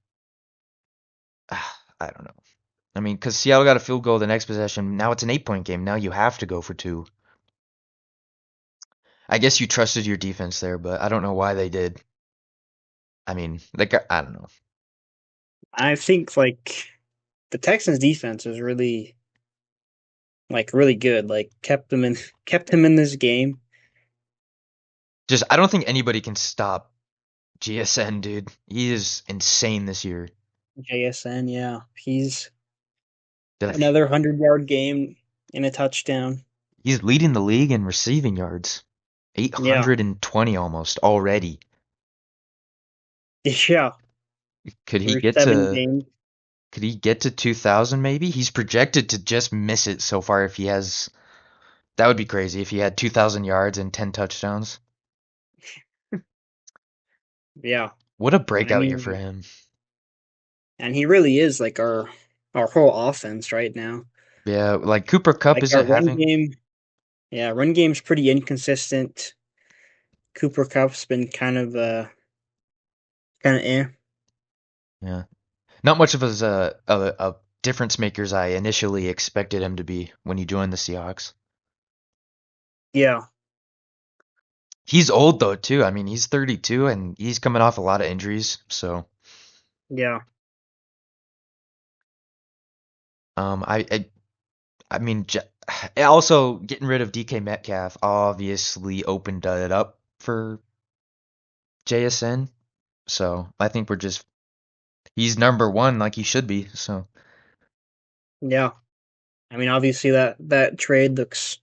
I don't know. I mean, because Seattle got a field goal the next possession. Now it's an 8-point game. Now you have to go for two. I guess you trusted your defense there, but I don't know why they did. I mean, like I don't know. I think like the Texans defense is really good. Like kept them in this game. Just I don't think anybody can stop GSN, dude. He is insane this year. JSN, yeah, he's That- another 100-yard game and a touchdown. He's leading the league in receiving yards. Yeah, 820 almost already. yeah, Could he through get 7 to games. could he get to 2000 maybe? He's projected to just miss it so far if he has that would be crazy if he had 2000 yards and 10 touchdowns. Yeah, What a I breakout year for mean, him. and he really is like our whole offense right now. Yeah, like Cooper Cup Like our isn't run having game, yeah, run game's pretty inconsistent. Cooper Cup's been kind of eh. yeah. Not much of a difference maker as I initially expected him to be when he joined the Seahawks. Yeah, He's old though too. I mean, he's 32 and he's coming off a lot of injuries. So, yeah, I mean, also getting rid of DK Metcalf obviously opened it up for JSN. So I think he's number one like he should be. So yeah. I mean, obviously that trade looks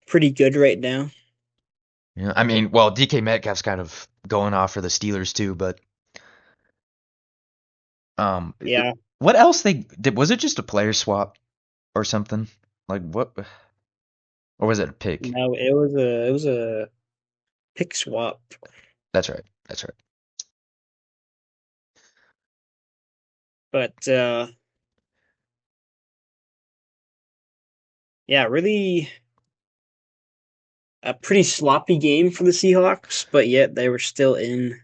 pretty good right now. yeah, I mean, well, DK Metcalf's kind of going off for the Steelers too, but um, Yeah, what else they did? Was it just a player swap or something? Like what? Or was it a pick? no, it was a pick swap, That's right. That's right. but yeah, really a pretty sloppy game for the Seahawks, but yet they were still in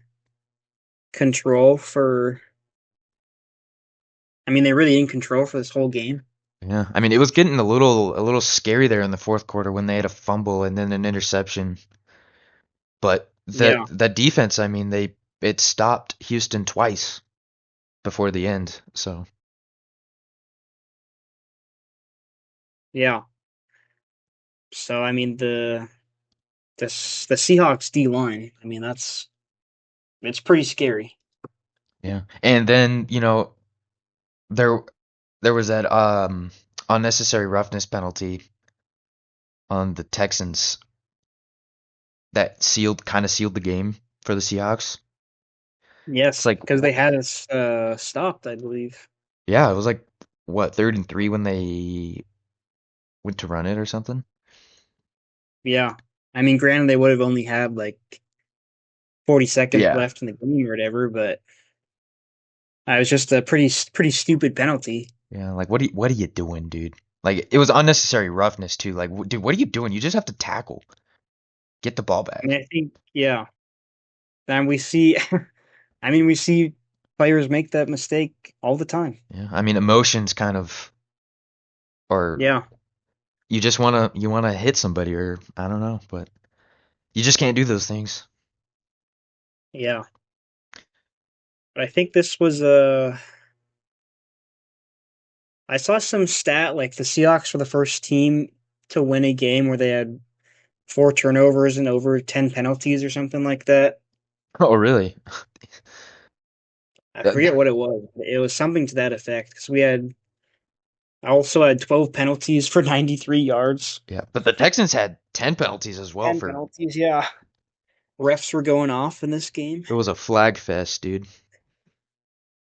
control for. I mean, they're really in control for this whole game. Yeah, I mean, it was getting a little scary there in the fourth quarter when they had a fumble and then an interception. But the Yeah, the defense, I mean, it stopped Houston twice before the end. So yeah. So I mean the Seahawks D line. I mean it's pretty scary. yeah, and then there there was that unnecessary roughness penalty on the Texans that kind of sealed the game for the Seahawks. It's Yes, like because they had us stopped, I believe. yeah, it was like what 3rd and 3 when they went to run it or something. Yeah. I mean, granted, they would have only had like 40 seconds Yeah, left in the game or whatever, but It was just a pretty stupid penalty. Yeah, like what are you doing, dude? Like it was unnecessary roughness too. Like, dude, what are you doing? You just have to tackle, get the ball I mean, back. I think yeah. And we see, I mean, we see players make that mistake all the time. Yeah, I mean emotions kind of, or Yeah, you wanna hit somebody, or I don't know, but you just can't do those things. yeah. But I think this was I saw some stat like the Seahawks were the first team to win a game where they had four turnovers and over 10 penalties or something like that. Oh, really? I Uh, forget what it was. It was something to that effect because I also had 12 penalties for 93 yards. Yeah, but the Texans had 10 penalties as well 10 for penalties, yeah. Refs were going off in this game. it was a flag fest, dude. It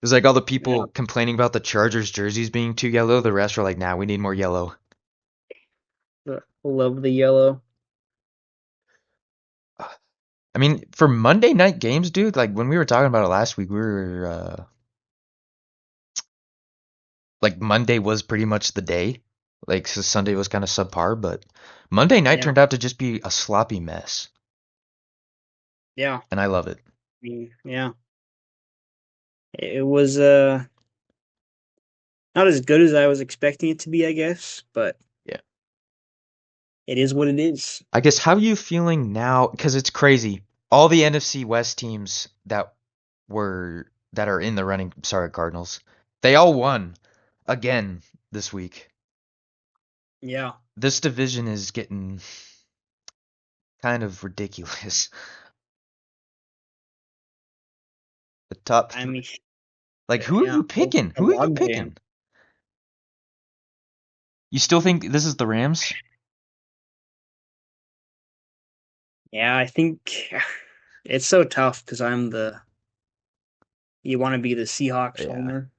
was like all the Yeah, people complaining about the Chargers jerseys being too yellow. The rest were like, "Nah, we need more yellow." love the yellow. I mean, for Monday night games, dude, like when we were talking about it last week, we were like Monday was pretty much the day. Like so Sunday was kind of subpar, but Monday night Yeah, turned out to just be a sloppy mess, yeah. and I love it. I mean, yeah. It was not as good as I was expecting it to be, I guess, but Yeah. it is what it is. I guess how are you feeling now? Because it's crazy. All the NFC West teams that are in the running, sorry, Cardinals, they all won again this week. Yeah. This division is getting kind of ridiculous. The top I three. mean, Like, who are yeah, you picking? a Who are you logjam. picking? You still think this is the Rams? Yeah, I think it's so tough because you want to be the Seahawks Yeah. homer,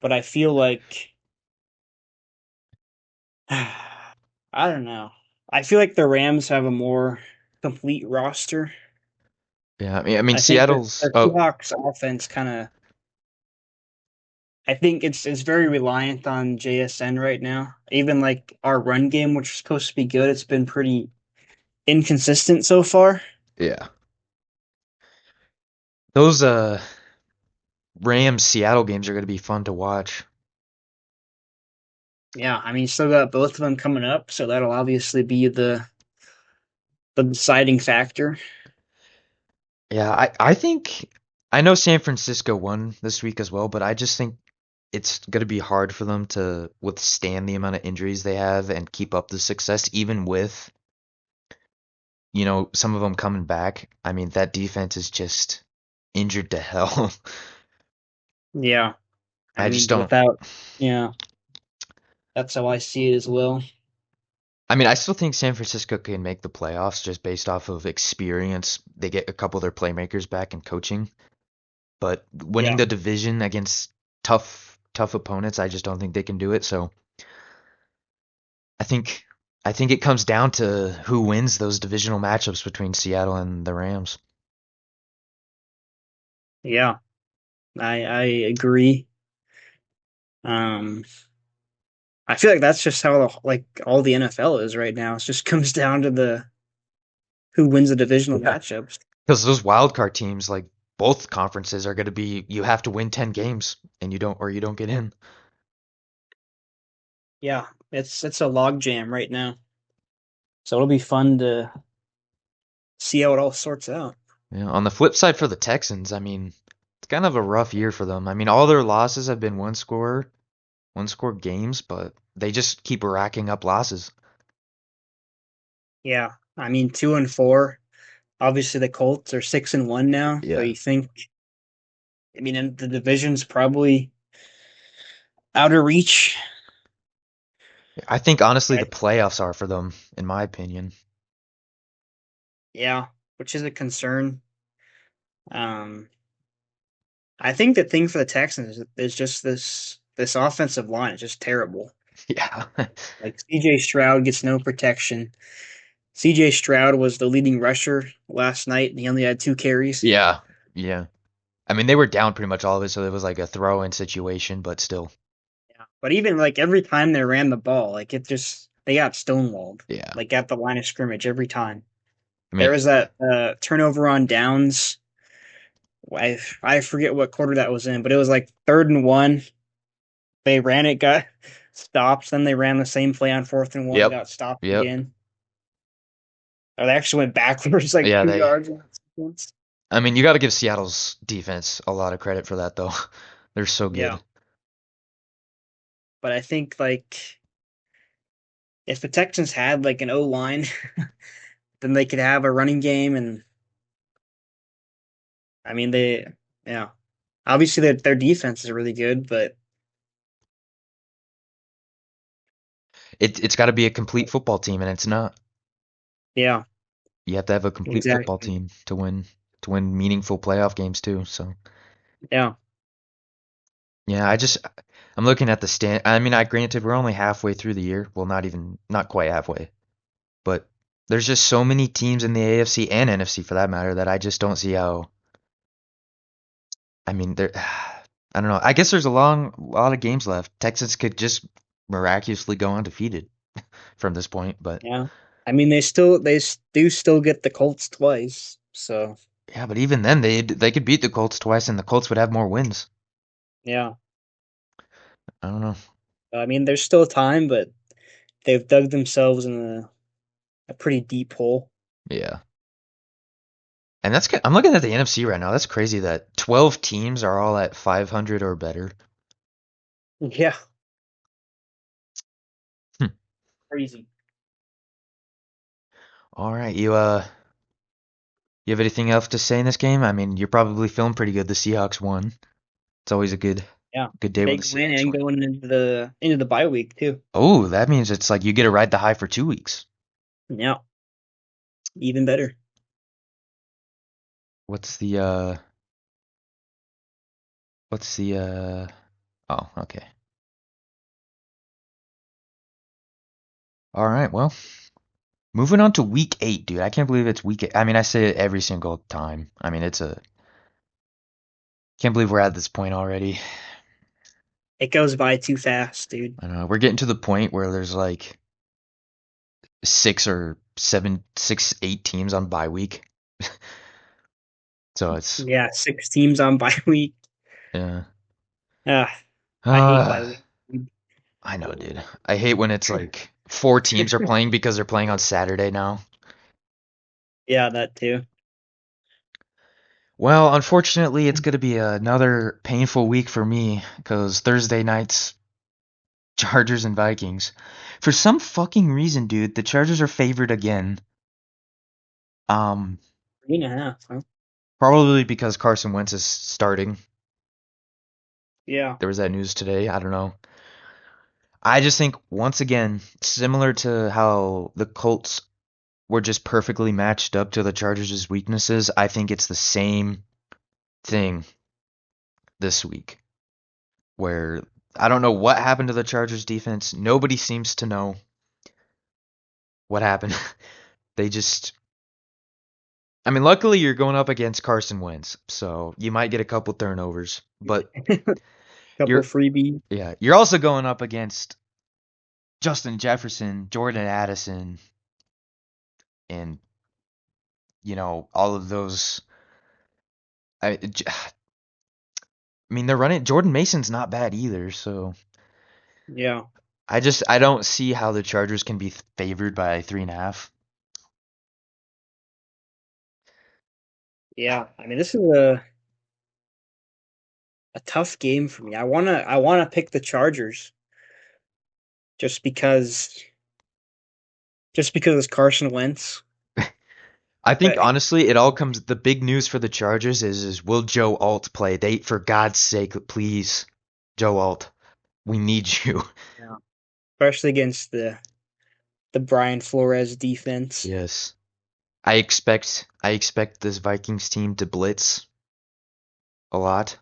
but I feel like I don't know. I feel like the Rams have a more complete roster. Yeah. I mean, I think Seattle's. the Oh, Seahawks offense kind of. I think it's very reliant on JSN right now. Even like our run game, which is supposed to be good, it's been pretty inconsistent so far. yeah. Those Rams Seattle games are going to be fun to watch. Yeah, I mean, still got both of them coming up, so that'll obviously be the deciding factor. Yeah, I think I know San Francisco won this week as well, but I just think it's going to be hard for them to withstand the amount of injuries they have and keep up the success, even with, some of them coming back. I mean, that defense is just injured to hell. Yeah, I I just mean, don't. without yeah, that's how I see it as well. I mean, I still think San Francisco can make the playoffs just based off of experience. They get a couple of their playmakers back and coaching, but winning Yeah, the division against tough opponents, I just don't think they can do it. So I think I think it comes down to who wins those divisional matchups between Seattle and the Rams. yeah, I agree. Um, I feel like that's just how like all the NFL is right now. It just comes down to the who wins the divisional Yeah. matchups. Because those wild card teams, like both conferences, are going to be you have to win 10 games and you don't get in. Yeah, it's a log jam right now. So it'll be fun to see how it all sorts out. Yeah, on the flip side for the Texans, I mean, it's kind of a rough year for them. I mean, all their losses have been one score games, but they just keep racking up losses. Yeah, I mean 2-4. Obviously, the Colts are 6-1 now. So Yeah. you think, I mean, and the division's probably out of reach. I think honestly the I, playoffs are for them, in my opinion. yeah, which is a concern. Um, I think the thing for the Texans is just this offensive line is just terrible. Yeah. Like CJ Stroud gets no protection. CJ Stroud was the leading rusher last night, and he only had two carries. Yeah. Yeah. I mean, they were down pretty much all of it, so it was like a throw-in situation, but still. Yeah. But even like every time they ran the ball, like it just they got stonewalled. Yeah. Like at the line of scrimmage every time. I There mean, was that turnover on downs. I forget what quarter that was in, but it was like 3rd and 1. They ran it, got stopped. Then they ran the same play on 4th and 1, yep. got stopped Yep. again. Or they actually went backwards like Yeah, two they yards in that sequence. I mean, you got to give Seattle's defense a lot of credit for that though. They're so Yeah, good. but I think like if the Texans had like an O line, then they could have a running game, and I mean yeah, obviously their defense is really good, but It's got to be a complete football team, and it's not. yeah, You have to have a complete football exactly, team to win meaningful playoff games too. So yeah, yeah, I'm looking at the stand. I mean, I granted we're only halfway through the year. Well, not quite halfway, but there's just so many teams in the AFC and NFC for that matter that I just don't see how. I mean, there. I don't know. I guess there's a lot of games left. Texans could just miraculously go undefeated from this point, but yeah. I mean do still get the Colts twice, so yeah, but even then they could beat the Colts twice, and the Colts would have more wins. yeah. I don't know. I mean, there's still time, but they've dug themselves in a pretty deep hole. Yeah. And I'm looking at the NFC right now. That's crazy that 12 teams are all at 500 or better. Yeah, Hmm. crazy. All right, you have anything else to say in this game? I mean, you're probably feeling pretty good. The Seahawks won. It's always a Yeah, good day when the big win Seahawks and win. going into the bye week too. Oh, that means it's like you get to ride the high for 2 weeks. Yeah, even better. What's what's the oh, okay. All right, well, moving on to week 8, dude. I can't believe it's week 8. I mean, I say it every single time. I mean, can't believe we're at this point already. It goes by too fast, dude. I don't know. We're getting to the point where there's like 6, 8 teams on bye week. So it's Yeah, 6 teams on bye week. yeah. Ah, I hate bye Uh, week. I know, dude. I hate when it's like 4 teams are playing because they're playing on Saturday now. Yeah, that too. Well, unfortunately, it's going to be another painful week for me because Thursday night's Chargers and Vikings. For some fucking reason, dude, the Chargers are favored again. Um, 3.5, huh? Probably because Carson Wentz is starting. Yeah, There was that news today. I don't know. I just think once again, similar to how the Colts were just perfectly matched up to the Chargers' weaknesses, I think it's the same thing this week. Where I don't know what happened to the Chargers defense. Nobody seems to know what happened. They just I mean, luckily you're going up against Carson Wentz, so you might get a couple turnovers, but couple you're freebies. yeah, you're also going up against Justin Jefferson, Jordan Addison, and all of those. I mean, they're running. Jordan Mason's not bad either, so Yeah, I don't see how the Chargers can be favored by 3.5. yeah. I mean, this is a tough game for me. I wanna pick the Chargers just because it's Carson Wentz. I think But honestly, it all comes. The big news for the Chargers is will Joe Alt play? They, for God's sake, please, Joe Alt, we need you. yeah, especially against the Brian Flores defense. Yes, I expect this Vikings team to blitz a lot.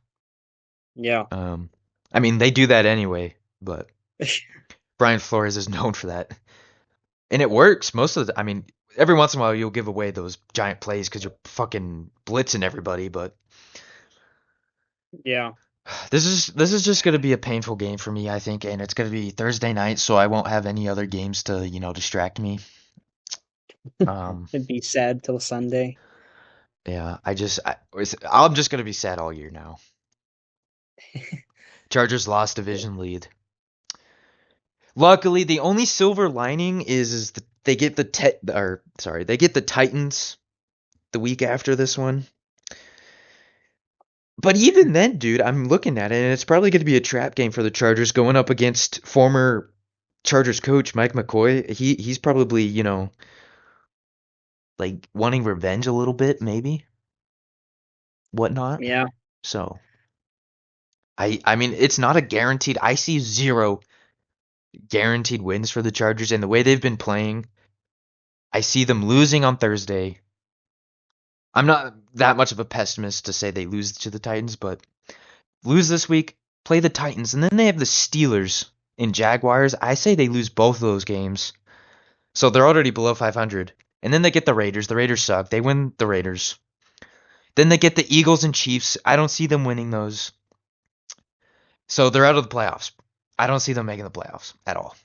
Yeah. Um, I mean they do that anyway, but Brian Flores is known for that, and it works most of the. I mean, every once in a while you'll give away those giant plays because you're fucking blitzing everybody, but Yeah. This is just gonna be a painful game for me, I think, and it's gonna be Thursday night, so I won't have any other games to, distract me. Um, It'd be sad till Sunday. yeah, I'm just gonna be sad all year now. Chargers lost division lead. Luckily, the only silver lining is they get they get the Titans the week after this one. But even then, dude, I'm looking at it, and it's probably going to be a trap game for the Chargers going up against former Chargers coach Mike McCoy. He's probably, like wanting revenge a little bit, maybe, whatnot. Yeah. So I mean, it's not a guaranteed. I see zero guaranteed wins for the Chargers, and the way they've been playing, I see them losing on Thursday. I'm not that much of a pessimist to say they lose to the Titans, but lose this week, play the Titans, and then they have the Steelers and Jaguars. I say they lose both of those games. So they're already below 500. And then they get the Raiders. The Raiders suck. They win the Raiders. Then they get the Eagles and Chiefs. I don't see them winning those. So they're out of the playoffs. I don't see them making the playoffs at all.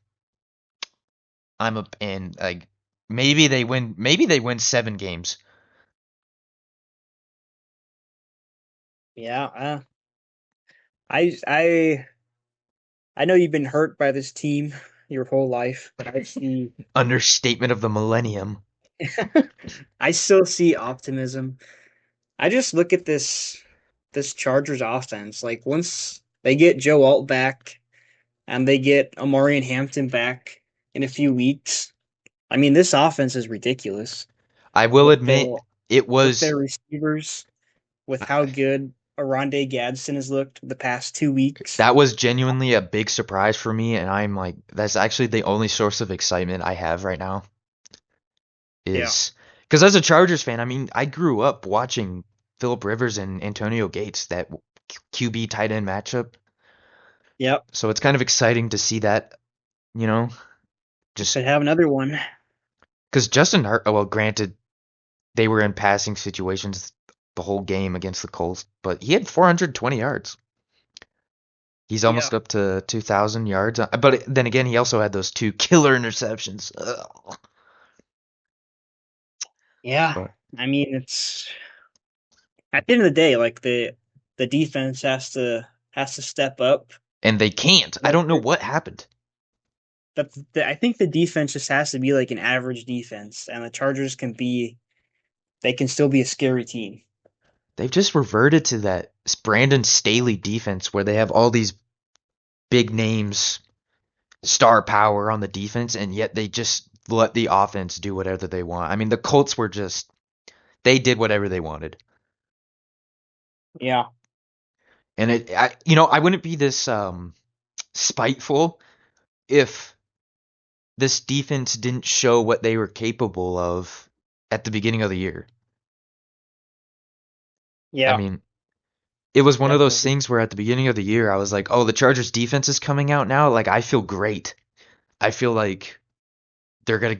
I'm up and like maybe they win 7 games. Yeah. I I know you've been hurt by this team your whole life, but Understatement of the millennium. I still see optimism. I just look at this Chargers offense. Like once they get Joe Alt back and they get Amari and Hampton back in a few weeks, I mean this offense is ridiculous I will with their admit it with was their receivers, with how good Aronde Gadsden has looked the past 2 weeks. that was genuinely a big surprise for me, and I'm like, that's actually the only source of excitement I have right now. Yeah. Is because as a Chargers fan, I mean, I grew up watching Philip Rivers and Antonio Gates, that QB tight end matchup. Yep. So it's kind of exciting to see that, you know, just Could have another one. because Justin Hurt, well, granted, they were in passing situations the whole game against the Colts, but he had 420 yards. He's Yeah. almost up to 2,000 yards. But then again, he also had those 2 killer interceptions. Ugh. Yeah. But I mean, it's at the end of the day, like the defense has to step up. and they can't. I But don't know what happened. I think the defense just has to be like an average defense, and the Chargers they can still be a scary team. They've just reverted to that Brandon Staley defense where they have all these big names, star power on the defense, and yet they just let the offense do whatever they want. I mean, the Colts were just they did whatever they wanted, Yeah. and I wouldn't be this spiteful if this defense didn't show what they were capable of at the beginning of the year. I Yeah. mean, it was one of those Definitely. things where at the beginning of the year I was like, "Oh, the Chargers defense is coming out now." Like I feel great. I feel like they're gonna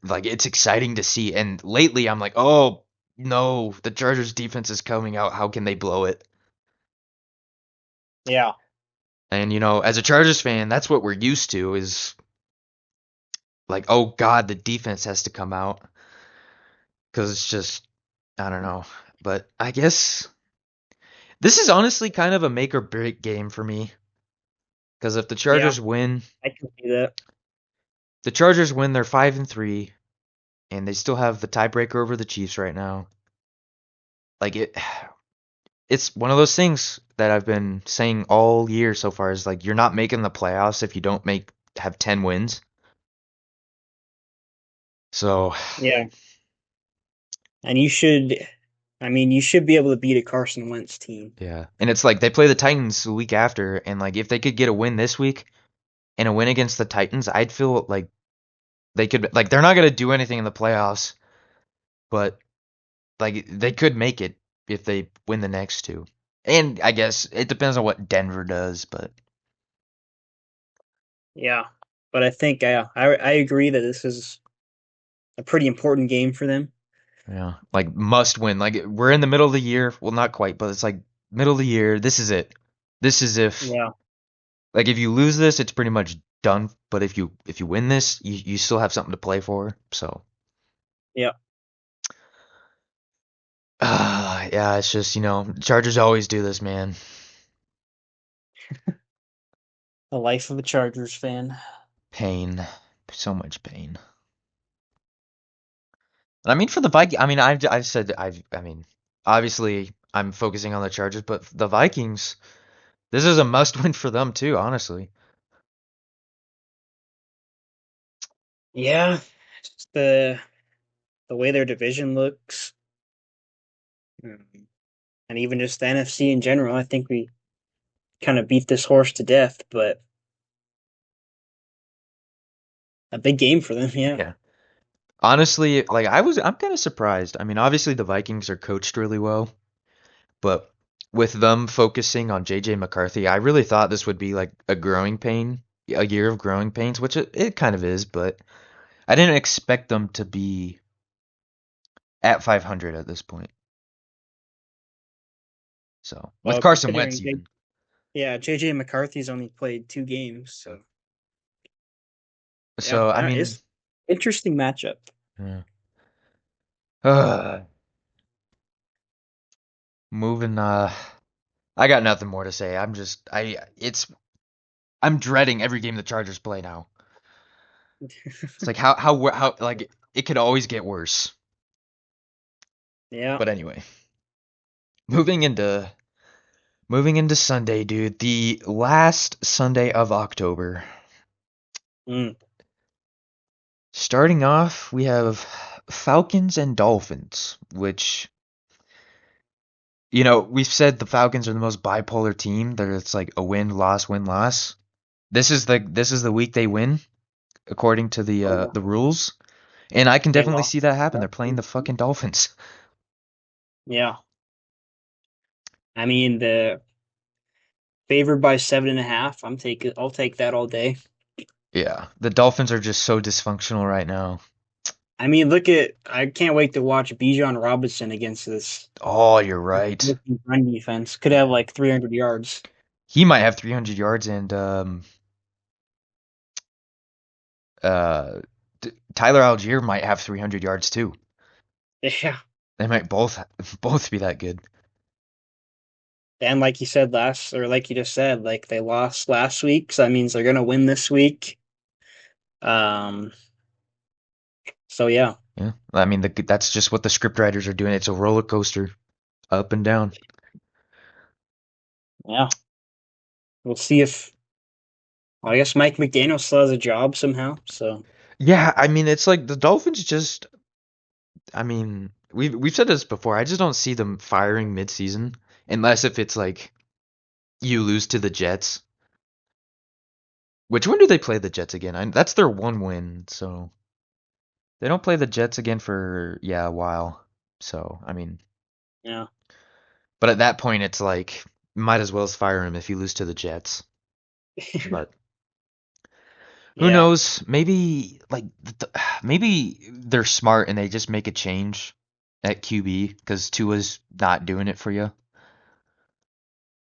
like it's exciting to see. And lately, I'm like, oh no, the Chargers defense is coming out. How can they blow it? Yeah. And as a Chargers fan, that's what we're used to is like, oh God, the defense has to come out because it's just I don't know. But I guess this is honestly kind of a make or break game for me because if the Yeah. Chargers win, I can see that. they're 5-3, and they still have the tiebreaker over the Chiefs right now. Like it's one of those things that I've been saying all year so far is like you're not making the playoffs if you don't have 10 wins. So, Yeah. And you should be able to beat a Carson Wentz team. yeah. And it's like they play the Titans the week after and like if they could get a win this week and a win against the Titans, I'd feel like they could like they're not going to do anything in the playoffs, but like they could make it if they win the next two. And I guess it depends on what Denver does, but Yeah. But I think I agree that this is a pretty important game for them. yeah, like must win. Like we're in the middle of the year. Well, not quite, but it's like middle of the year. This is it. This is if Yeah. like if you lose this, it's pretty much done. But if you win this, you still have something to play for. So Yeah. yeah, it's just Chargers always do this, man. The life of a Chargers fan. Pain, so much pain. And I mean for the Vikings, I mean I've said I mean obviously I'm focusing on the Chargers, but the Vikings, this is a must win for them too, honestly. Yeah. Just the way their division looks. And even just the NFC in general, I think we kind of beat this horse to death, but a big game for them, yeah. Yeah. Honestly, like I'm kind of surprised. I mean, obviously the Vikings are coached really well, but with them focusing on JJ McCarthy, I really thought this would be like a year of growing pains, which it kind of is, but I didn't expect them to be at 500 at this point. So, with Well, Carson Wentz considering even. yeah, JJ McCarthy's only played 2 games, so yeah, So, I that mean, is interesting matchup. yeah. Uh, moving I got nothing more to say. I'm dreading every game the Chargers play now. It's like how like it could always get worse. Yeah. But anyway, moving into moving into Sunday, dude. The last Sunday of October. Mm. Starting off, we have Falcons and Dolphins, which we've said the Falcons are the most bipolar team. That it's like a win, loss, win, loss. This is the week they win according to the Oh, the rules, and I can they definitely lost. see that happen. They're playing the fucking Dolphins. Yeah. I mean the favored by 7.5. I'll take that all day. Yeah, the Dolphins are just so dysfunctional right now. I mean, I can't wait to watch Bijan Robinson against this Oh, you're right. run defense. Could have like 300 yards. He might have 300 yards, and uh, Tyler Algier might have 300 yards too. Yeah. They might both be that good. And like you said like you just said, like they lost last week, so that means they're gonna win this week. Um, so yeah, Yeah, I mean that's just what the script writers are doing. It's a roller coaster, up and down. yeah. We'll see if well, I guess Mike McDaniel still has a job somehow. So Yeah, I mean it's like the Dolphins just. I mean we've said this before. I just don't see them firing mid-season unless if it's like you lose to the Jets. Which when do they play the Jets again? That's their one win, so they don't play the Jets again for a while. So I mean, yeah, but at that point it's like might as well as fire him if you lose to the Jets. But who yeah, knows? Maybe maybe they're smart and they just make a change at QB because Tua's not doing it for you.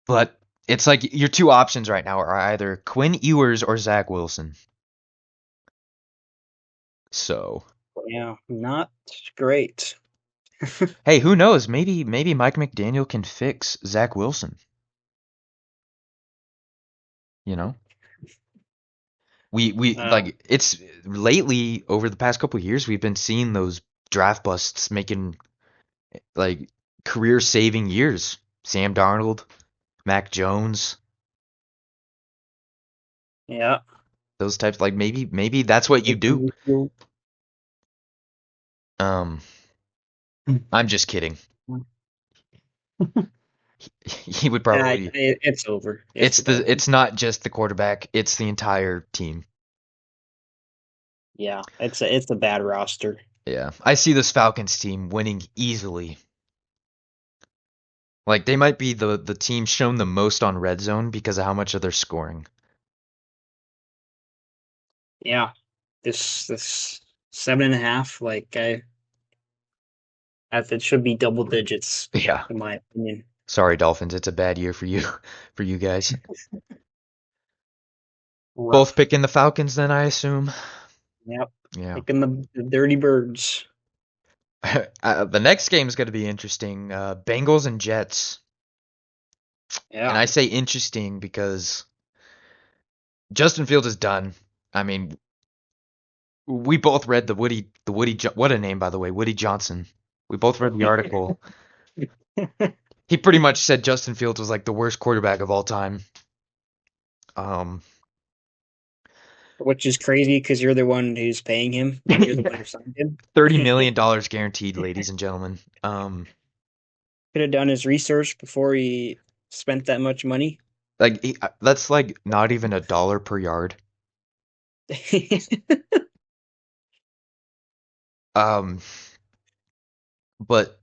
But it's like your two options right now are either Quinn Ewers or Zach Wilson. So yeah. Not great. hey, who knows? Maybe Mike McDaniel can fix Zach Wilson. You know, we Uh, like it's lately over the past couple of years we've been seeing those draft busts making like career saving years. Sam Darnold, Mac Jones, yeah. those types. Like maybe that's what you do. Um, I'm just kidding. He would probably. It's over. It's over. It's not just the quarterback. It's the entire team. Yeah, it's a bad roster. Yeah, I see this Falcons team winning easily. Like they might be the team shown the most on red zone because of how much of their scoring. Yeah, this 7.5, like it should be double digits Yeah. in my opinion. Sorry, Dolphins. It's a bad year for you, for you guys. Both Rough. picking the Falcons, then I assume. Yep. Yeah. Picking the dirty birds. The next game is going to be interesting. Bengals and Jets. And Yeah. I say interesting because Justin Fields is done. I mean, we both read what a name, by the way, Woody Johnson. We both read the article. He pretty much said Justin Fields was like the worst quarterback of all time. Um, Which is crazy because you're the one who's paying him. You're the one yeah, who signed him. $30 Could million guaranteed, ladies and gentlemen. have done his research before he spent that much money. That's like not even a dollar per yard. Um, but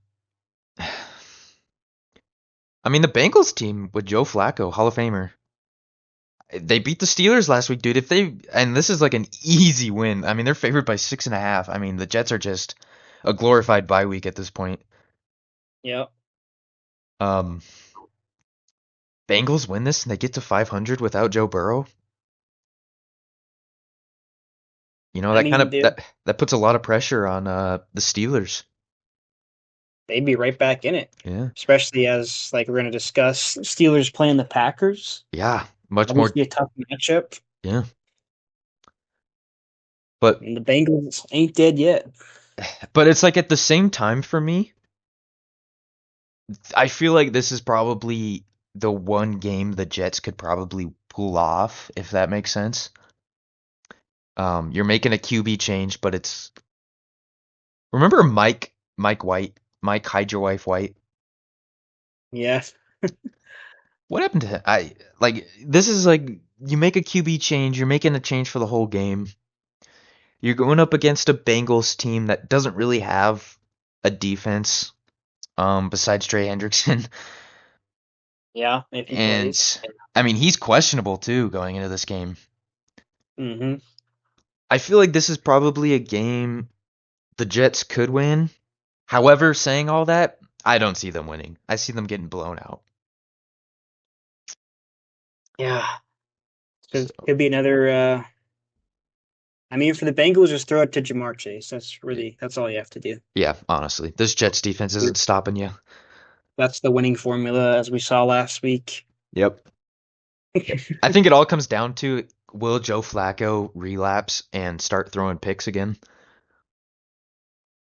I mean, the Bengals team with Joe Flacco, Hall of Famer, they beat the Steelers last week, dude. And this is like an easy win. I mean, they're favored by 6.5. I mean, the Jets are just a glorified bye week at this point. Yeah. Um, Bengals win this and they get to 500 without Joe Burrow. You know, I mean, that puts a lot of pressure on the Steelers. they'd be right back in it. Yeah. Especially as like we're gonna discuss Steelers playing the Packers. Yeah, much more. Obviously a tough matchup. Yeah. But And the Bengals ain't dead yet. it's like at the same time for me, I feel like this is probably the one game the Jets could probably pull off, if that makes sense. You're making a QB change, but it's remember Mike White, Mike Hide Your Wife White. Yeah. What happened to him? This is like you make a QB change, you're making a change for the whole game. You're going up against a Bengals team that doesn't really have a defense, besides Trey Hendrickson. Yeah, if he And plays. I mean, he's questionable too going into this game. Mm-hmm. I feel like this is probably a game the Jets could win. However, saying all that, I don't see them winning. I see them getting blown out. Yeah. So, Could be another I mean for the Bengals just throw it to Jamar Chase. That's all you have to do. yeah, honestly, this Jets defense isn't stopping you. That's the winning formula as we saw last week. Yep. I think it all comes down to will Joe Flacco relapse and start throwing picks again?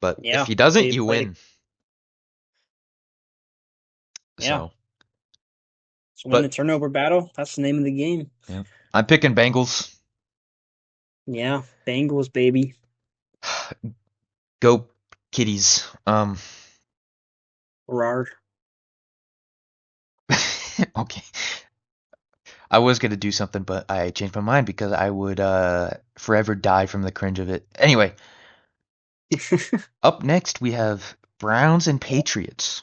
But if Yeah. he doesn't, They you play. win. Yeah. So, So win the but turnover battle. That's the name of the game. yeah, I'm picking Bengals. Yeah. Bengals, baby. Go Kitties. Rar. Okay. I was gonna do something, but I changed my mind because I would forever die from the cringe of it. Anyway, up next we have Browns and Patriots.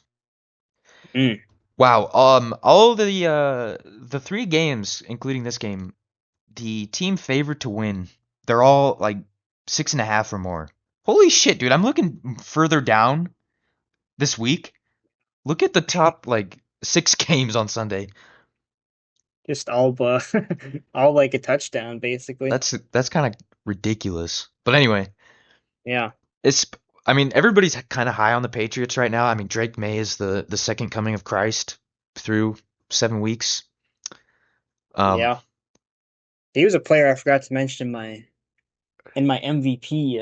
Mm. Wow. All the three games, including this game, the team favored to win, they're all like 6.5 or more. Holy shit, dude! I'm looking further down this week. Look at the top like six games on Sunday. Just all all like a touchdown, basically. That's kind of ridiculous. But anyway, Yeah. it's I mean everybody's kind of high on the Patriots right now. I mean Drake May is the second coming of Christ through 7 weeks. Um, Yeah. He was a player I forgot to mention in my MVP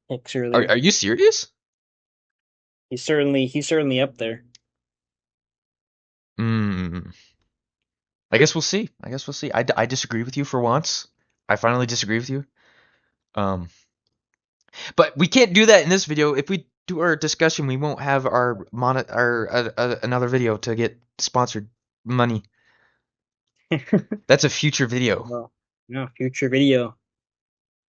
picks are earlier. you serious? He's certainly up there. Hmm. I guess we'll see. I guess we'll see. I disagree with you for once. I finally disagree with you. Um, but we can't do that in this video. If we do our discussion, we won't have our another video to get sponsored money. That's a future video. Well, no, future video.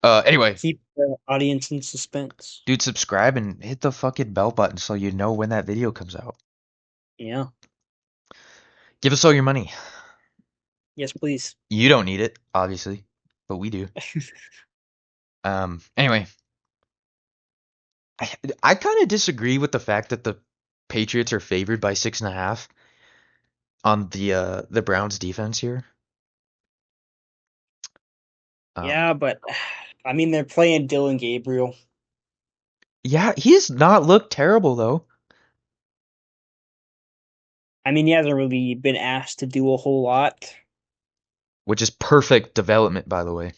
Anyway, Keep the audience in suspense. dude, subscribe and hit the fucking bell button so you know when that video comes out. Yeah. Give us all your money. Yes, please. You don't need it, obviously, but we do. Anyway, I kind of disagree with the fact that the Patriots are favored by 6.5. on the Browns defense here. Um, Yeah, but I mean they're playing Dylan Gabriel. yeah, he's not looked terrible though, I mean he hasn't really been asked to do a whole lot. which is perfect development, by the way.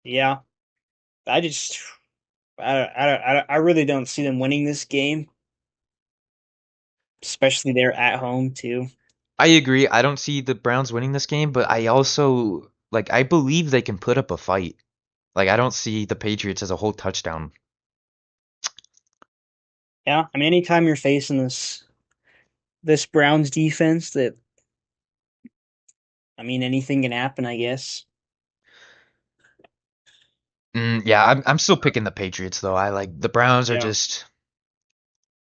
Yeah, I just I really don't see them winning this game, especially they're at home too. I agree. I don't see the Browns winning this game, but I also like I believe they can put up a fight. Like I don't see the Patriots as a whole touchdown. Yeah, I mean anytime you're facing this Browns defense, that I mean anything can happen, I guess. Yeah, I'm still picking the Patriots though. I like the Browns are Yeah, just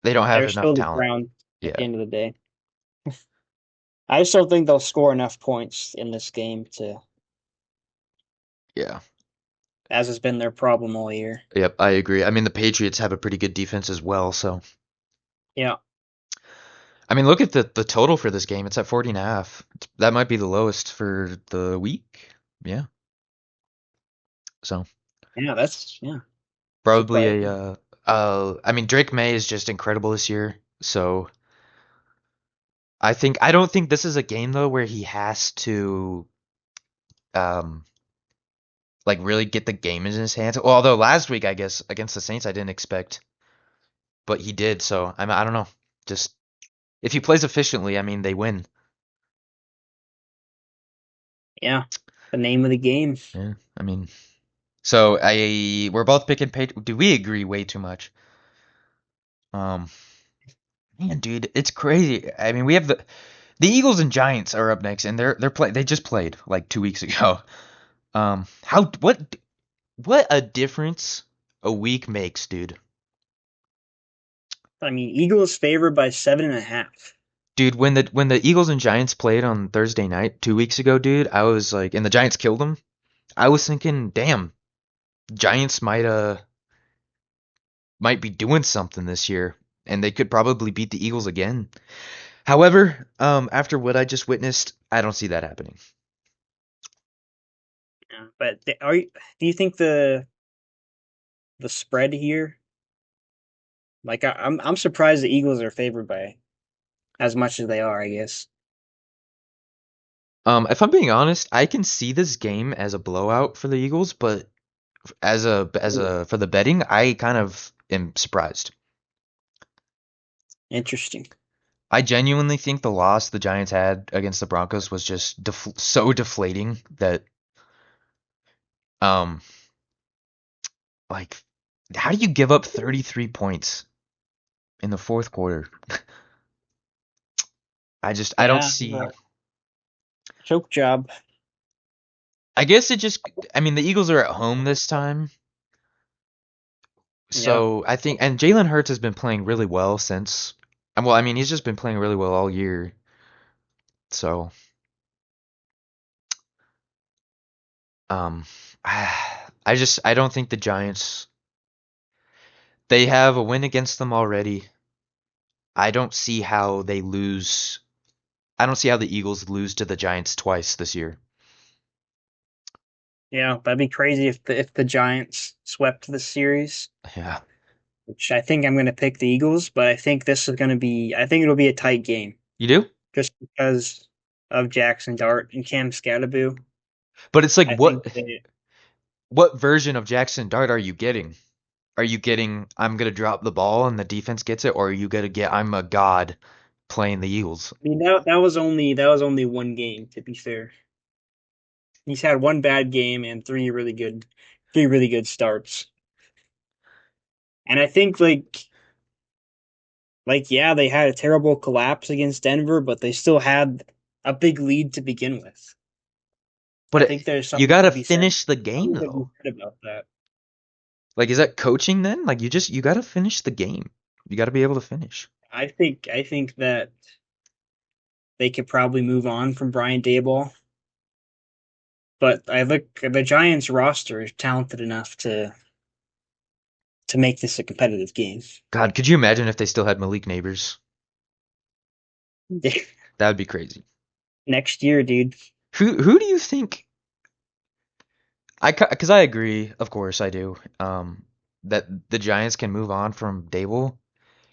they don't have they're enough still the talent. Browns at Yeah, the end of the day. I just don't think they'll score enough points in this game to, yeah. as has been their problem all year. Yep, I agree. I mean, the Patriots have a pretty good defense as well, so Yeah, I mean, look at the total for this game. It's at 40 and a half. That might be the lowest for the week. Yeah. So, yeah, that's yeah probably a surprising. I mean, Drake May is just incredible this year. So, I don't think this is a game though where he has to um like really get the game in his hands. Well, although last week I guess against the Saints I didn't expect, but he did. So, I don't know. Just if he plays efficiently, I mean, they win. Yeah, the name of the game. Yeah. I mean, so I we're both picking Patri Do we agree way too much? Um, man, dude, it's crazy. I mean, we have the Eagles and Giants are up next, and they just played like 2 weeks ago. How what a difference a week makes, dude. I mean, Eagles favored by 7.5. Dude, when the Eagles and Giants played on Thursday night 2 weeks ago, dude, I was like, and the Giants killed them. I was thinking, damn, Giants might be doing something this year, and they could probably beat the Eagles again. However, after what I just witnessed, I don't see that happening. Yeah, but do you think the spread here? Like I'm surprised the Eagles are favored by as much as they are. I guess If I'm being honest, I can see this game as a blowout for the Eagles, but as a for the betting, I kind of am surprised. interesting. I genuinely think the loss the Giants had against the Broncos was just so deflating that um like how do you give up 33 points in the fourth quarter? I don't Yeah, see. choke job. I guess it just I mean the Eagles are at home this time. Yeah, So I think, and Jalen Hurts has been playing really well since. Well, I mean, he's just been playing really well all year. So, um, I don't think the Giants. They have a win against them already. I don't see how they lose. I don't see how the Eagles lose to the Giants twice this year. yeah, that'd be crazy if the Giants swept the series. Yeah, Which I think I'm going to pick the Eagles, but I think this is going to be. I think it'll be a tight game you do. just because of Jackson Dart and Cam Scatterboo. But it's like I think what version of Jackson Dart are you getting? Are you getting I'm gonna drop the ball and the defense gets it, or are you gonna get I'm a god playing the Eagles? I mean that was only one game to be fair. He's had one bad game and three really good starts. And I think like yeah, they had a terrible collapse against Denver, but they still had a big lead to begin with. But I think there's you something to gotta be said. finish the game Something to be though. said about that. Like, is that coaching then? Like, you gotta finish the game. You gotta be able to finish. I think that they could probably move on from Brian Daboll, but I look the Giants roster is talented enough to make this a competitive game. God, could you imagine if they still had Malik Neighbors? That would be crazy. Next year, dude. Who do you think? Because I agree, of course I do. That the Giants can move on from Dable.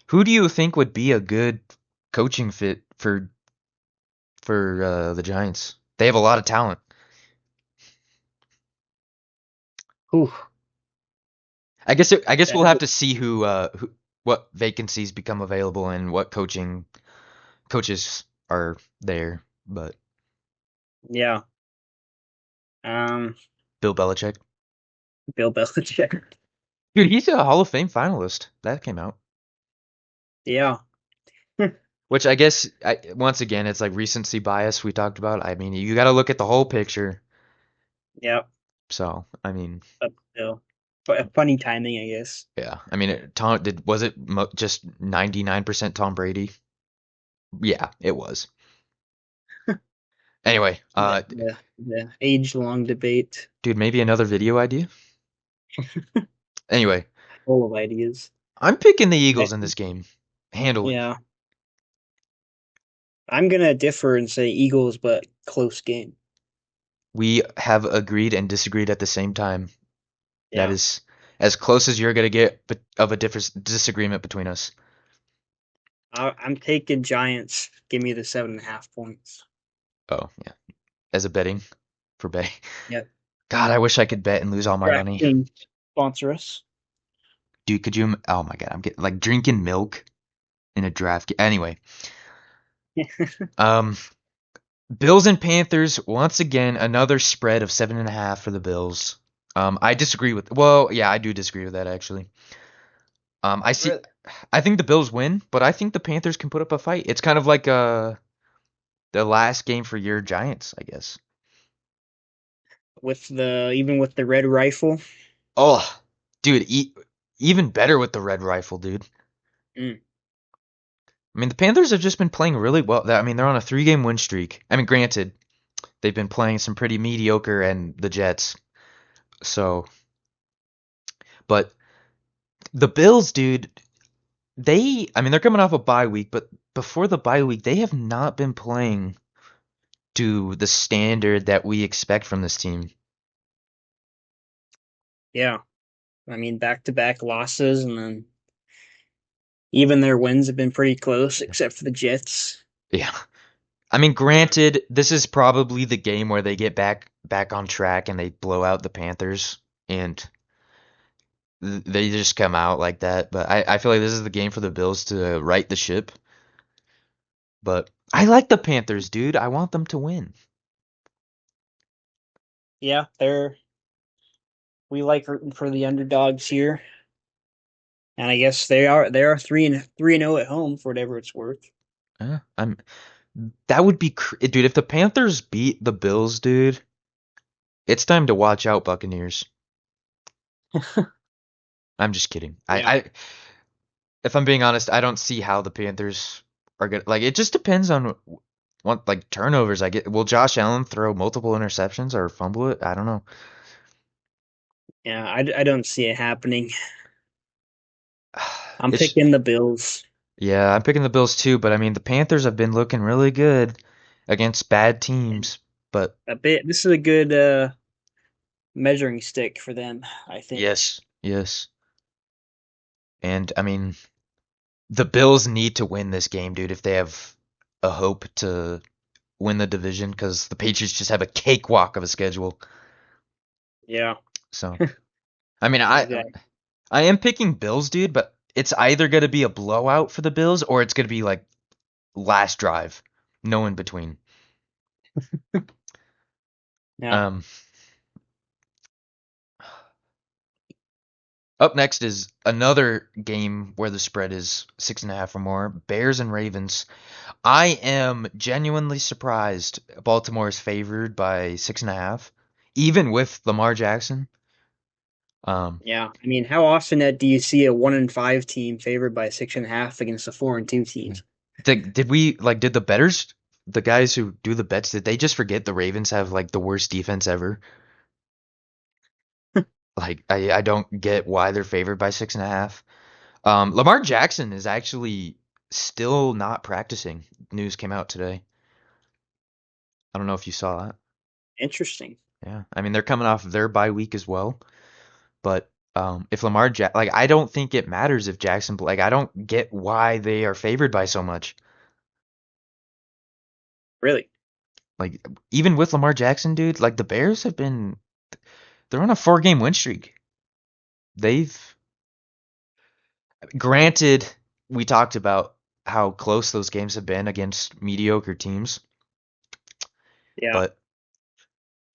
Who do you think would be a good coaching fit for the Giants? They have a lot of talent. Whew, I guess that we'll have is, to see who what vacancies become available and what coaches are there. But yeah. Um, Bill Belichick, Bill Belichick. dude, he's a Hall of Fame finalist. That came out. Yeah. Which I guess once again it's like recency bias we talked about. I mean, you got to look at the whole picture. Yeah. So I mean, But still, but funny timing, I guess. yeah. I mean, Tom did was it just 99% Tom Brady? Yeah, it was. Anyway, The age-long debate, dude, maybe another video idea. Anyway, full of ideas. I'm picking the I, Eagles in this game handily. yeah, I'm gonna differ and say Eagles, but close game. We have agreed and disagreed at the same time. That Yeah, is as close as you're gonna get of a different disagreement between us. I'm taking Giants. Give me the 7.5 points. Oh yeah, as a betting for betting. Yep. God, I wish I could bet and lose all my money. DraftKings sponsor us. Dude, could you? Oh my God, I'm getting like drinking milk in a draft. Anyway, um, Bills and Panthers once again another spread of 7.5 for the Bills. I disagree with. Well, yeah, I do disagree with that actually. I see. Really? I think the Bills win, but I think the Panthers can put up a fight. It's kind of like the last game for your Giants, I guess. With the even with the red rifle. Oh, dude, even better with the red rifle, dude. Mm, I mean, the Panthers have just been playing really well. I mean, they're on a 3-game win streak. I mean, granted, they've been playing some pretty mediocre and the Jets. So, but the Bills, dude, I mean, they're coming off a bye week, but before the bye week, they have not been playing to the standard that we expect from this team. yeah. I mean, back-to-back losses, and then even their wins have been pretty close, except for the Jets. Yeah. I mean, granted, this is probably the game where they get back on track and they blow out the Panthers and they just come out like that. But I feel like this is the game for the Bills to right the ship. But I like the Panthers, dude. I want them to win. Yeah, we like rooting for the underdogs here, and I guess they are 3-0 at home for whatever it's worth. I'm that would be dude. If the Panthers beat the Bills, dude, it's time to watch out, Buccaneers. I'm just kidding. Yeah, If I'm being honest, I don't see how the Panthers are gonna like. It just depends on what like turnovers I get. Will Josh Allen throw multiple interceptions or fumble it? I don't know. yeah, I don't see it happening. I'm It's picking the Bills. yeah, I'm picking the Bills too, but I mean the Panthers have been looking really good against bad And teams. But a bit. This is a good measuring stick for them, I think. yes, yes, and I mean the Bills need to win this game, dude, if they have a hope to win the division, because the Patriots just have a cakewalk of a schedule. Yeah, So I mean exactly. I am picking Bills, dude, but it's either gonna be a blowout for the Bills or it's gonna be like last drive. No in between. Yeah, Um, Up next is another game where the spread is 6.5 or more. Bears and Ravens. I am genuinely surprised Baltimore is favored by 6.5, even with Lamar Jackson. Um, yeah. I mean, how often do you see a 1-5 team favored by 6.5 against a 4-2 team? did the betters, the guys who do the bets, did they just forget the Ravens have like the worst defense ever? Like I don't get why they're favored by 6.5. Lamar Jackson is actually still not practicing. News came out today. I don't know if you saw that. Interesting. Yeah, I mean they're coming off of their bye week as well, but if like I don't think it matters if Jackson like I don't get why they are favored by so much. Really. Like even with Lamar Jackson, dude, like the Bears have been they're on a 4 game win streak. They've granted we talked about how close those games have been against mediocre teams, Yeah. but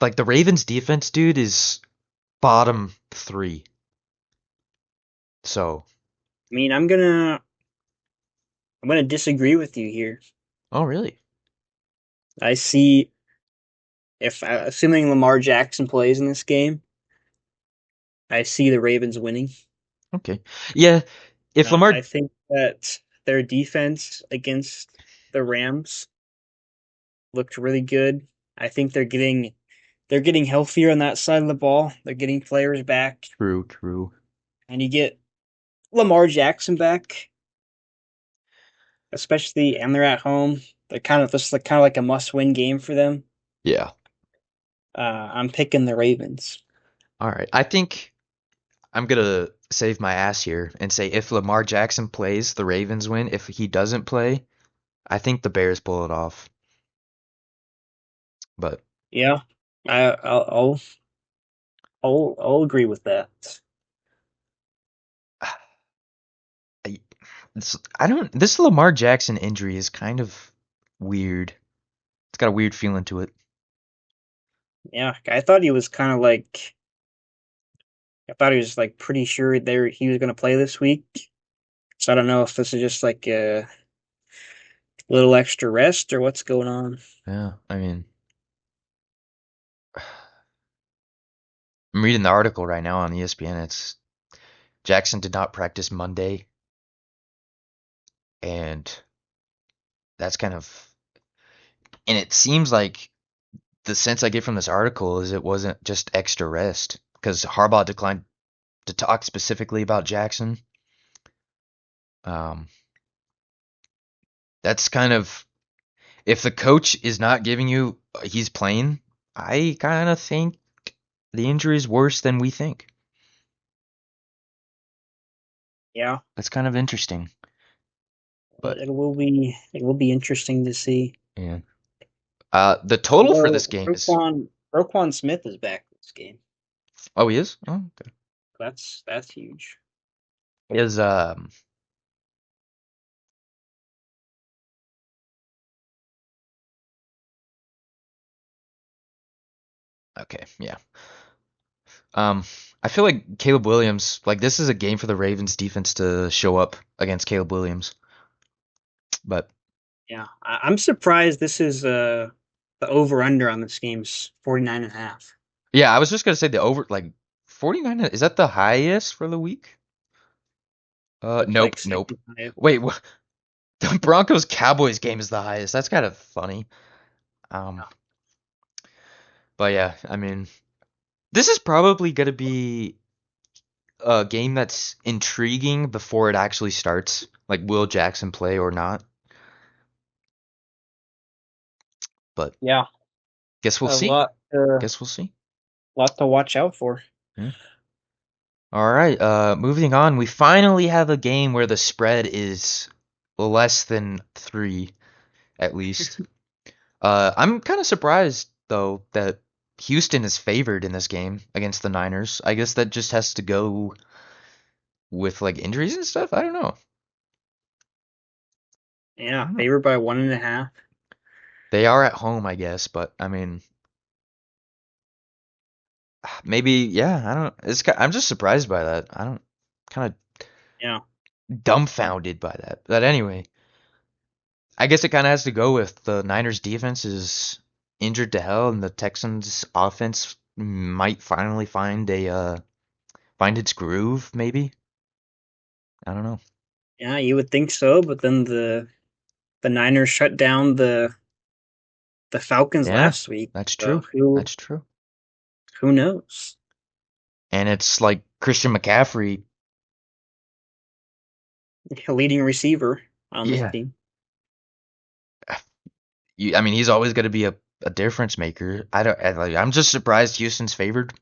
like the Ravens defense, dude, is bottom 3. So, I mean, I'm gonna disagree with you here. oh really? I see if assuming Lamar Jackson plays in this game, I see the Ravens winning. Okay. Yeah, if I Lamar think that their defense against the Rams looked really good. I think they're getting healthier on that side of the ball. They're getting players back, true, true. and you get Lamar Jackson back, especially, and they're at home. They're kind of this like kind of like a must-win game for them. Yeah. I'm picking the Ravens. All right. I think I'm gonna save my ass here and say if Lamar Jackson plays, the Ravens win. If he doesn't play, I think the Bears pull it off. But Yeah, I, I'll, I'll I'll agree with that. I, I don't. This Lamar Jackson injury is kind of weird. It's got a weird feeling to it. Yeah, I thought he was kind of like I thought he was like pretty sure there he was going to play this week. So I don't know if this is just like a little extra rest or what's going on. Yeah. I mean, I'm reading the article right now on ESPN. It's Jackson did not practice Monday, and that's kind of. And it seems like the sense I get from this article is it wasn't just extra rest because Harbaugh declined to talk specifically about Jackson. Um, that's kind of if the coach is not giving you he's playing, I kind of think the injury is worse than we think. Yeah, That's kind of interesting, but it will be interesting to see. yeah. The total for this Although game is Roquan Smith is back this game. oh he is okay That's huge. is okay yeah um I feel like Caleb Williams like this is a game for the Ravens defense to show up against Caleb Williams, but Yeah, I'm surprised this is the over under on this game's 49 and a half. yeah I was just gonna say the over like 49 is that the highest for the week? Looks Nope, like nope. second highest. Wait, the Broncos Cowboys game is the highest. That's kind of funny. Yeah. Um, but yeah, I mean, this is probably gonna be a game that's intriguing before it actually starts. Like, will Jackson play or not? But Yeah, guess we'll a see. Guess we'll see. lot to watch out for. Yeah. All right. Moving on. We finally have a game where the spread is less than 3, at least. I'm kind of surprised though that Houston is favored in this game against the Niners. I guess that just has to go with like injuries and stuff. I don't know. I Yeah, don't know. favored by 1.5. They are at home, I guess, but I mean, maybe yeah. I don't. I'm just surprised by that. I don't. Kind Yeah, of dumbfounded by that. But anyway, I guess it kind of has to go with the Niners defense is injured to hell, and the Texans offense might finally find its groove. Maybe I don't know. yeah, you would think so, but then the Niners shut down the Falcons Yeah, last week. that's So true. That's true. who knows? And it's like Christian McCaffrey. A leading receiver. on this Yeah. team. I mean, he's always going to be a difference maker. I'm just surprised Houston's favored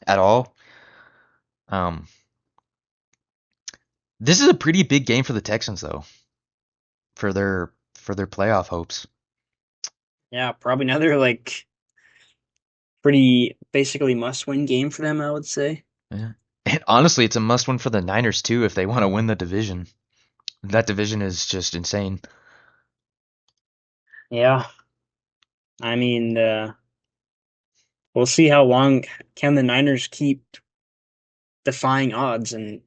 at all. Um, this is a pretty big game for the Texans though, for their playoff hopes. Yeah, probably another like pretty basically must-win game for them, I would say. Yeah. And honestly, it's a must win for the Niners too if they want to win the division. That division is just insane. Yeah, I mean, we'll see how long can the Niners keep defying odds and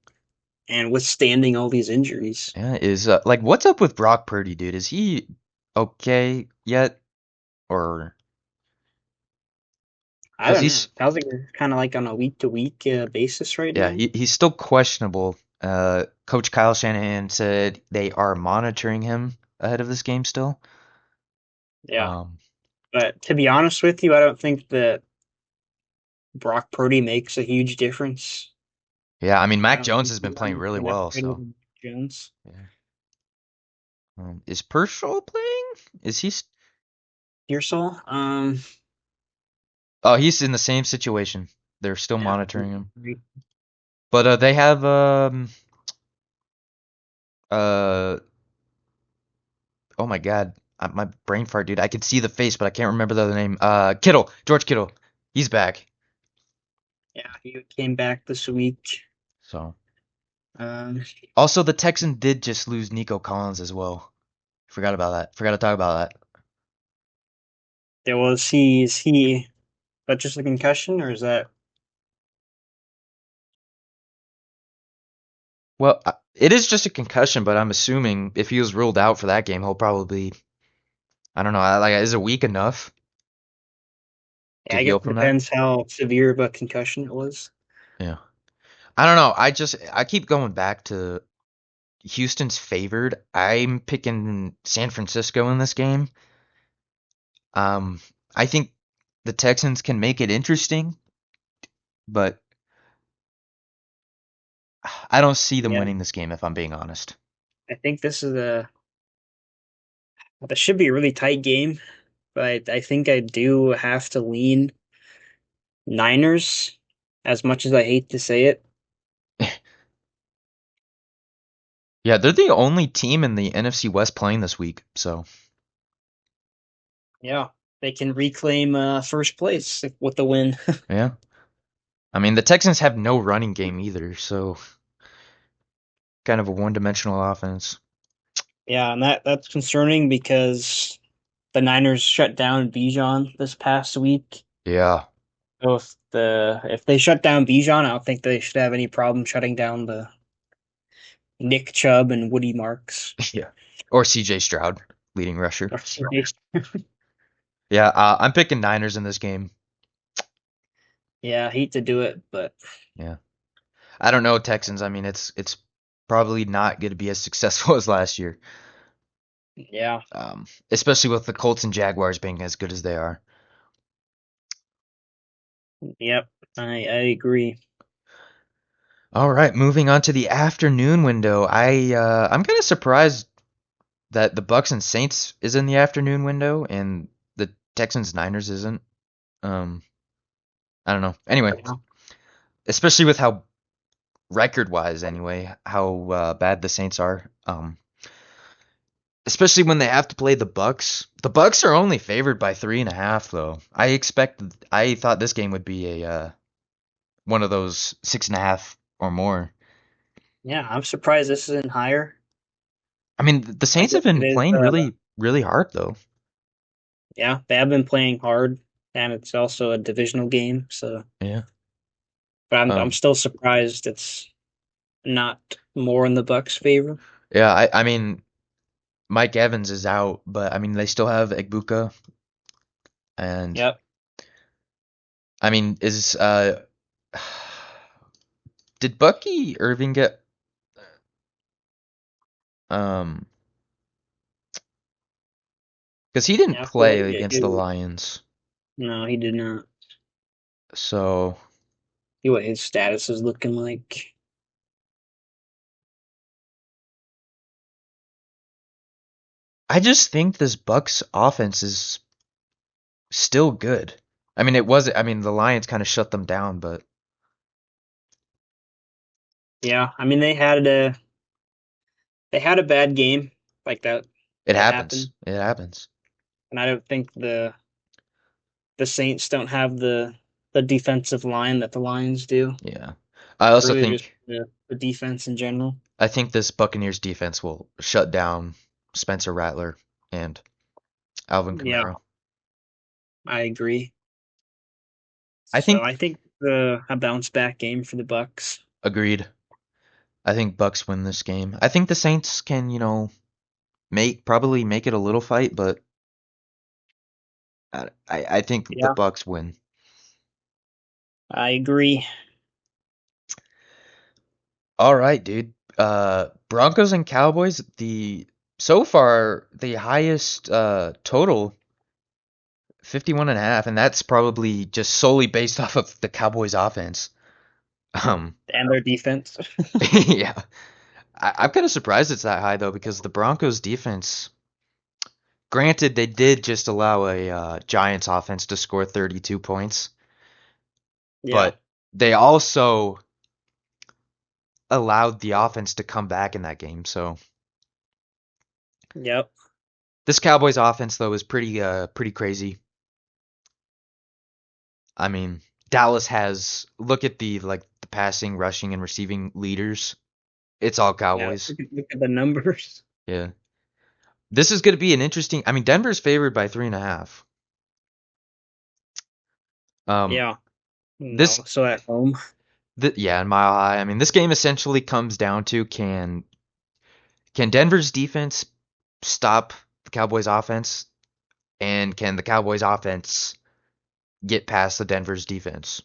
withstanding all these injuries. Yeah, is like what's up with Brock Purdy, dude? Is he okay yet, or I because don't know. he's Sounds like we're kind of like on a week-to-week basis right yeah now. he's still questionable. Coach Kyle Shanahan said they are monitoring him ahead of this game still. Yeah, Um, but to be honest with you, I don't think that Brock Purdy makes a huge difference. yeah, I mean I Mac don't Jones think has the been playing Niners really are well, better so than Jones. yeah. Is Pershaw playing? Is he? Pearsall, Oh, he's in the same situation. They're still yeah, monitoring him, but they have uh oh my God, my brain fart, dude. I could see the face, but I can't remember the other name. Kittle, George Kittle. He's back. yeah, he came back this week. So Um, also the Texans did just lose Nico Collins as well. Forgot about that. Forgot to talk about that. there was is he that just a concussion or is that Well, it is just a concussion, but I'm assuming if he was ruled out for that game, he'll probably I don't know. Like, is a week enough yeah, to I guess heal it from that? depends how severe of a concussion it was. Yeah. I don't know. I keep going back to Houston's favored. I'm picking San Francisco in this game. Um, I think the Texans can make it interesting, but I don't see them Yeah, winning this game if I'm being honest. I think this should be a really tight game, but I think I do have to lean Niners as much as I hate to say it. Yeah, they're the only team in the NFC West playing this week, so Yeah, they can reclaim first place with the win. yeah. I mean, the Texans have no running game either, so kind of a one-dimensional offense. Yeah, and that's concerning because the Niners shut down Bijan this past week. Yeah. So if they shut down Bijan, I don't think they should have any problem shutting down the Nick Chubb and Woody Marks. Yeah. Or CJ Stroud, leading rusher. Or CJ. Yeah, I'm picking Niners in this game. Yeah, I hate to do it, but Yeah. I don't know Texans. I mean, it's probably not going to be as successful as last year. yeah, Especially with the Colts and Jaguars being as good as they are. yep, I agree. All right, moving on to the afternoon window. I'm kind of surprised that the Bucks and Saints is in the afternoon window and the Texans Niners isn't. Um, I don't know. Anyway, Yeah, especially with how record wise, anyway, how bad the Saints are. Especially when they have to play the Bucks. The Bucks are only favored by 3.5, though. I thought this game would be a one of those 6.5 or more. yeah, I'm surprised this isn't higher. I mean, the I Saints have guess it been is. playing really, really hard, though. Yeah, they have been playing hard, and it's also a divisional game. So, Yeah. but I'm Um. still surprised it's not more in the Bucks' favor. Yeah. I mean, Mike Evans is out, but I mean, they still have Egbuka, and Yep. I mean, is did Bucky Irving get um? Because he didn't Yeah. I feel like play against the Lions, no, he did not. so See what his status is looking like. I just think this Bucks offense is still good. I mean, it was. I mean, the Lions kind of shut them down, but Yeah, I mean they had a bad game like that it that happens. happened, It happens. and I don't think the Saints don't have the defensive line that the Lions do, Yeah. I also or really just think the defense in general. I think this Buccaneers defense will shut down Spencer Rattler and Alvin Yeah, Kamara. I agree. I So think I think the a bounce back game for the Bucks. agreed. I think Bucks win this game. I think the Saints can, make probably make it a little fight, but I think the Yeah, Bucks win. I agree. All right, dude. Broncos and Cowboys, the so far the highest total 51.5, and that's probably just solely based off of the Cowboys offense. Um, And their defense. yeah. I'm kind of surprised it's that high though, because the Broncos defense, granted, they did just allow a Giants offense to score 32 points, Yeah. but they also allowed the offense to come back in that game. So Yep. this Cowboys offense though is pretty crazy. I mean, Dallas has look at the passing, rushing, and receiving leaders. It's all Yeah. Cowboys. Look at the numbers. Yeah. This is going to be an interesting. I mean, Denver's favored by 3.5. Um, Yeah. this, No. So at home. yeah, in Mile High. I mean, this game essentially comes down to can Denver's defense stop the Cowboys offense, and can the Cowboys offense get past the Denver's defense?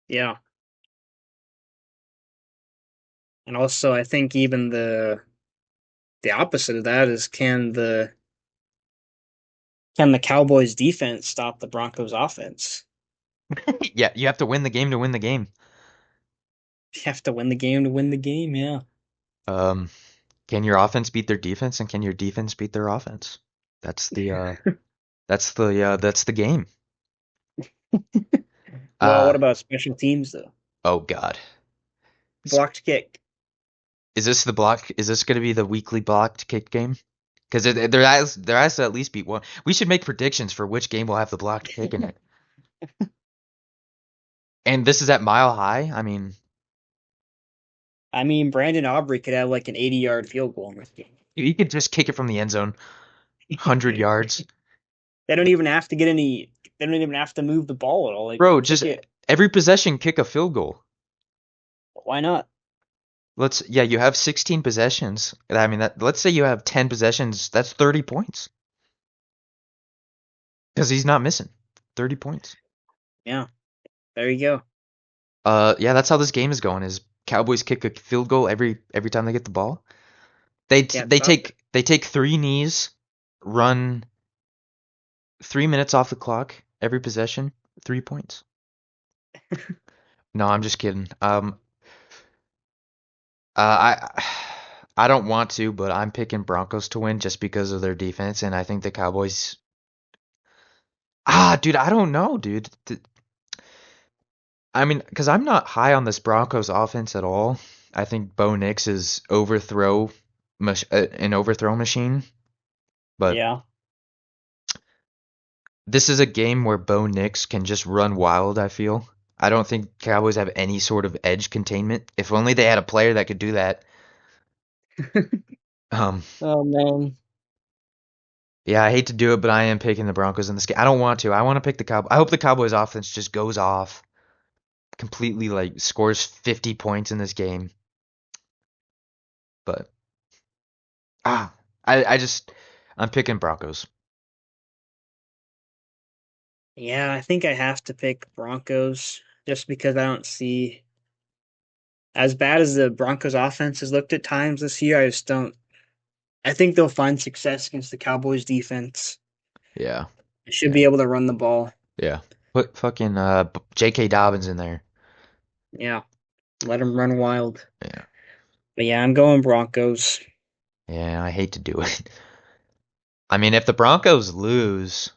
Yeah. And also I think even the opposite of that is can the Cowboys defense stop the Broncos offense? Yeah, you have to win the game to win the game. You have to win the game to win the game, yeah. Um, can your offense beat their defense, and can your defense beat their offense? That's the uh, that's the game. Well, Uh, what about special teams though? oh God. Blocked kick. Is this the block? Is this going to be the weekly blocked kick game? Because there has to at least be one. We should make predictions for which game will have the blocked kick in it. And this is at Mile High. I mean, I mean, Brandon Aubrey could have like an 80-yard field goal in this game. you could just kick it from the end zone, 100 yards, They don't even have to get any. They don't even have to move the ball at all. Like bro. kick Just it. every possession, kick a field goal. Why not? Yeah, you have 16 possessions. I mean, let's say you have 10 possessions. That's 30 points because he's not missing 30 points. Yeah, there you go. Yeah, that's how this game is going. Is Cowboys kick a field goal every time they get the ball. Can't They stop take they take three knees, run 3 minutes off the clock every possession, 3 points. No, I'm just kidding. I I don't want to, but I'm picking Broncos to win just because of their defense, and I think the Cowboys. Dude, I don't know, dude. I mean, because I'm not high on this Broncos offense at all. I think Bo Nix is an overthrow machine, it. but Yeah. this is a game where Bo Nix can just run wild, I feel. I don't think Cowboys have any sort of edge containment. If only they had a player that could do that. Um, Oh man. yeah, I hate to do it, but I am picking the Broncos in this game. I don't want to. I want to pick the Cowboys. I hope the Cowboys offense just goes off completely, like scores 50 points in this game. But ah, I just I'm picking Broncos. Yeah, I think I have to pick Broncos just because I don't see as bad as the Broncos offense has looked at times this year. I just don't. I think they'll find success against the Cowboys defense. Yeah, They should yeah, be able to run the ball. yeah. Put fucking J.K. Dobbins in there. Yeah, let them run wild. Yeah, But yeah, I'm going Broncos. Yeah, I hate to do it. I mean, if the Broncos lose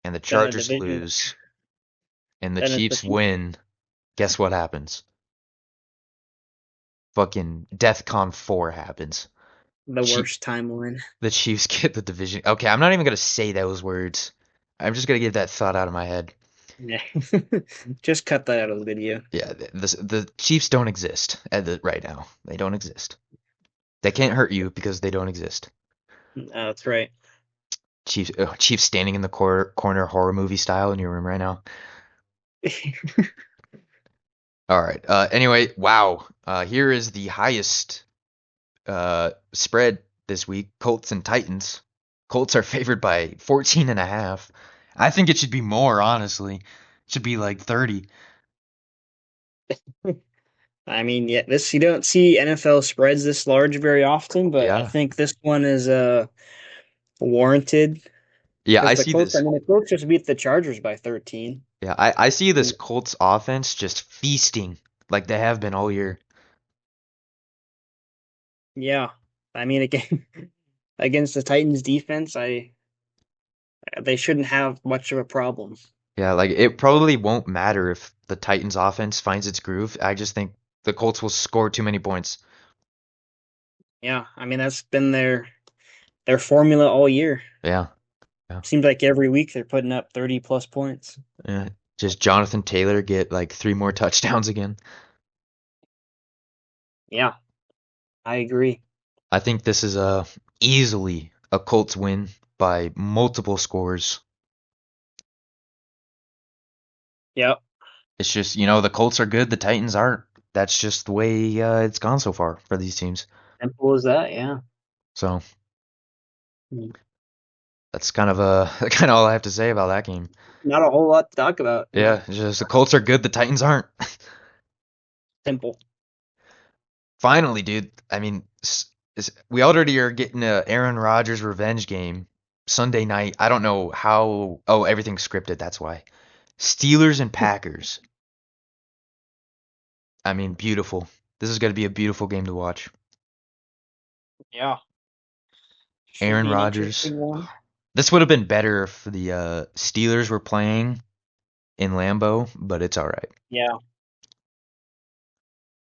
and the Then the Chargers division, lose and the then it's the Chiefs win, guess what happens? Fucking DEFCON 4 happens. the Chief, worst timeline. the Chiefs get the division. Okay, I'm not even gonna say those words. I'm just gonna get that thought out of my head. Yeah. Just cut that out of the video. Yeah, the Chiefs don't exist right now. They don't exist. They can't hurt you because they don't exist. That's right. Chiefs standing in the corner horror movie style in your room right now. All right. Anyway, wow. Here is the highest spread this week. Colts and Titans. Colts are favored by 14 and a half. I think it should be more, honestly. It should be like 30. I mean, yeah, this you don't see NFL spreads this large very often, but I Yeah. think this one is warranted Yeah, I because the see Colts. I this. mean, the Colts just beat the Chargers by 13. Yeah, I see this Colts offense just feasting like they have been all year. Yeah, I mean, again, against the Titans defense, I they shouldn't have much of a problem. Yeah, like it probably won't matter if the Titans offense finds its groove. I just think the Colts will score too many points. Yeah, I mean that's been their formula all year. Yeah. Yeah. Seems like every week they're putting up 30 plus points. Yeah. Just Jonathan Taylor get like three more touchdowns again. Yeah, I agree. I think this is easily a Colts win by multiple scores. Yep, It's just, the Colts are good, the Titans aren't. That's just the way it's gone so far for these teams. simple as that. Yeah. So Hmm. that's kind of kind of all I have to say about that game. Not a whole lot to talk about. Yeah, Yeah, it's just the Colts are good, the Titans aren't. simple. Finally, dude. I mean, we already are getting a Aaron Rodgers revenge game Sunday night. I don't know how. Oh, everything's scripted. That's why. Steelers and Packers. I mean, beautiful. This is going to be a beautiful game to watch. Yeah, should Aaron be an Rodgers. interesting one. This would have been better if the Steelers were playing in Lambeau, but it's all right. Yeah,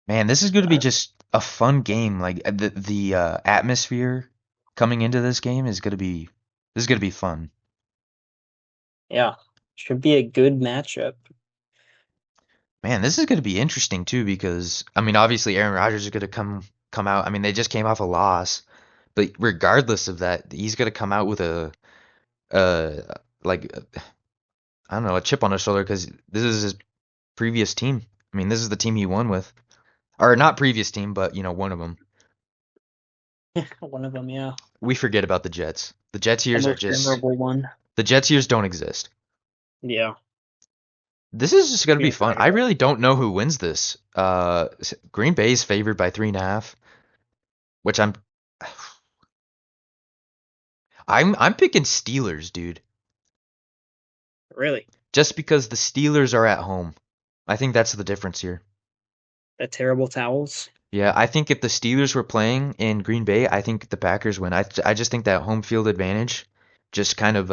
Man, this is going to be just a fun game. Like the atmosphere coming into this game is going to be this is going to be fun. yeah, should be a good matchup. Man, this is going to be interesting too because I mean, obviously Aaron Rodgers is going to come out. I mean, they just came off a loss, but regardless of that, he's going to come out with like I don't know, a chip on his shoulder because this is his previous team. I mean, this is the team he won with, or not previous team, but one of them. One of them, yeah, We forget about the Jets. The Jets the years are most just memorable one. the Jets years don't exist. Yeah, This is just going to we be didn't fun. talk I about. really don't know who wins this. Green Bay is favored by 3.5, which I'm picking Steelers, dude. Really, Just because the Steelers are at home. I think that's the difference here. the terrible towels. Yeah, I think if the Steelers were playing in Green Bay, I think the Packers win. I just think that home field advantage just kind of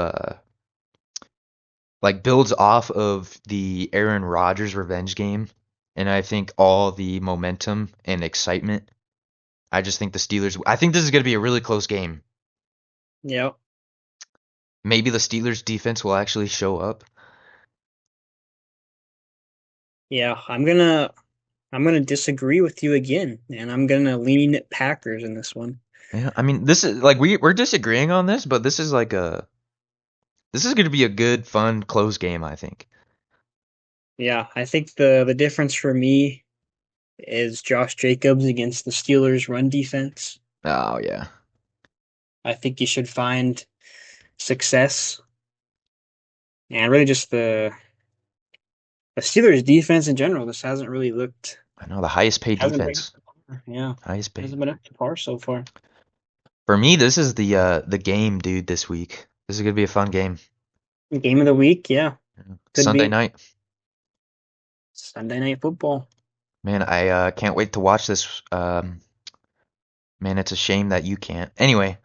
like builds off of the Aaron Rodgers revenge game, and I think all the momentum and excitement. I just think the Steelers. I think this is going to be a really close game. Yep. Maybe the Steelers defense will actually show up. Yeah, I'm gonna disagree with you again, and I'm gonna lean Packers in this one. Yeah, I mean, this is like we're disagreeing on this, but this is going to be a good, fun, close game. I think. Yeah, I think the difference for me is Josh Jacobs against the Steelers' run defense. Oh yeah. I think you should find success, and really just the Steelers' defense in general. This hasn't really looked I know the highest paid hasn't been up defense. to par. Yeah, Highest paid. hasn't been up to par so far. For me, this is the game, dude, this week. This is gonna be a fun game. Game of the week, yeah, could Sunday be night. Sunday Night Football. Man, I can't wait to watch this Man, it's a shame that you can't. Anyway,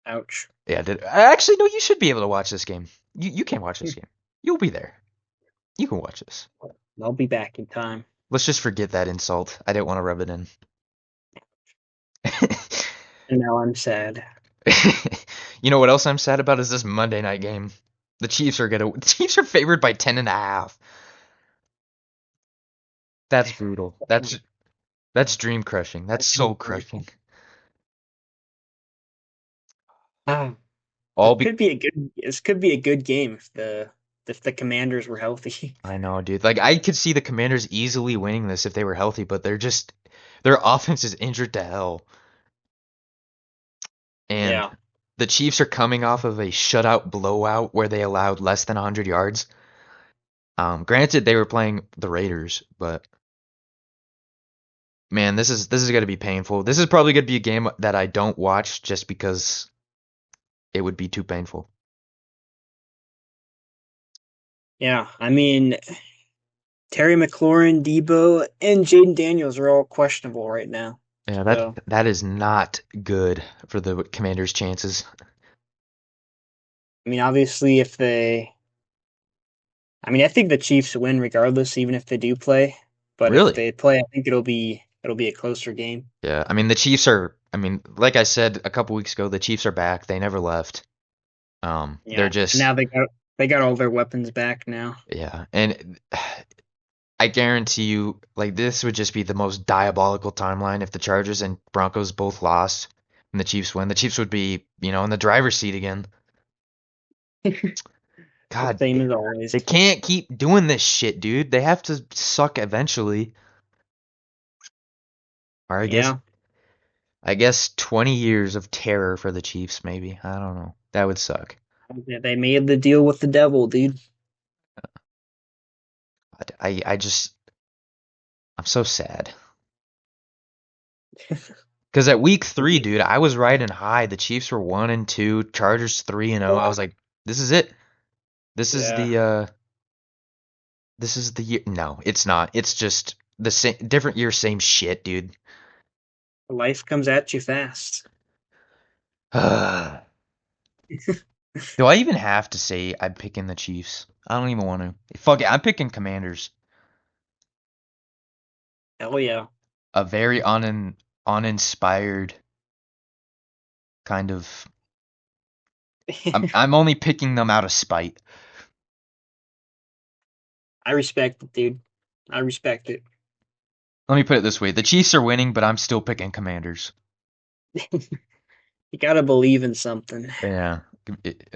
Ouch. yeah, actually no, you should be able to watch this game. You can watch this game. You'll be there. You can watch this. I'll be back in time. Let's just forget that insult. I didn't want to rub it in. And now I'm sad. You know what else I'm sad about is this Monday night game. The Chiefs are favored by 10.5. That's brutal. That's dream crushing. That's soul crushing. Ah, All be this could be a good game if the Commanders were healthy. I know, dude. Like I could see the Commanders easily winning this if they were healthy, but their offense is injured to hell. And Yeah. the Chiefs are coming off of a shutout blowout where they allowed less than 100 yards. Granted they were playing the Raiders, but man, this is going to be painful. This is probably going to be a game that I don't watch just because it would be too painful. Yeah. I mean, Terry McLaurin, Debo, and Jaden Daniels are all questionable right now. Yeah, So, that is not good for the Commanders' chances. I mean, obviously, I mean, I think the Chiefs win regardless, even if they do play. But if Really? they play, I think it'll be a closer game. Yeah, I mean the Chiefs are. I mean, like I said a couple weeks ago, the Chiefs are back. They never left. They're Yeah. And just now they got all their weapons back now. yeah, and I guarantee you, like this would just be the most diabolical timeline if the Chargers and Broncos both lost and the Chiefs win. The Chiefs would be, in the driver's seat again. The God, same as always. they can't keep doing this shit, dude. They have to suck eventually. Or Yeah. I guess 20 years of terror for the Chiefs, maybe. I don't know. That would suck. They made the deal with the devil, dude. I just I'm so sad. Because at week 3, dude, I was riding high. The Chiefs were 1-2, Chargers 3-0. I was like, this is it. This is Yeah. the year. No, it's not. It's just the same different year, same shit, dude. Life comes at you fast. Do I even have to say I'm picking the Chiefs? I don't even want to. Fuck it, I'm picking Commanders. Hell yeah. A very uninspired kind of. I'm only picking them out of spite. I respect it, dude. I respect it. Let me put it this way: the Chiefs are winning, but I'm still picking Commanders. You gotta believe in something. Yeah, dude,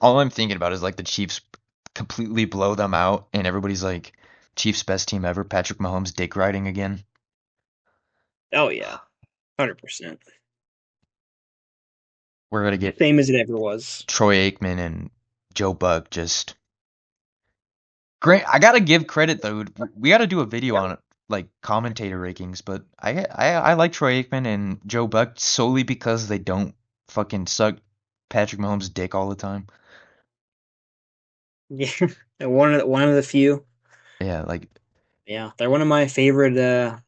all I'm thinking about is like the Chiefs completely blow them out, and everybody's like, Chiefs best team ever. Patrick Mahomes dick riding again. Oh yeah. 100%. We're gonna get Same as it ever was. Troy Aikman and Joe Buck just great. I gotta give credit though. We gotta do a video on like commentator rankings, but I like Troy Aikman and Joe Buck solely because they don't fucking suck Patrick Mahomes' dick all the time. Yeah. One of the few. Yeah, like Yeah. They're one of my favorite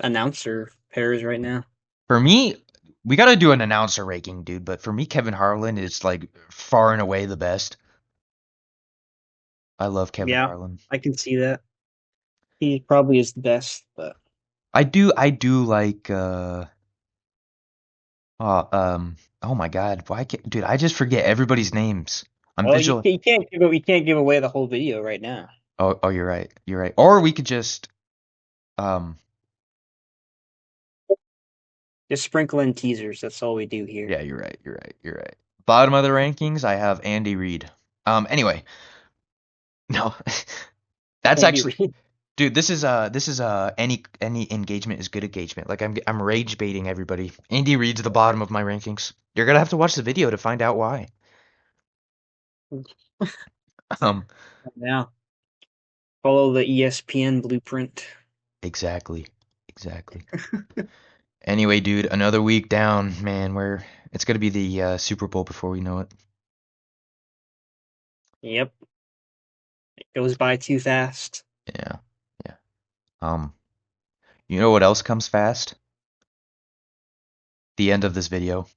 announcer pairs right now. for me, we gotta do an announcer ranking, dude. But for me, Kevin Harlan is like far and away the best. I love Kevin Yeah. Harlan. I can see that. He probably is the best, but I do like oh my God, why can't dude, I just forget everybody's names. I'm well, visual. you can't give away the whole video right now. Oh, you're right. You're right. Or we could just um Just sprinkle in teasers. That's all we do here. yeah, you're right. You're right. You're right. Bottom of the rankings, I have Andy Reid. Anyway, no. That's Andy actually Reid. dude, this is any engagement is good engagement. Like I'm rage baiting everybody. Andy Reid's the bottom of my rankings. You're gonna have to watch the video to find out why. Um, Yeah. Follow the ESPN blueprint. exactly. Exactly. Anyway, dude, another week down, man. It's gonna be the Super Bowl before we know it. Yep. It goes by too fast. Yeah, yeah. Um, You know what else comes fast? The end of this video.